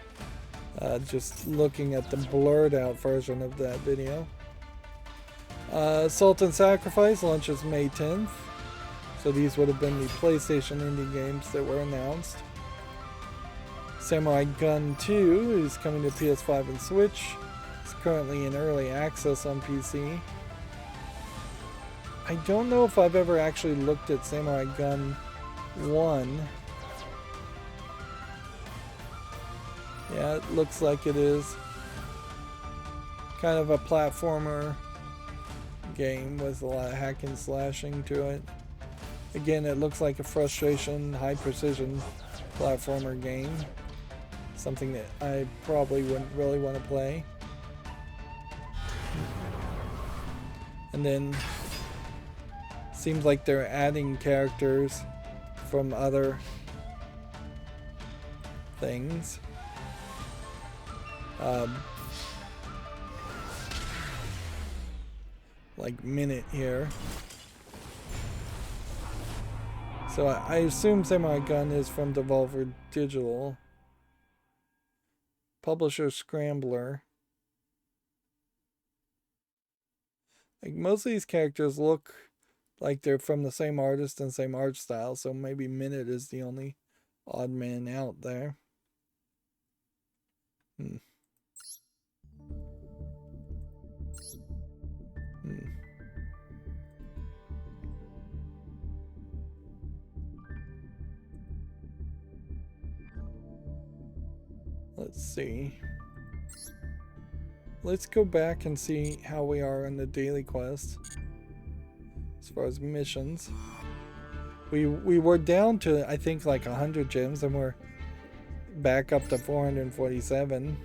just looking at the blurred out version of that video. Salt and Sacrifice launches May 10th. So these would have been the PlayStation indie games that were announced. Samurai Gun 2 is coming to PS5 and Switch. It's currently in early access on PC. I don't know if I've ever actually looked at Samurai Gun 1. Yeah, it looks like it is kind of a platformer game with a lot of hack and slashing to it. Again, it looks like a frustration, high precision platformer game. Something that I probably wouldn't really want to play. And then seems like they're adding characters from other things. Like Minute here. So I assume Samurai Gun is from Devolver Digital. Publisher Scrambler. Like most of these characters look like they're from the same artist and same art style, so maybe Minute is the only odd man out there. Let's see. Let's go back and see how we are in the daily quest as far as missions. We were down to, I think, like 100 gems, and we're back up to 447.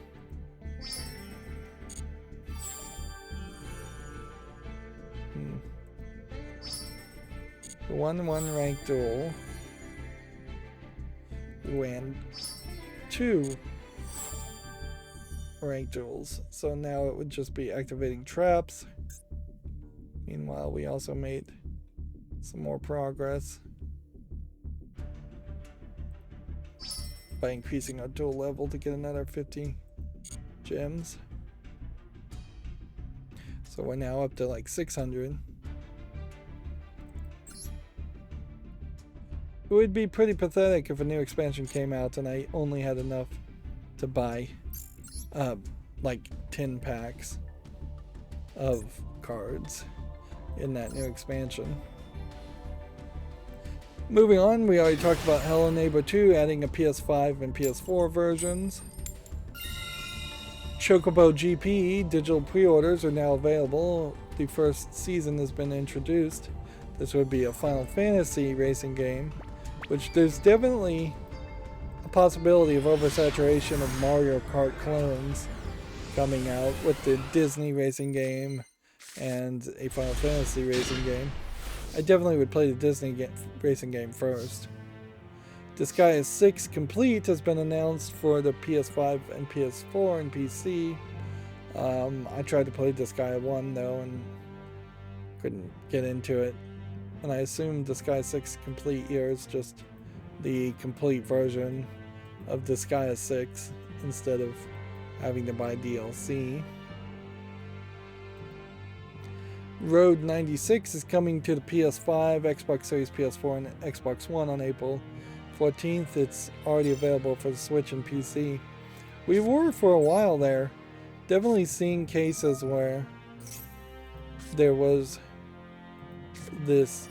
The 1-1 ranked duel. We ran 2 ranked duels, so now it would just be activating traps. Meanwhile, we also made some more progress by increasing our duel level to get another 50 gems. So we're now up to like 600. It would be pretty pathetic if a new expansion came out and I only had enough to buy like 10 packs of cards in that new expansion. Moving on, we already talked about Hello Neighbor 2 adding a PS5 and PS4 versions. Chocobo GP digital pre-orders are now available. The first season has been introduced. This would be a Final Fantasy racing game, which there's definitely a possibility of oversaturation of Mario Kart clones coming out with the Disney racing game and a Final Fantasy racing game. I definitely would play the Disney racing game first. Disgaea 6 Complete has been announced for the PS5 and PS4 and PC. I tried to play Disgaea 1 though and couldn't get into it. And I assume Disgaea 6 Complete here is just the complete version of Disgaea 6 instead of having to buy DLC. Road 96 is coming to the PS5, Xbox Series, PS4, and Xbox One on April 14th. It's already available for the Switch and PC. We were for a while there definitely seeing cases where there was this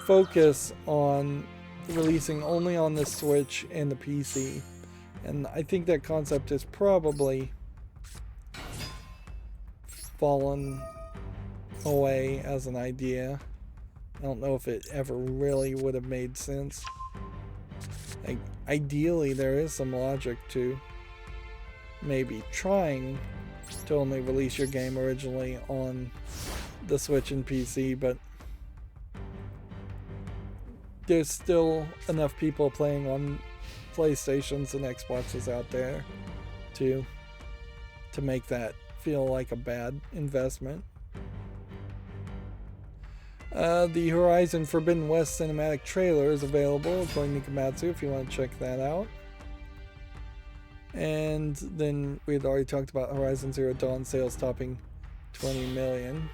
focus on releasing only on the Switch and the PC, and I think that concept has probably fallen away as an idea. I don't know if it ever really would have made sense. Like, ideally there is some logic to maybe trying to only release your game originally on the Switch and PC, but there's still enough people playing on PlayStations and Xboxes out there to make that feel like a bad investment. The Horizon Forbidden West cinematic trailer is available according to Komatsu if you want to check that out. And then we had already talked about Horizon Zero Dawn sales topping 20 million.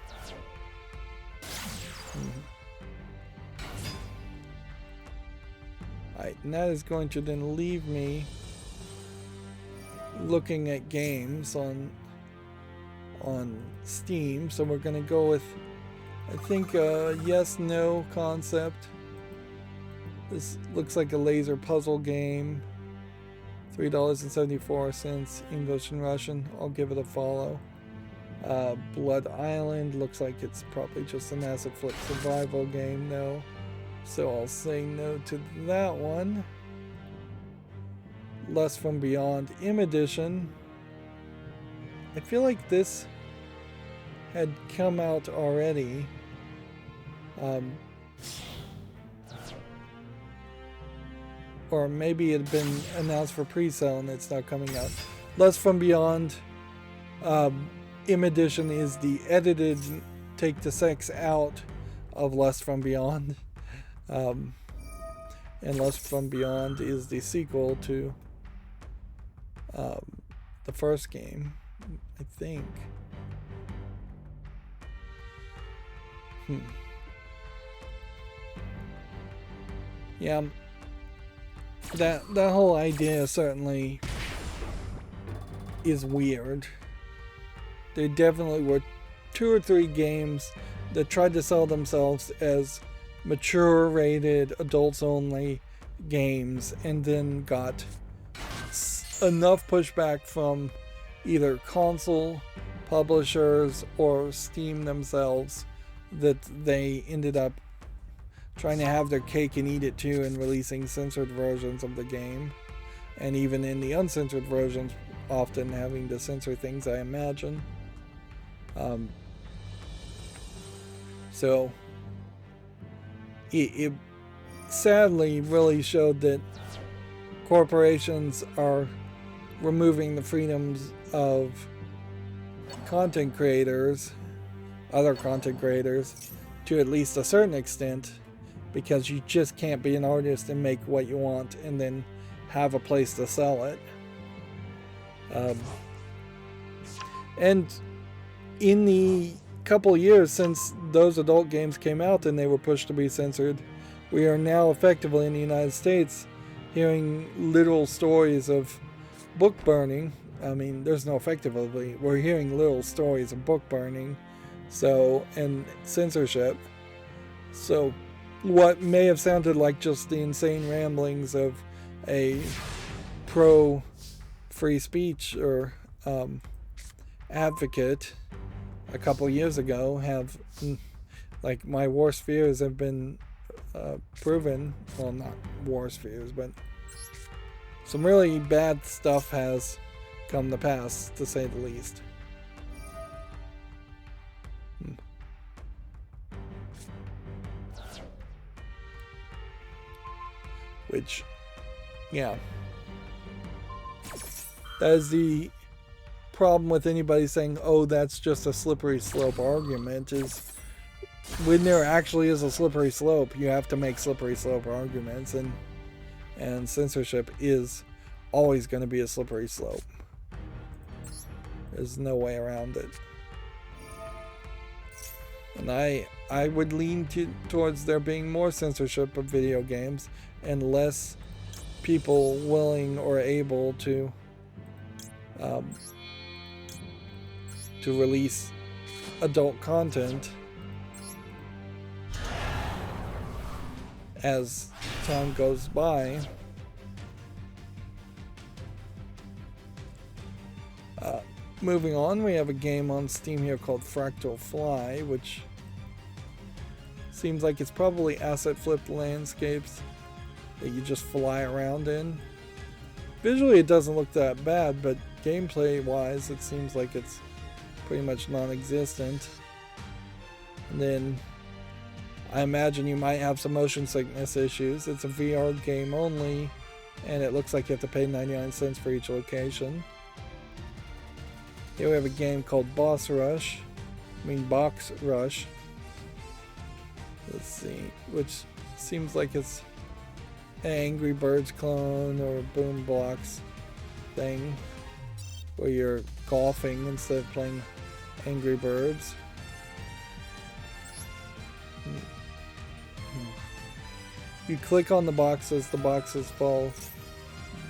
Alright, and that is going to then leave me looking at games on Steam. So we're going to go with, I think, a yes-no concept. This looks like a laser puzzle game. $3.74, English and Russian. I'll give it a follow. Blood Island looks like it's probably just an acid flip survival game, no. So I'll say no to that one. Lust from Beyond Im Edition. I feel like this had come out already. Or maybe it had been announced for pre-sale and it's now coming out. Lust from Beyond Im Edition is the edited take the sex out of Lust from Beyond. And Lust from Beyond is the sequel to the first game, I think. Yeah, that whole idea certainly is weird. There definitely were 2 or 3 games that tried to sell themselves as mature rated adults only games and then got enough pushback from either console publishers or Steam themselves that they ended up trying to have their cake and eat it too and releasing censored versions of the game. And even in the uncensored versions, often having to censor things, I imagine. So it sadly really showed that corporations are removing the freedoms of content creators, other content creators, to at least a certain extent, because you just can't be an artist and make what you want and then have a place to sell it. And in the couple years since those adult games came out and they were pushed to be censored, we are now effectively in the United States hearing literal stories of book burning. I mean, there's no effectively. We're hearing literal stories of book burning, and censorship. So what may have sounded like just the insane ramblings of a pro free speech or advocate a couple years ago have, like, my worst fears have been proven. Well, not worst fears, but some really bad stuff has come to pass, to say the least. Which, yeah, that is the problem with anybody saying, oh, that's just a slippery slope argument, is when there actually is a slippery slope, you have to make slippery slope arguments, and censorship is always going to be a slippery slope. There's no way around it. And I would lean towards there being more censorship of video games and less people willing or able to release adult content as time goes by. Moving on, we have a game on Steam here called Fractal Fly, which seems like it's probably asset flipped landscapes that you just fly around in. Visually it doesn't look that bad, but gameplay wise it seems like it's pretty much non-existent. And then I imagine you might have some motion sickness issues. It's a VR game only, and it looks like you have to pay 99 cents for each location. Here we have a game called Box Rush. Let's see, which seems like it's an Angry Birds clone or a Boom Blocks thing, where you're golfing instead of playing Angry Birds. You click on the boxes fall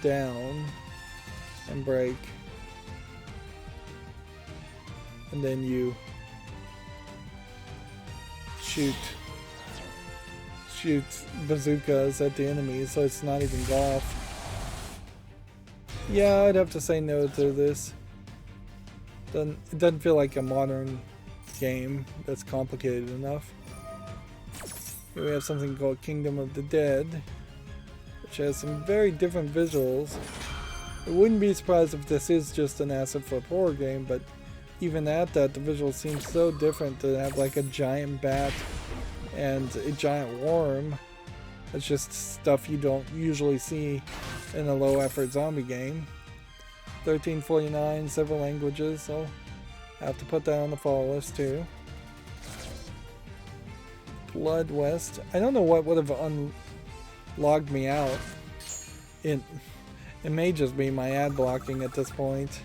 down and break. And then you shoot bazookas at the enemies, so it's not even golf. Yeah, I'd have to say no to this. It doesn't feel like a modern game that's complicated enough. Here we have something called Kingdom of the Dead, which has some very different visuals. I wouldn't be surprised if this is just an asset flip horror game, but even at that, the visuals seem so different to have like a giant bat and a giant worm. It's just stuff you don't usually see in a low effort zombie game. $13.49, several languages, so I have to put that on the follow list too. Blood West. I don't know what would have unlogged me out. It may just be my ad blocking at this point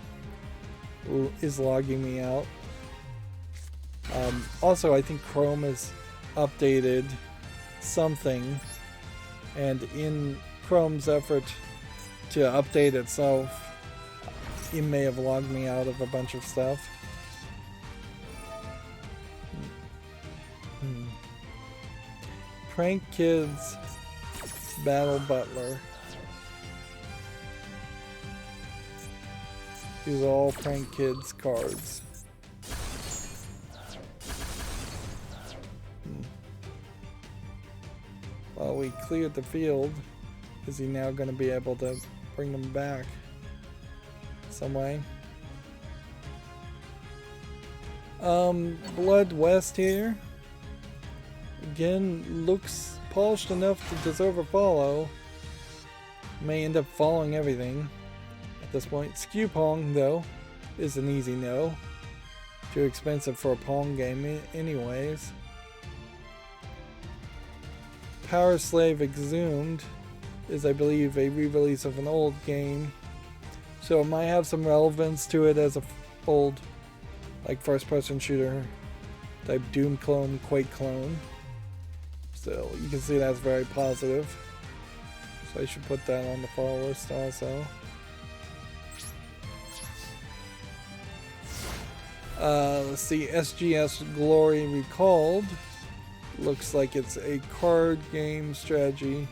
is logging me out. Also, I think Chrome has updated something, and in Chrome's effort to update itself, it may have logged me out of a bunch of stuff. Prank Kids Battle Butler. These are all Prank Kids cards. Well, we cleared the field. Is he now going to be able to bring them back some way? Blood West here. Again, looks polished enough to deserve a follow. May end up following everything at this point. Skew Pong, though, is an easy no. Too expensive for a Pong game anyways. Power Slave Exhumed is, I believe, a re-release of an old game. So it might have some relevance to it as a old, like, first-person shooter type Doom clone, Quake clone. So you can see that's very positive. So I should put that on the follow list also. Let's see, SGS Glory Recalled. Looks like it's a card game strategy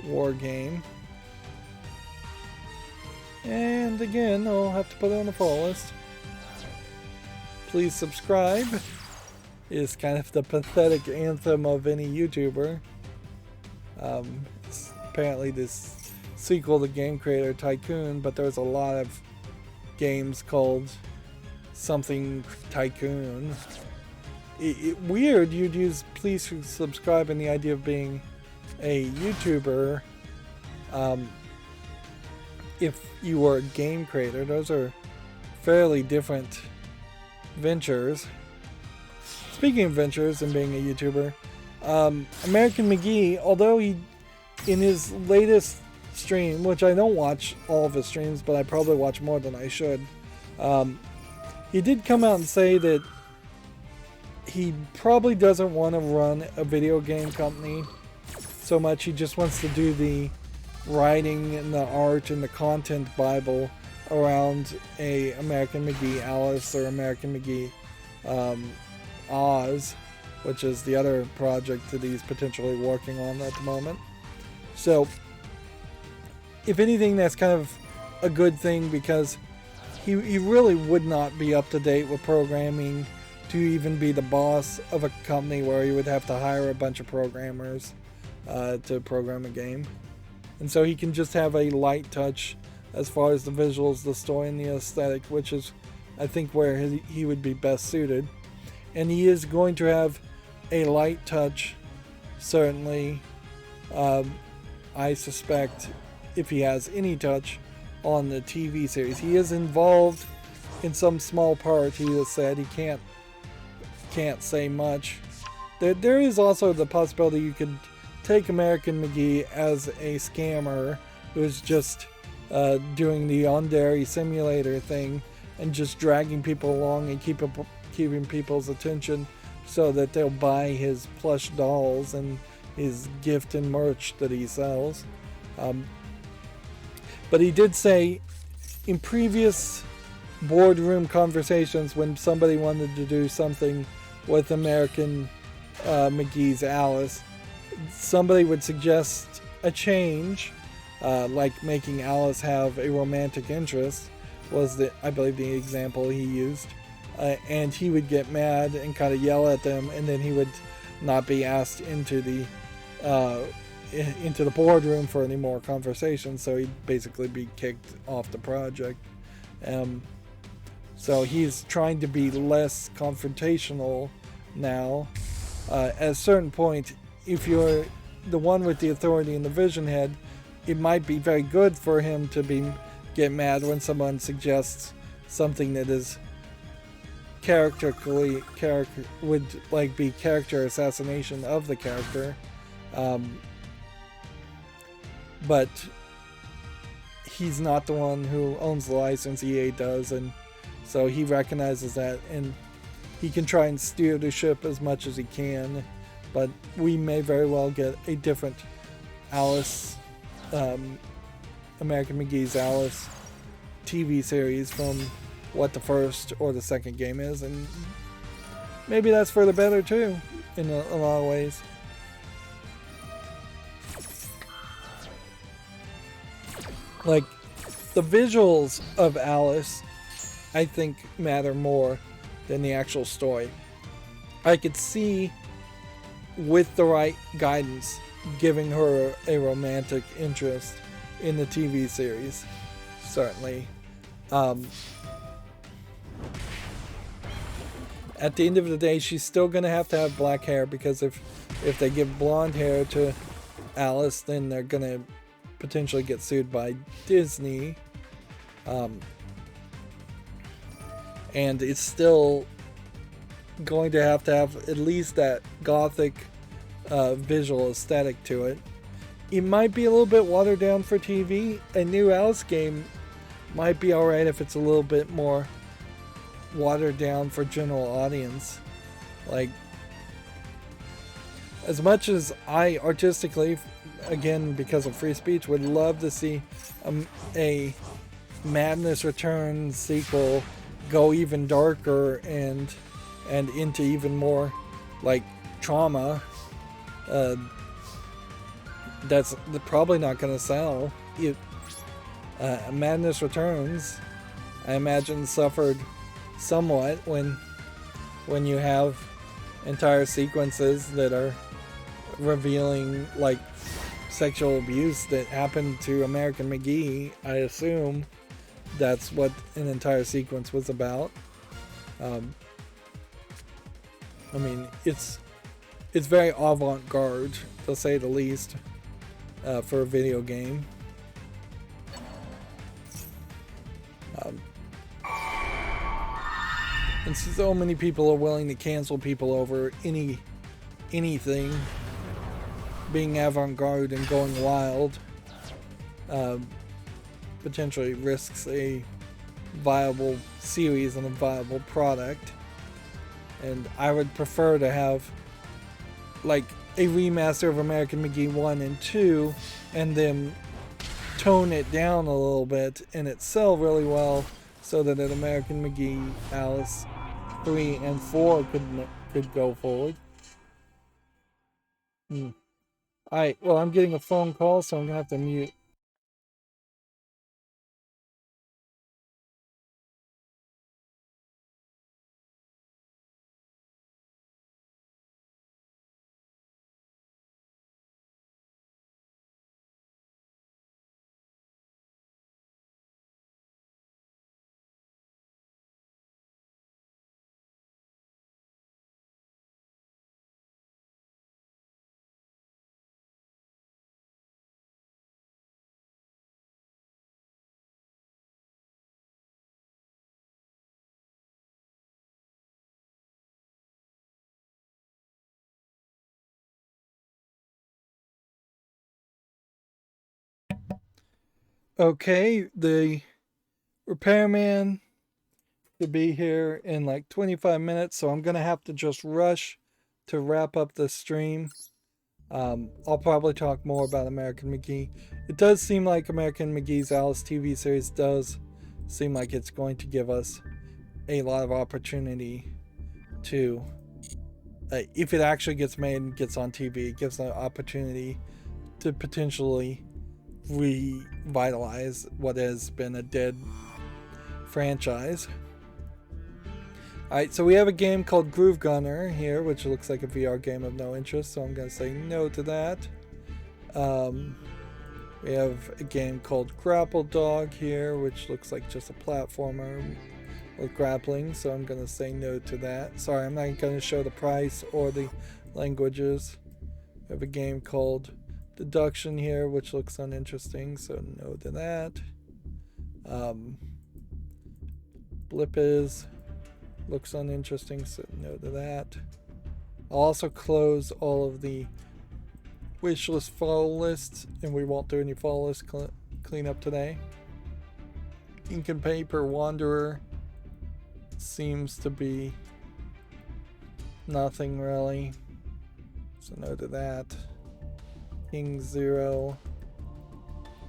war game. And again, I'll have to put it on the follow list. Please subscribe is kind of the pathetic anthem of any YouTuber. It's apparently this sequel to Game Creator Tycoon, but there's a lot of games called something Tycoon. Weird you'd use please subscribe in the idea of being a YouTuber if you were a game creator. Those are fairly different ventures. Speaking of ventures and being a YouTuber, American McGee, although he, in his latest stream, which I don't watch all of his streams, but I probably watch more than I should, he did come out and say that he probably doesn't want to run a video game company so much. He just wants to do the writing and the art and the content Bible around a American McGee Alice or American McGee Oz, which is the other project that he's potentially working on at the moment. So, if anything, that's kind of a good thing, because he really would not be up to date with programming to even be the boss of a company where he would have to hire a bunch of programmers to program a game. And so he can just have a light touch as far as the visuals, the story, and the aesthetic, which is, I think, where he would be best suited. And he is going to have a light touch, certainly, I suspect, if he has any touch, on the TV series. He is involved in some small part, he has said. He can't say much. There is also the possibility you could take American McGee as a scammer who's just doing the Yandere simulator thing and just dragging people along and keeping people's attention so that they'll buy his plush dolls and his gift and merch that he sells. But he did say in previous boardroom conversations, when somebody wanted to do something with American McGee's Alice, somebody would suggest a change, like making Alice have a romantic interest, was I believe the example he used. And he would get mad and kind of yell at them, and then he would not be asked into the boardroom for any more conversations, so he'd basically be kicked off the project. So he's trying to be less confrontational now. At a certain point, if you're the one with the authority and the vision head, it might be very good for him to get mad when someone suggests something that is would like be character assassination of the character, but he's not the one who owns the license. EA does, and so he recognizes that, and he can try and steer the ship as much as he can. But we may very well get a different Alice, American McGee's Alice TV series from what the first or the second game is, and maybe that's for the better too, in a lot of ways. Like, the visuals of Alice, I think, matter more than the actual story. I could see, with the right guidance, giving her a romantic interest in the TV series. Certainly. At the end of the day, she's still going to have black hair, because if they give blonde hair to Alice, then they're going to potentially get sued by Disney. And it's still going to have at least that gothic visual aesthetic to it. It might be a little bit watered down for TV. A new Alice game might be alright if it's a little bit more watered down for general audience. Like, as much as I artistically, again because of free speech, would love to see a Madness Returns sequel go even darker and into even more like trauma, that's probably not going to sell. Madness Returns, I imagine, suffered somewhat when you have entire sequences that are revealing like sexual abuse that happened to American McGee. I assume that's what an entire sequence was about. I mean, it's very avant-garde, to say the least, for a video game. And so many people are willing to cancel people over anything being avant-garde and going wild. Potentially risks a viable series and a viable product. And I would prefer to have like a remaster of American McGee 1 and 2 and then tone it down a little bit and it sell really well, so that an American McGee Alice 3 and 4 could go forward. Alright, well, I'm getting a phone call, so I'm gonna have to mute. Okay, the repairman to be here in like 25 minutes, so I'm gonna have to just rush to wrap up the stream. I'll probably talk more about American McGee. It does seem like American McGee's Alice TV series does seem like it's going to give us a lot of opportunity to, if it actually gets made and gets on TV, it gives an opportunity to potentially revitalize what has been a dead franchise. Alright, so we have a game called Groove Gunner here, which looks like a VR game of no interest, so I'm going to say no to that. We have a game called Grapple Dog here, which looks like just a platformer with grappling, so I'm going to say no to that. Sorry, I'm not going to show the price or the languages. We have a game called Deduction here, which looks uninteresting, so no to that. Blippiz looks uninteresting, so no to that. I'll also close all of the wishlist follow lists, and we won't do any follow list cleanup today. Ink and Paper Wanderer seems to be nothing really, so no to that. King Zero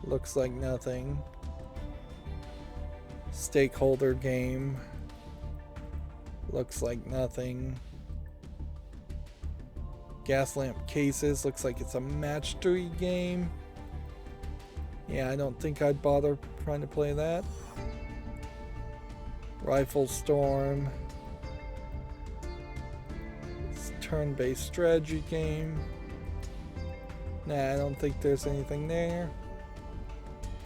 looks like nothing. Stakeholder Game looks like nothing. Gas Lamp Cases looks like it's a match 3 game. Yeah, I don't think I'd bother trying to play that. Rifle Storm. It's a turn-based strategy game. Nah, I don't think there's anything there.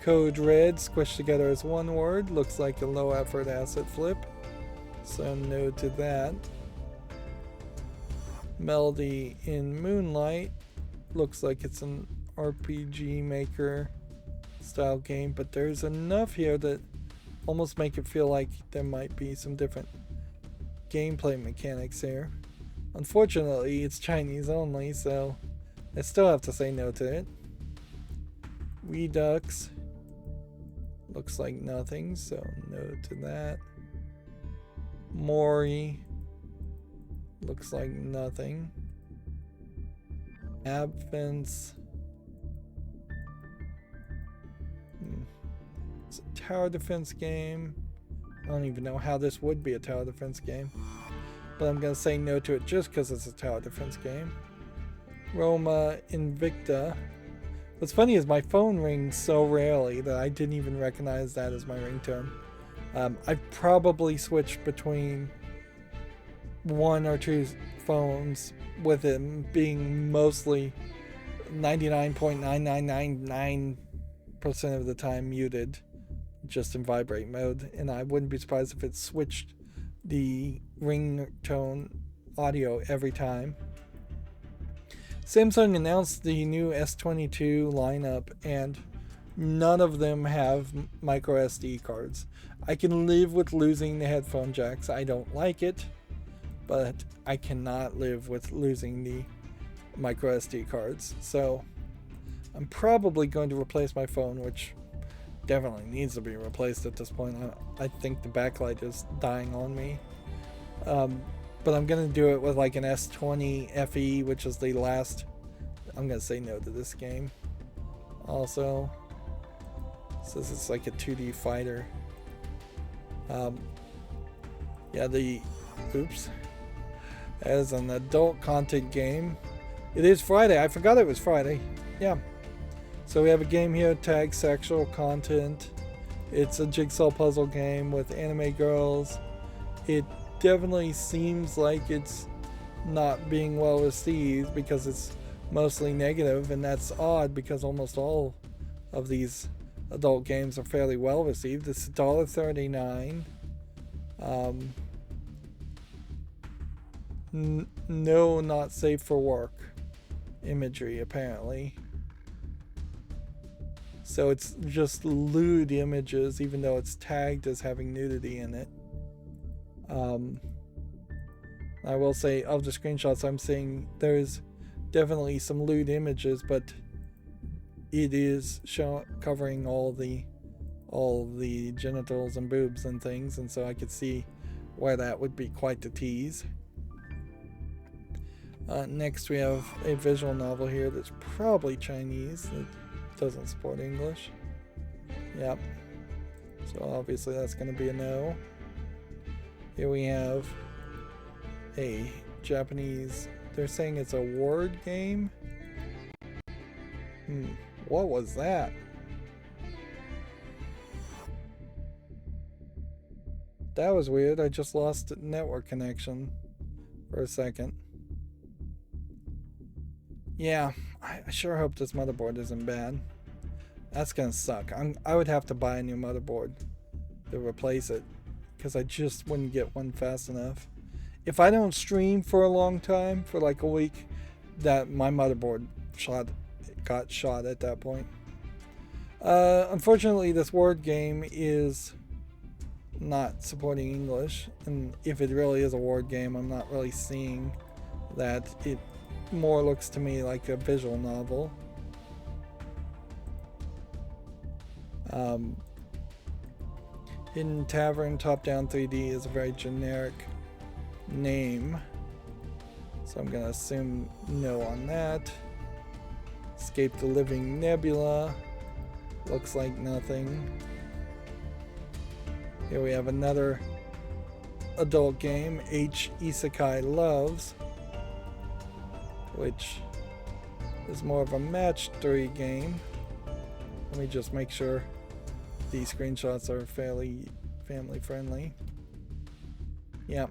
Code Red, squished together as one word. Looks like a low-effort asset flip. So no to that. Melody in Moonlight. Looks like it's an RPG Maker style game, but there's enough here that almost make it feel like there might be some different gameplay mechanics here. Unfortunately, it's Chinese only, so I still have to say no to it. Redux. Looks like nothing, so no to that. Mori. Looks like nothing. Abfence. It's a tower defense game. I don't even know how this would be a tower defense game, but I'm gonna say no to it just because it's a tower defense game. Roma Invicta. What's funny is my phone rings so rarely that I didn't even recognize that as my ringtone. I've probably switched between one or two phones, with it being mostly 99.9999% of the time muted, just in vibrate mode, and I wouldn't be surprised if it switched the ringtone audio every time. Samsung announced the new S22 lineup, and none of them have micro SD cards. I can live with losing the headphone jacks. I don't like it, but I cannot live with losing the micro SD cards. So I'm probably going to replace my phone, which definitely needs to be replaced at this point. I think the backlight is dying on me. But I'm going to do it with like an S20 FE, which is the last. I'm going to say no to this game. Also, says it's like a 2D fighter. Yeah, oops. As an adult content game. It is Friday. I forgot it was Friday. Yeah. So we have a game here tagged sexual content. It's a jigsaw puzzle game with anime girls. It definitely seems like it's not being well received because it's mostly negative, and that's odd because almost all of these adult games are fairly well received. It's $1.39. No, not safe for work imagery apparently. So it's just lewd images, even though it's tagged as having nudity in it. I will say, of the screenshots I'm seeing, there's definitely some lewd images, but it is covering all the genitals and boobs and things, and so I could see why that would be quite the tease. Next we have a visual novel here that's probably Chinese. It doesn't support English. Yep. So obviously that's going to be a no. Here we have a Japanese, they're saying it's a word game. What was that? That was weird. I just lost network connection for a second. Yeah, I sure hope this motherboard isn't bad. That's gonna suck. I would have to buy a new motherboard to replace it, because I just wouldn't get one fast enough. If I don't stream for a long time, for like a week, that my motherboard got shot at that point. Unfortunately, this word game is not supporting English, and if it really is a word game, I'm not really seeing that. It more looks to me like a visual novel. Hidden Tavern top-down 3D is a very generic name, so I'm gonna assume no on that. Escape the Living Nebula looks like nothing. Here we have another adult game, H Isekai Loves, which is more of a match 3 game. Let me just make sure these screenshots are fairly family friendly. Yeah.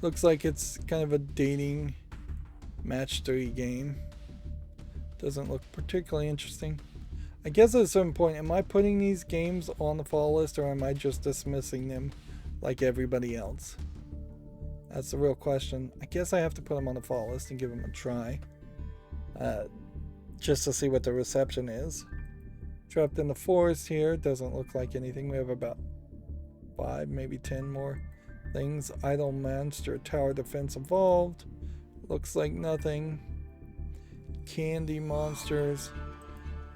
Looks like it's kind of a dating match 3 game. Doesn't look particularly interesting. I guess at a certain point, am I putting these games on the fall list or am I just dismissing them like everybody else? That's the real question. I guess I have to put them on the fall list and give them a try. Just to see what the reception is. Trapped in the Forest here. Doesn't look like anything. We have about 5, maybe 10 more things. Idle Monster Tower Defense Evolved. Looks like nothing. Candy Monsters.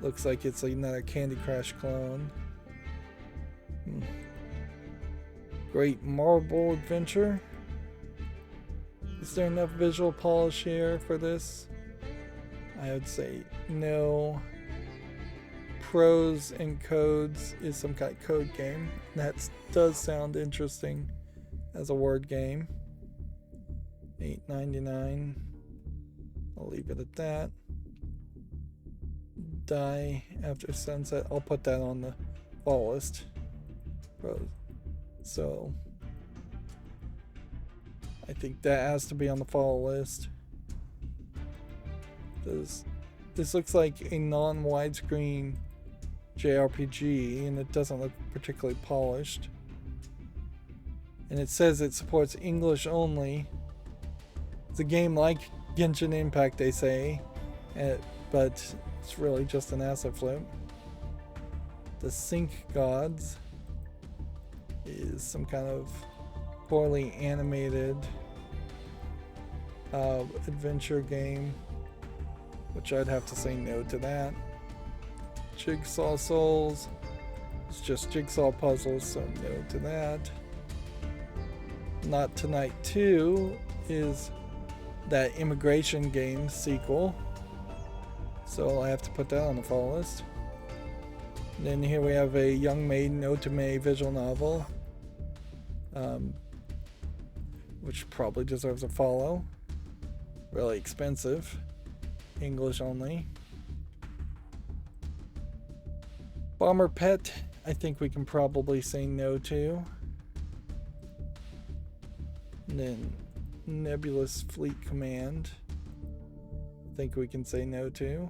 Looks like it's another Candy Crush clone. Great Marble Adventure. Is there enough visual polish here for this? I would say no. Pros and Codes is some kind of code game. That does sound interesting as a word game. $8.99. I'll leave it at that. Die After Sunset. I'll put that on the fall list. So I think that has to be on the fall list. This looks like a non-widescreen JRPG and it doesn't look particularly polished. And it says it supports English only. It's a game like Genshin Impact, they say, but it's really just an asset flip. The Sync Gods is some kind of poorly animated adventure game, which I'd have to say no to that. Jigsaw Souls, it's just jigsaw puzzles, so no to that. Not Tonight 2 is that immigration game sequel, so I have to put that on the fall list. And then here we have a Young Maiden Otome visual novel, which probably deserves a follow. Really expensive. English only. Bomber Pet, I think we can probably say no to. And then Nebulous Fleet Command, I think we can say no to.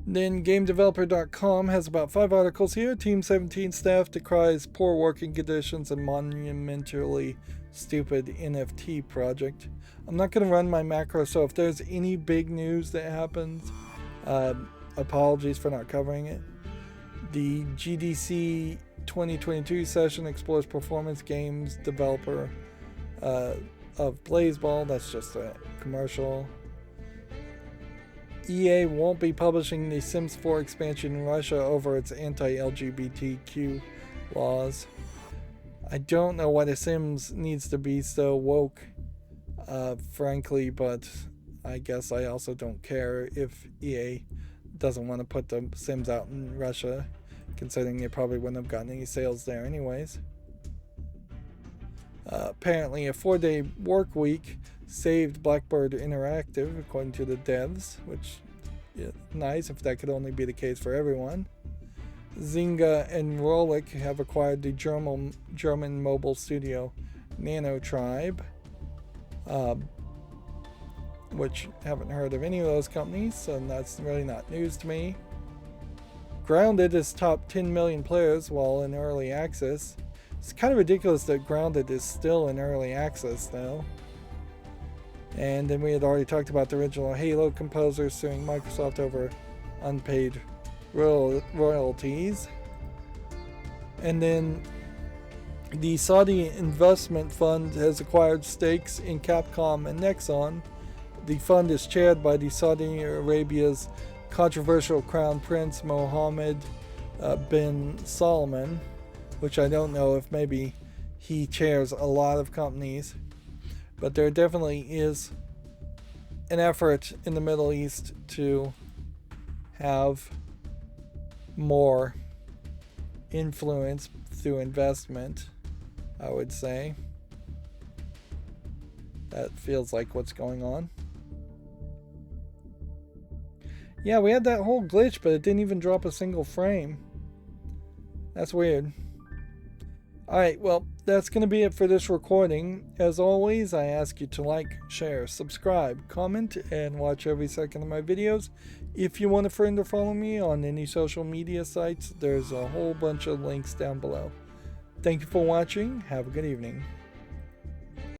Then GameDeveloper.com has about 5 articles here. Team 17 staff decries poor working conditions and monumentally stupid NFT project. I'm not going to run my macro, so if there's any big news that happens, apologies for not covering it. The GDC 2022 session explores performance games developer of Blazeball. That's just a commercial. EA won't be publishing the Sims 4 expansion in Russia over its anti-LGBTQ laws. I don't know why The Sims needs to be so woke, frankly, but I guess I also don't care if EA doesn't want to put the Sims out in Russia, considering they probably wouldn't have gotten any sales there anyways. Apparently a 4-day work week saved Blackbird Interactive, according to the devs, which is nice if that could only be the case for everyone. Zynga and Rolik have acquired the German mobile studio Nano Tribe, which haven't heard of any of those companies, so that's really not news to me. Grounded is top 10 million players while in early access. It's kind of ridiculous that Grounded is still in early access though. And then we had already talked about the original Halo composer suing Microsoft over unpaid royalties. And then the Saudi investment fund has acquired stakes in Capcom and Nexon. The fund is chaired by the Saudi Arabia's controversial Crown Prince Mohammed bin Salman, which I don't know if maybe he chairs a lot of companies. But there definitely is an effort in the Middle East to have more influence through investment, I would say. That feels like what's going on. Yeah, we had that whole glitch, but it didn't even drop a single frame. That's weird. Alright, well, that's going to be it for this recording. As always, I ask you to like, share, subscribe, comment, and watch every second of my videos. If you want a friend or follow me on any social media sites, there's a whole bunch of links down below. Thank you for watching. Have a good evening.